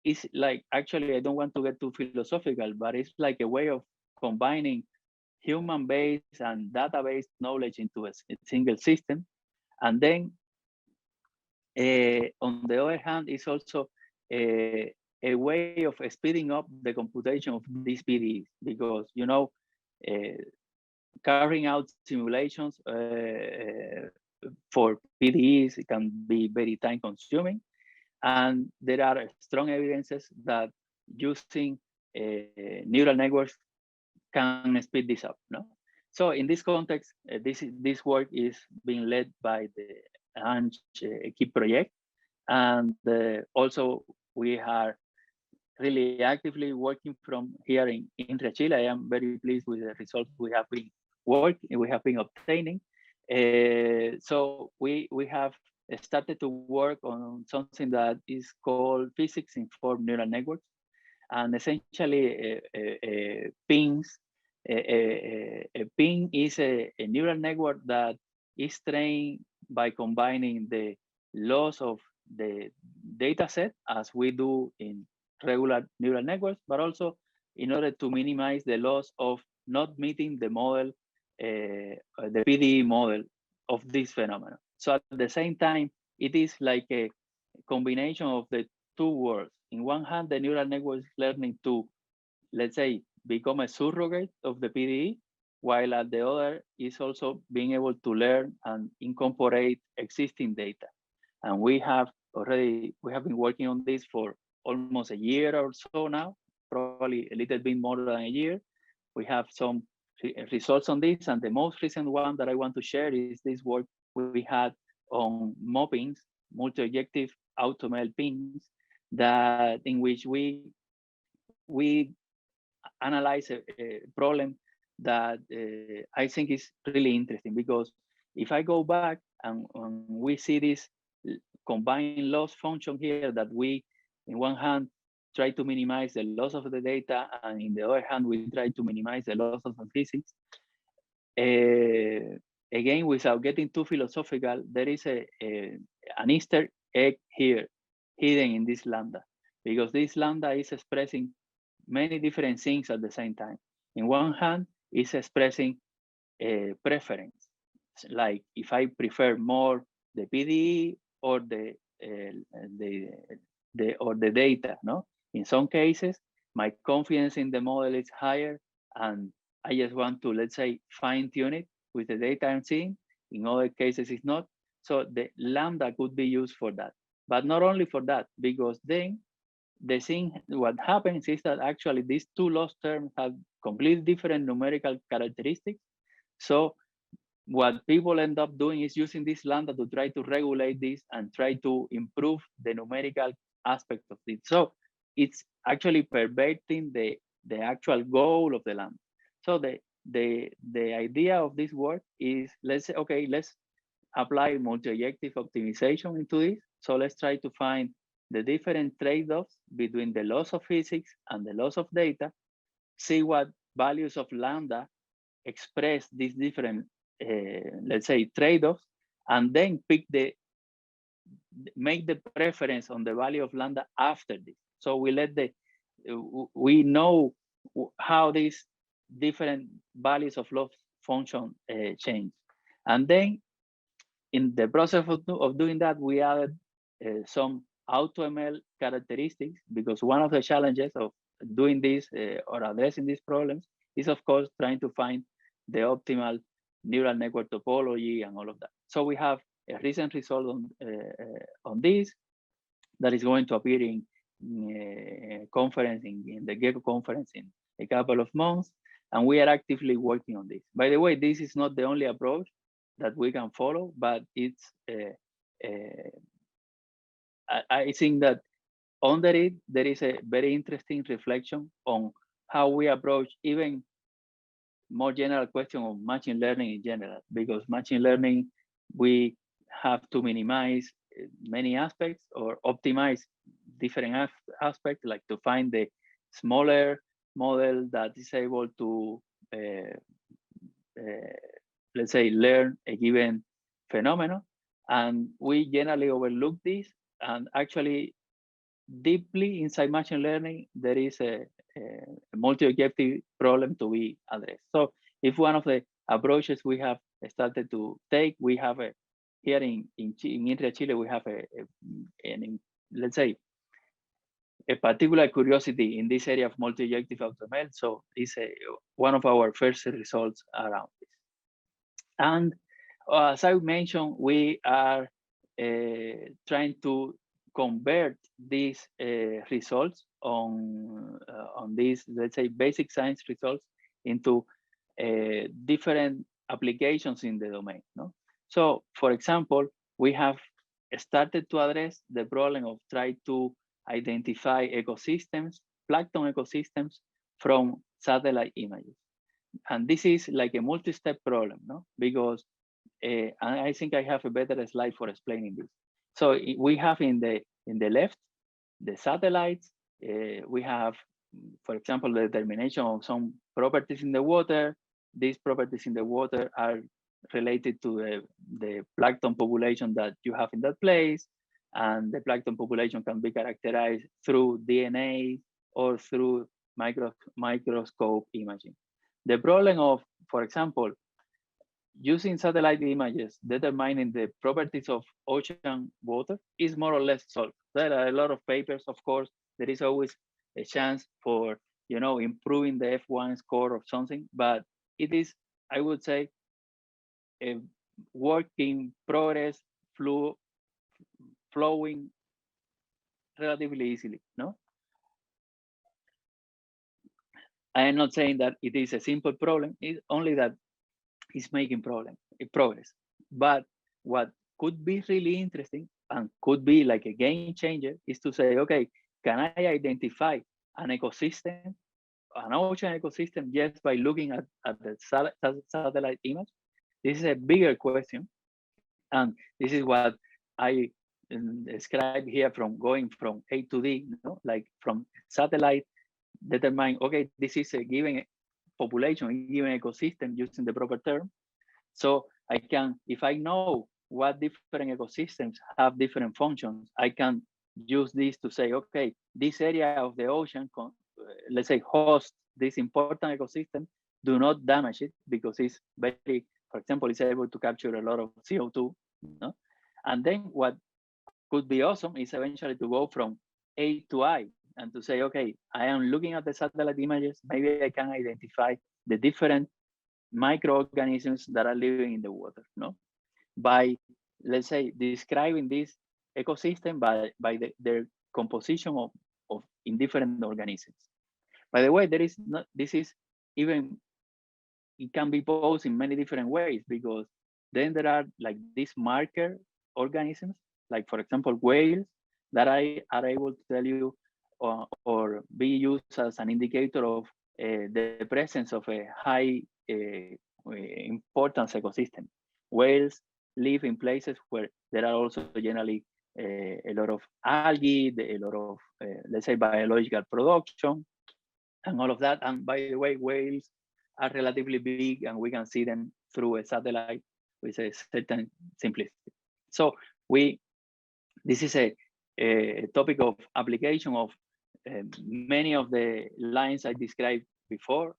it's like, actually, I don't want to get too philosophical, but it's like a way of combining human-based and data-based knowledge into a single system. And then on the other hand, it's also a way of speeding up the computation of these PDEs because, you know, carrying out simulations for PDEs can be very time consuming. And there are strong evidences that using neural networks can speed this up. No? So in this context, this work is being led by the ANCH key project. And also we are really actively working from here in Inria, Chile. I am very pleased with the results we have been obtaining. So we have started to work on something that is called physics-informed neural networks, and essentially pings. A ping is a neural network that is trained by combining the loss of the data set as we do in regular neural networks, but also in order to minimize the loss of not meeting the model, the PDE model of this phenomenon. So at the same time, it is like a combination of the two worlds. In one hand, the neural network is learning to, let's say, become a surrogate of the PDE, while at the other is also being able to learn and incorporate existing data. And we have been working on this for almost a year or so now, probably a little bit more than a year. We have some results on this, and the most recent one that I want to share is this work we had on MOPINs, multi-objective AutoML pings, that in which we analyze a problem that I think is really interesting, because if I go back and we see this combined loss function here, that we, in one hand, try to minimize the loss of the data, and in the other hand, we try to minimize the loss of the physics. Again, without getting too philosophical, there is an Easter egg here, hidden in this lambda, because this lambda is expressing many different things at the same time. In one hand, it's expressing a preference, like if I prefer more the PDE or the data. No, in some cases, my confidence in the model is higher, and I just want to, let's say, fine tune it with the data I'm seeing. In other cases, it's not. So the lambda could be used for that, but not only for that, because then the thing, what happens is that actually these two loss terms have completely different numerical characteristics. So what people end up doing is using this lambda to try to regulate this and try to improve the numerical aspect of it. So it's actually perverting the actual goal of the lambda. So the idea of this work is, let's say, okay, let's apply multi-objective optimization into this. So let's try to find the different trade-offs between the loss of physics and the loss of data, see what values of lambda express these different, let's say, trade-offs, and then make the preference on the value of lambda after this. So we know how these different values of loss function change. And then in the process of doing that, we added some AutoML characteristics, because one of the challenges of doing this or addressing these problems is, of course, trying to find the optimal neural network topology and all of that. So we have a recent result on this that is going to appear in a conference, in the GECO conference in a couple of months. And we are actively working on this. By the way, this is not the only approach that we can follow, but it's, I think that under it, there is a very interesting reflection on how we approach even more general question of machine learning in general, because machine learning, we have to minimize many aspects or optimize different aspects, like to find the smaller model that is able to, let's say, learn a given phenomenon. And we generally overlook this. And actually, deeply inside machine learning, there is a multi-objective problem to be addressed. So if one of the approaches we have started to take, we have here in Inria, Chile, we have let's say, a particular curiosity in this area of multi-objective AutoML. So it's one of our first results around this. And as I mentioned, we are trying to convert these results on these, let's say, basic science results into different applications in the domain. No? So, for example, we have started to address the problem of trying to identify ecosystems, plankton ecosystems from satellite images. And this is like a multi-step problem, no? Because I think I have a better slide for explaining this. So we have in the left, the satellites. We have, for example, the determination of some properties in the water. These properties in the water are related to the plankton population that you have in that place. And the plankton population can be characterized through DNA or through microscope imaging. The problem of, for example, using satellite images, determining the properties of ocean water is more or less solved. There are a lot of papers, of course. There is always a chance for, you know, improving the F1 score or something, but it is, I would say, a work in progress, flowing relatively easily, no? I am not saying that it is a simple problem, it's only that it's making progress. But what could be really interesting and could be like a game changer is to say, okay, can I identify an ecosystem, an ocean ecosystem, just by looking at the satellite image? This is a bigger question. And this is what I describe here, from going from A to D, you know, like from satellite, determine, okay, this is a given population, a given ecosystem using the proper term. So I can, if I know what different ecosystems have different functions, I can use this to say, okay, this area of the ocean, let's say, hosts this important ecosystem, do not damage it because it's very, for example, it's able to capture a lot of CO2. No? And then what could be awesome is eventually to go from A to I and to say, okay, I am looking at the satellite images, maybe I can identify the different microorganisms that are living in the water, no? By, let's say, describing this ecosystem by their composition of in different organisms. By the way, there is not, this is even, it can be posed in many different ways, because then there are like these marker organisms, like for example, whales, that are able to tell you or be used as an indicator of the presence of a high importance ecosystem. Whales live in places where there are also generally a lot of algae, a lot of, let's say, biological production, and all of that. And by the way, whales are relatively big, and we can see them through a satellite with a certain simplicity. So this is a topic of application of many of the lines I described before,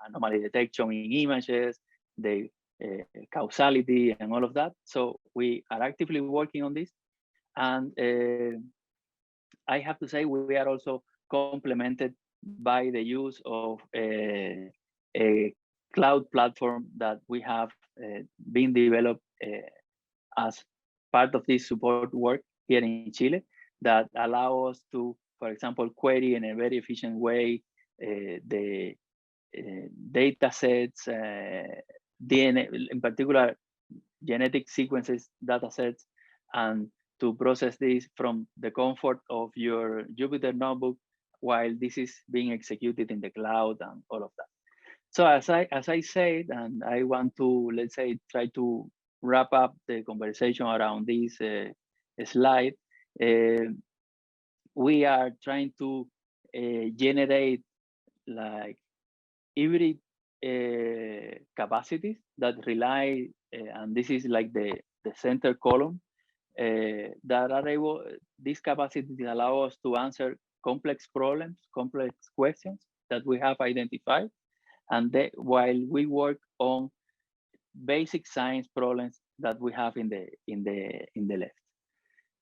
anomaly detection in images, the causality, and all of that. So we are actively working on this. And I have to say, we are also complemented by the use of a cloud platform that we have been developed as part of this support work here in Chile that allow us to, for example, query in a very efficient way the data sets, DNA, in particular, genetic sequences data sets, and to process this from the comfort of your Jupyter notebook while this is being executed in the cloud and all of that. So as I said, and I want to, let's say, try to wrap up the conversation around this slide, we are trying to generate like hybrid capacities that rely, and this is like the center column, that are able, these capacities allow us to answer complex problems, complex questions that we have identified, and while we work on basic science problems that we have in the left.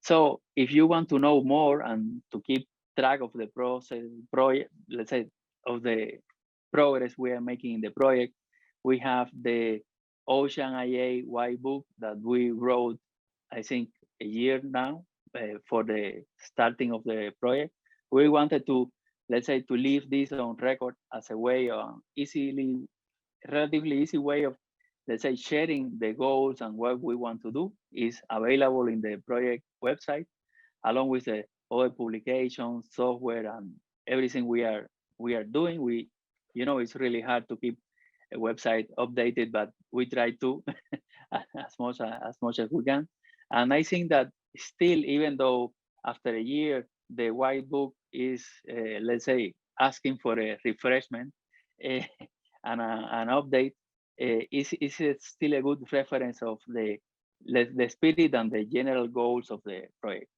So if you want to know more and to keep track of the project, let's say, of the progress we are making in the project, we have the Ocean IA white book that we wrote, I think, a year now for the starting of the project. We wanted to, let's say, to leave this on record as a way of relatively easy way of, let's say, sharing the goals and what we want to do. Is available in the project website, along with the other publications, software, and everything we are doing. We, it's really hard to keep a website updated, but we try to as much as we can. And I think that still, even though after a year, the white book is, let's say, asking for a refreshment and an update, is still a good reference of the spirit and the general goals of the project.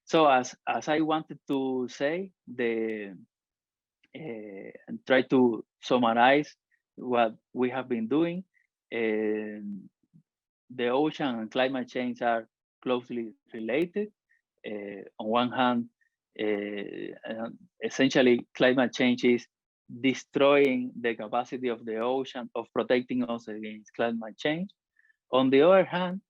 So as I wanted to say, and try to summarize what we have been doing, the ocean and climate change are closely related. On one hand, essentially climate change is destroying the capacity of the ocean of protecting us against climate change. On the other hand,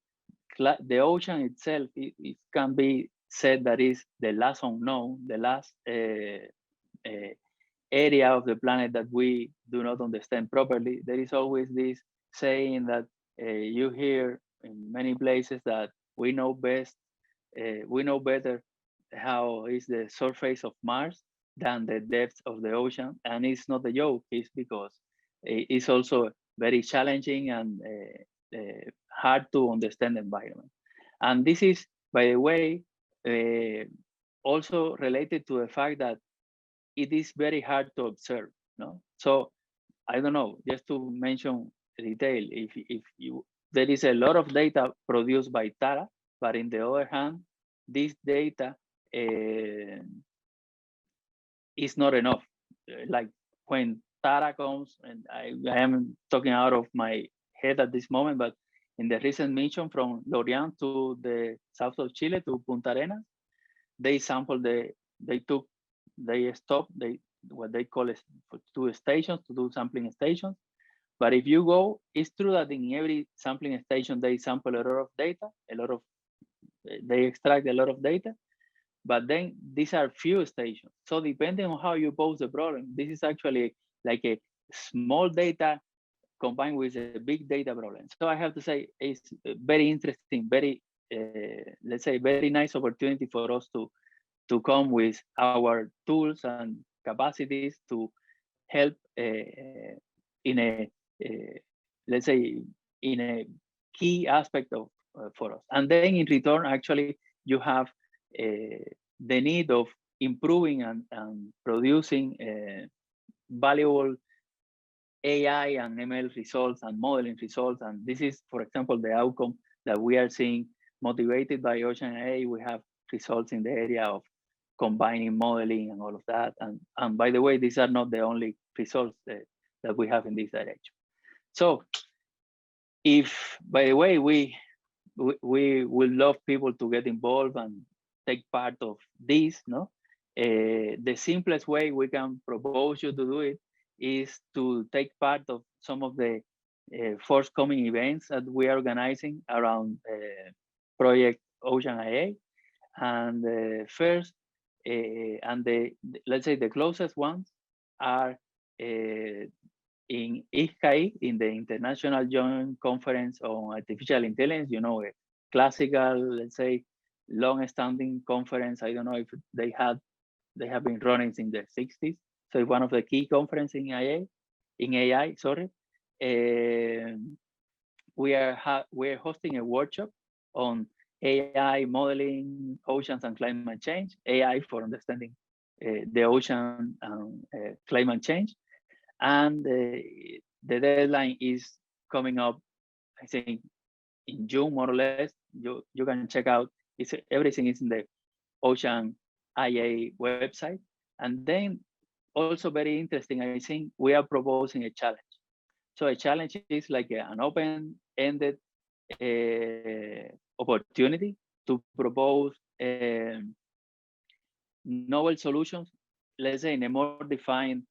the ocean itself, it can be said that is the last unknown, the last area of the planet that we do not understand properly. There is always this saying that you hear in many places that we know best, we know better how is the surface of Mars than the depth of the ocean. And it's not a joke, it's because it's also very challenging and hard to understand environment. And this is, by the way, also related to the fact that it is very hard to observe. No, so I don't know. Just to mention a detail, if you there is a lot of data produced by Tara, but in the other hand, this data is not enough. Like when Tara comes, and I am talking out of my head at this moment, but in the recent mission from Lorient to the south of Chile to Punta Arenas, they sampled they stopped what they call two stations to do sampling stations. But if you go, it's true that in every sampling station they sample a lot of data, they extract a lot of data, but then these are few stations. So depending on how you pose the problem, this is actually like a small data combined with a big data problem. So I have to say it's very interesting, very, let's say, very nice opportunity for us to come with our tools and capacities to help in a, let's say, in a key aspect of for us. And then in return, actually, you have the need of improving and producing valuable AI and ML results and modeling results. And this is, for example, the outcome that we are seeing motivated by Ocean AI. We have results in the area of combining modeling and all of that. And by the way, these are not the only results that we have in this direction. So if, by the way, we would love people to get involved and take part of this, no? The simplest way we can propose you to do it is to take part of some of the forthcoming events that we are organizing around project Ocean IA. And first, and let's say the closest ones are in ICAI, in the International Joint Conference on Artificial Intelligence, you know, a classical, let's say, long-standing conference. I don't know if they have been running in the 60s. So one of the key conferences in AI, sorry. We're hosting a workshop on AI modeling oceans and climate change, AI for understanding the ocean and climate change. And the deadline is coming up, I think, in June, more or less. You can check out, everything is in the Ocean IA website. And then also very interesting, I think we are proposing a challenge. So a challenge is like an open-ended opportunity to propose novel solutions, let's say in a more defined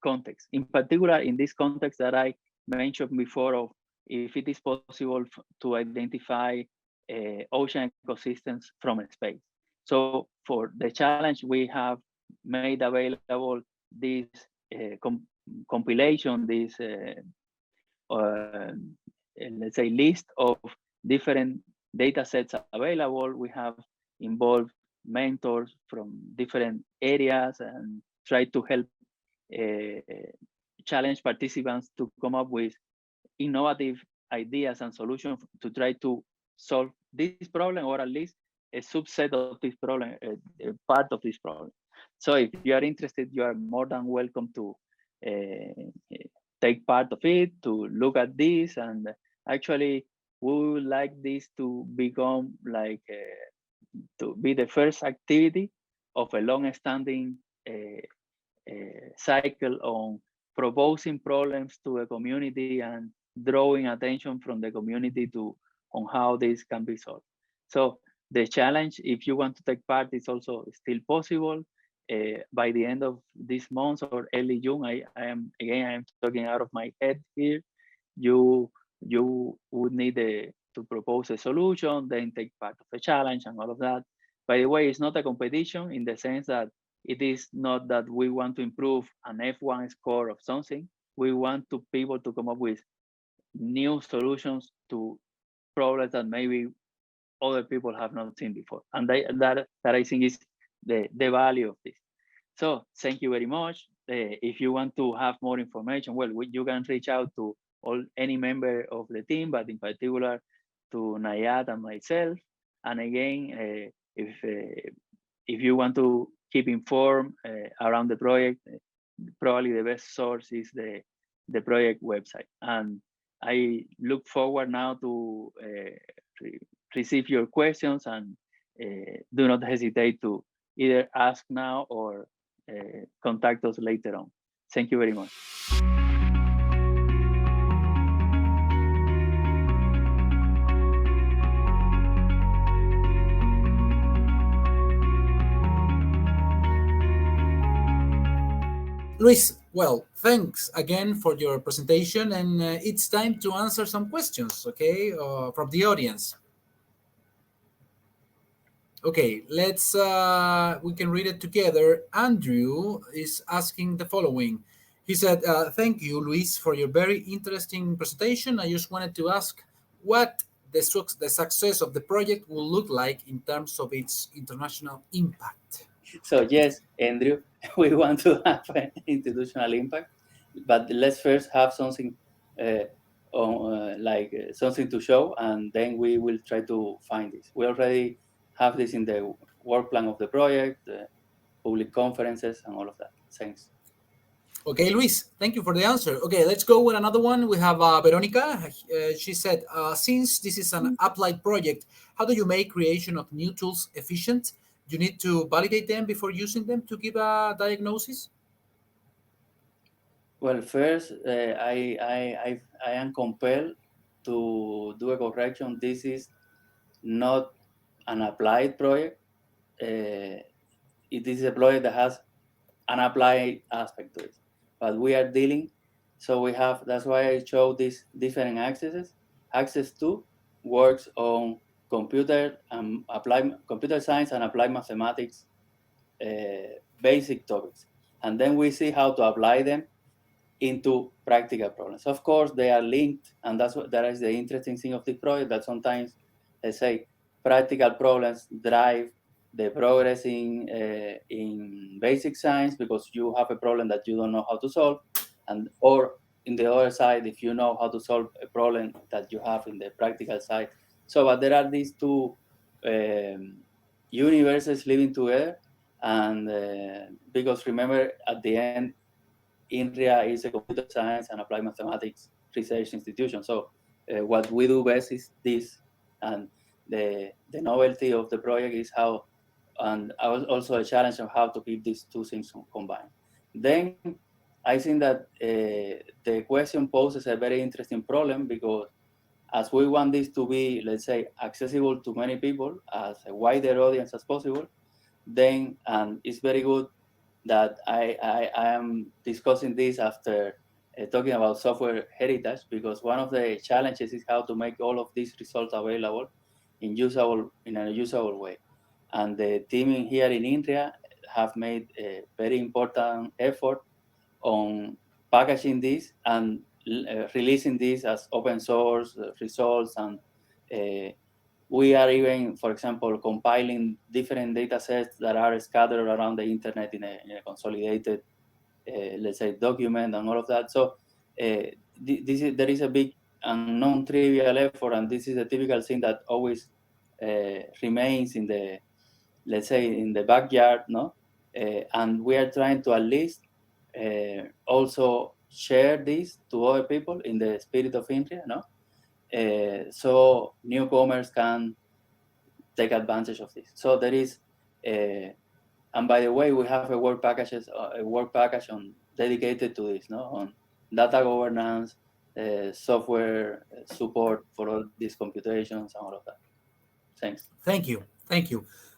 context. In particular, in this context that I mentioned before, of if it is possible to identify ocean ecosystems from space. So for the challenge, we have made available this compilation, this let's say list of different data sets available. We have involved mentors from different areas and try to help challenge participants to come up with innovative ideas and solutions to try to solve this problem, or at least a subset of this problem, a part of this problem. So if you are interested, you are more than welcome to take part of it, to look at this. And actually, we would like this to become like, to be the first activity of a long-standing cycle on proposing problems to a community and drawing attention from the community on how this can be solved. So the challenge, if you want to take part, is also still possible. By the end of this month or early June, I am talking out of my head here. You would need to propose a solution, then take part of the challenge and all of that. By the way, it's not a competition in the sense that it is not that we want to improve an F1 score of something. We want people to come up with new solutions to problems that maybe other people have not seen before. And that I think is the value of this. So thank you very much. If you want to have more information, well, you can reach out to any member of the team, but in particular to Nayat and myself. And again, if you want to keep informed around the project, probably the best source is the project website. And I look forward now to receive your questions, and do not hesitate to either ask now or contact us later on. Thank you very much. Luis, well, thanks again for your presentation, and it's time to answer some questions, okay, from the audience. Okay, we can read it together. Andrew is asking the following. He said, thank you, Luis, for your very interesting presentation. I just wanted to ask what the success of the project will look like in terms of its international impact. So yes, Andrew, we want to have an institutional impact, but let's first have something something to show, and then we will try to find this. We already have this in the work plan of the project, public conferences, and all of that. Thanks. Okay, Luis, thank you for the answer. Okay, let's go with another one. We have Veronica. She said, since this is an applied project, how do you make creation of new tools efficient? Do you need to validate them before using them to give a diagnosis? Well, first, I am compelled to do a correction. This is not an applied project. It is a project that has an applied aspect to it, but we are dealing. So we have, that's why I showed these different access to works on computer science and applied mathematics basic topics, and then we see how to apply them into practical problems. Of course, they are linked, and that is the interesting thing of this project, that sometimes, let's say, practical problems drive the progress in basic science, because you have a problem that you don't know how to solve, or in the other side, if you know how to solve a problem that you have in the practical side. So, but there are these two universes living together, and because remember, at the end, Inria is a computer science and applied mathematics research institution. So what we do best is this, and the novelty of the project is how, and also a challenge of how to keep these two things combined. Then I think that the question poses a very interesting problem, because as we want this to be, let's say, accessible to many people, as a wider audience as possible, then, and it's very good that I am discussing this after talking about software heritage, because one of the challenges is how to make all of these results available in a usable way. And the team here in Inria have made a very important effort on packaging this and releasing this as open source results. And we are even, for example, compiling different data sets that are scattered around the internet in a consolidated, let's say, document and all of that. So there is a big and non-trivial effort, and this is a typical thing that always remains in the, let's say, in the backyard, no? And we are trying to at least also share this to other people in the spirit of Inria, no? So newcomers can take advantage of this. So there is, and by the way, we have a work package on dedicated to this, no, on data governance, software support for all these computations and all of that. Thanks. Thank you.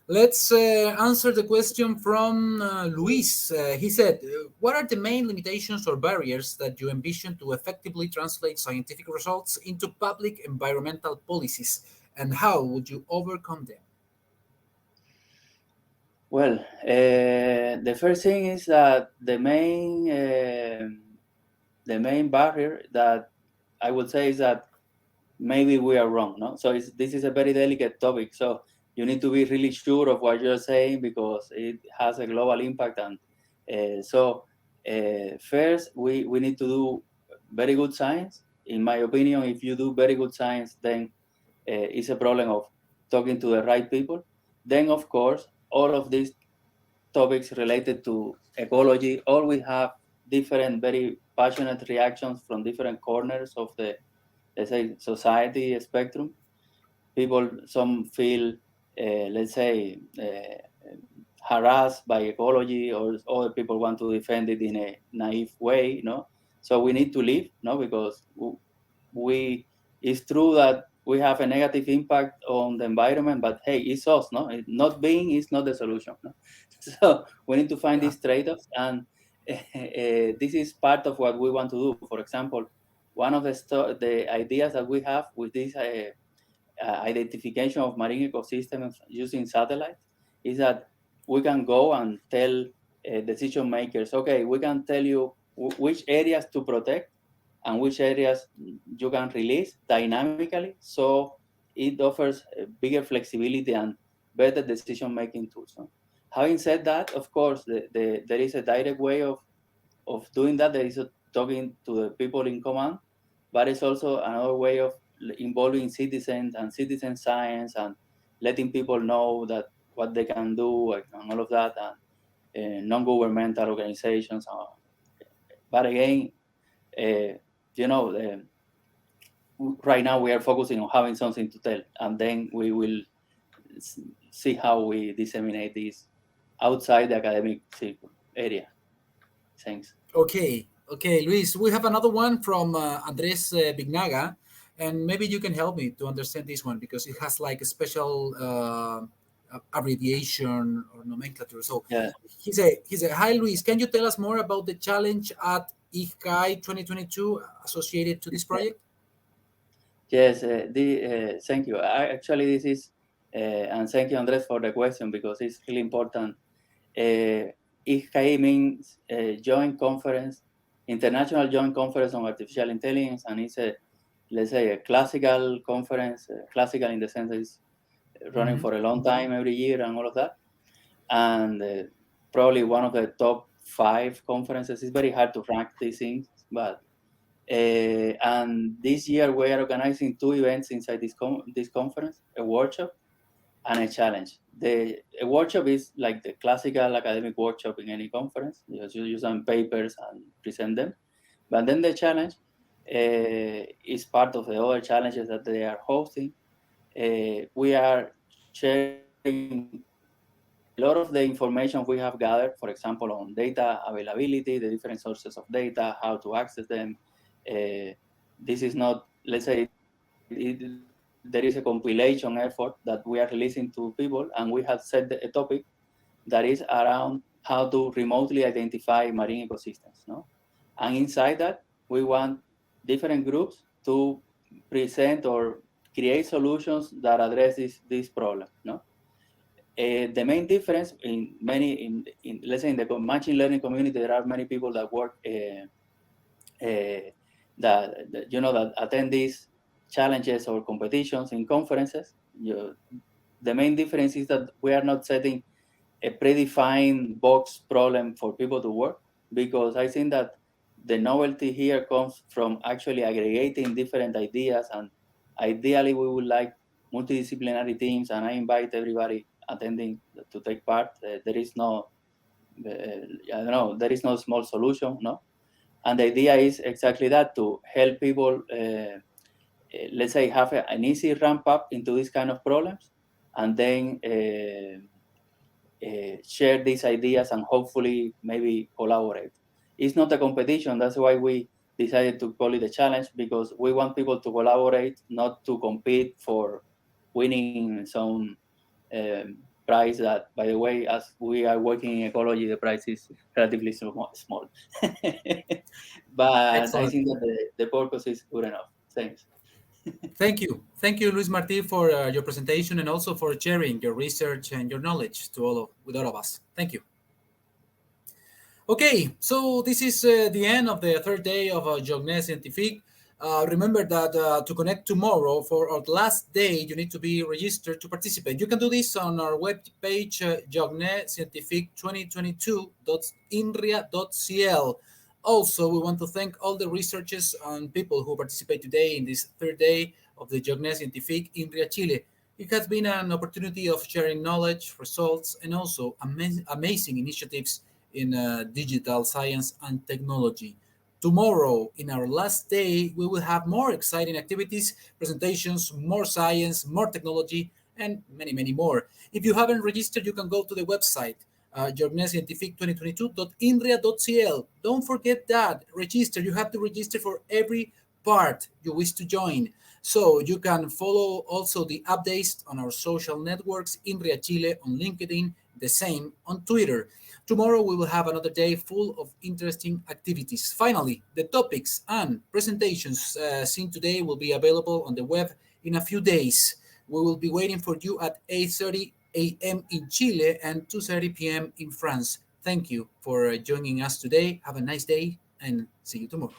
Let's answer the question from Luis. He said, what are the main limitations or barriers that you envision to effectively translate scientific results into public environmental policies, and how would you overcome them? Well, the first thing is that the main barrier that I would say is that maybe we are wrong, no? So this is a very delicate topic. So you need to be really sure of what you're saying, because it has a global impact. And first, we need to do very good science. In my opinion, if you do very good science, then it's a problem of talking to the right people. Then, of course, all of these topics related to ecology always have different, very passionate reactions from different corners of the, let's say, society spectrum. People, some feel, let's say, harassed by ecology, or other people want to defend it in a naive way, no? So we need to live, no? Because it's true that we have a negative impact on the environment, but hey, it's us, no? Not being is not the solution, no? So we need to find these trade-offs, and this is part of what we want to do. For example, one of the ideas that we have with this identification of marine ecosystems using satellites is that we can go and tell decision makers, okay, we can tell you which areas to protect and which areas you can release dynamically. So it offers bigger flexibility and better decision making tools. No? Having said that, of course, there is a direct way of doing that. There is talking to the people in command, but it's also another way of involving citizens and citizen science, and letting people know that what they can do and all of that, and non-governmental organizations. But again, right now we are focusing on having something to tell, and then we will see how we disseminate this outside the academic area. Thanks. Okay, Luis, we have another one from Andres Bignaga, and maybe you can help me to understand this one, because it has like a special abbreviation or nomenclature. So yeah. he said, hi Luis, can you tell us more about the challenge at ICCAI 2022 associated to this project? Yes, thank you. Actually, this is, and thank you, Andres, for the question, because it's really important. ICAI means Joint Conference, International Joint Conference on Artificial Intelligence, and it's a, let's say, a classical conference, classical in the sense it's running for a long time every year and all of that. And probably one of the top 5 conferences. It's very hard to rank these things, but and this year we are organizing 2 events inside this conference: a workshop and a challenge. A workshop is like the classical academic workshop in any conference. You use some papers and present them. But then the challenge is part of the other challenges that they are hosting. We are sharing a lot of the information we have gathered, for example, on data availability, the different sources of data, how to access them. This is not, let's say, there is a compilation effort that we are releasing to people, and we have set a topic that is around how to remotely identify marine ecosystems. No? And inside that, we want different groups to present or create solutions that address this problem. No? The main difference in let's say in the machine learning community, there are many people that work that attend these challenges or competitions in conferences. The main difference is that we are not setting a predefined box problem for people to work, because I think that the novelty here comes from actually aggregating different ideas, and ideally we would like multidisciplinary teams, and I invite everybody attending to take part. There is no, I don't know, there is no small solution, no? And the idea is exactly that, to help people, let's say, have an easy ramp up into these kind of problems, and then share these ideas and hopefully maybe collaborate. It's not a competition. That's why we decided to call it a challenge, because we want people to collaborate, not to compete for winning some prize that, by the way, as we are working in ecology, the price is relatively small. But Excellent. I think that the purpose is good enough. Thanks. Thank you, Luis Martí, for your presentation, and also for sharing your research and your knowledge with all of us. Thank you. Okay, so this is the end of the 3rd day of Journées Scientifiques. Remember that to connect tomorrow for our last day, you need to be registered to participate. You can do this on our webpage, journescientifique2022.inria.cl. Also, we want to thank all the researchers and people who participate today in this 3rd day of the Journées Scientifiques Inria, Chile. It has been an opportunity of sharing knowledge, results, and also amazing initiatives in digital science and technology. Tomorrow, in our last day, we will have more exciting activities, presentations, more science, more technology, and many, many more. If you haven't registered, you can go to the website, journescientifique2022.inria.cl. Don't forget that. Register. You have to register for every part you wish to join. So you can follow also the updates on our social networks, Inria Chile on LinkedIn, the same on Twitter. Tomorrow we will have another day full of interesting activities. Finally, the topics and presentations seen today will be available on the web in a few days. We will be waiting for you at 8:30 a.m. in Chile and 2:30 p.m. in France. Thank you for joining us today. Have a nice day and see you tomorrow.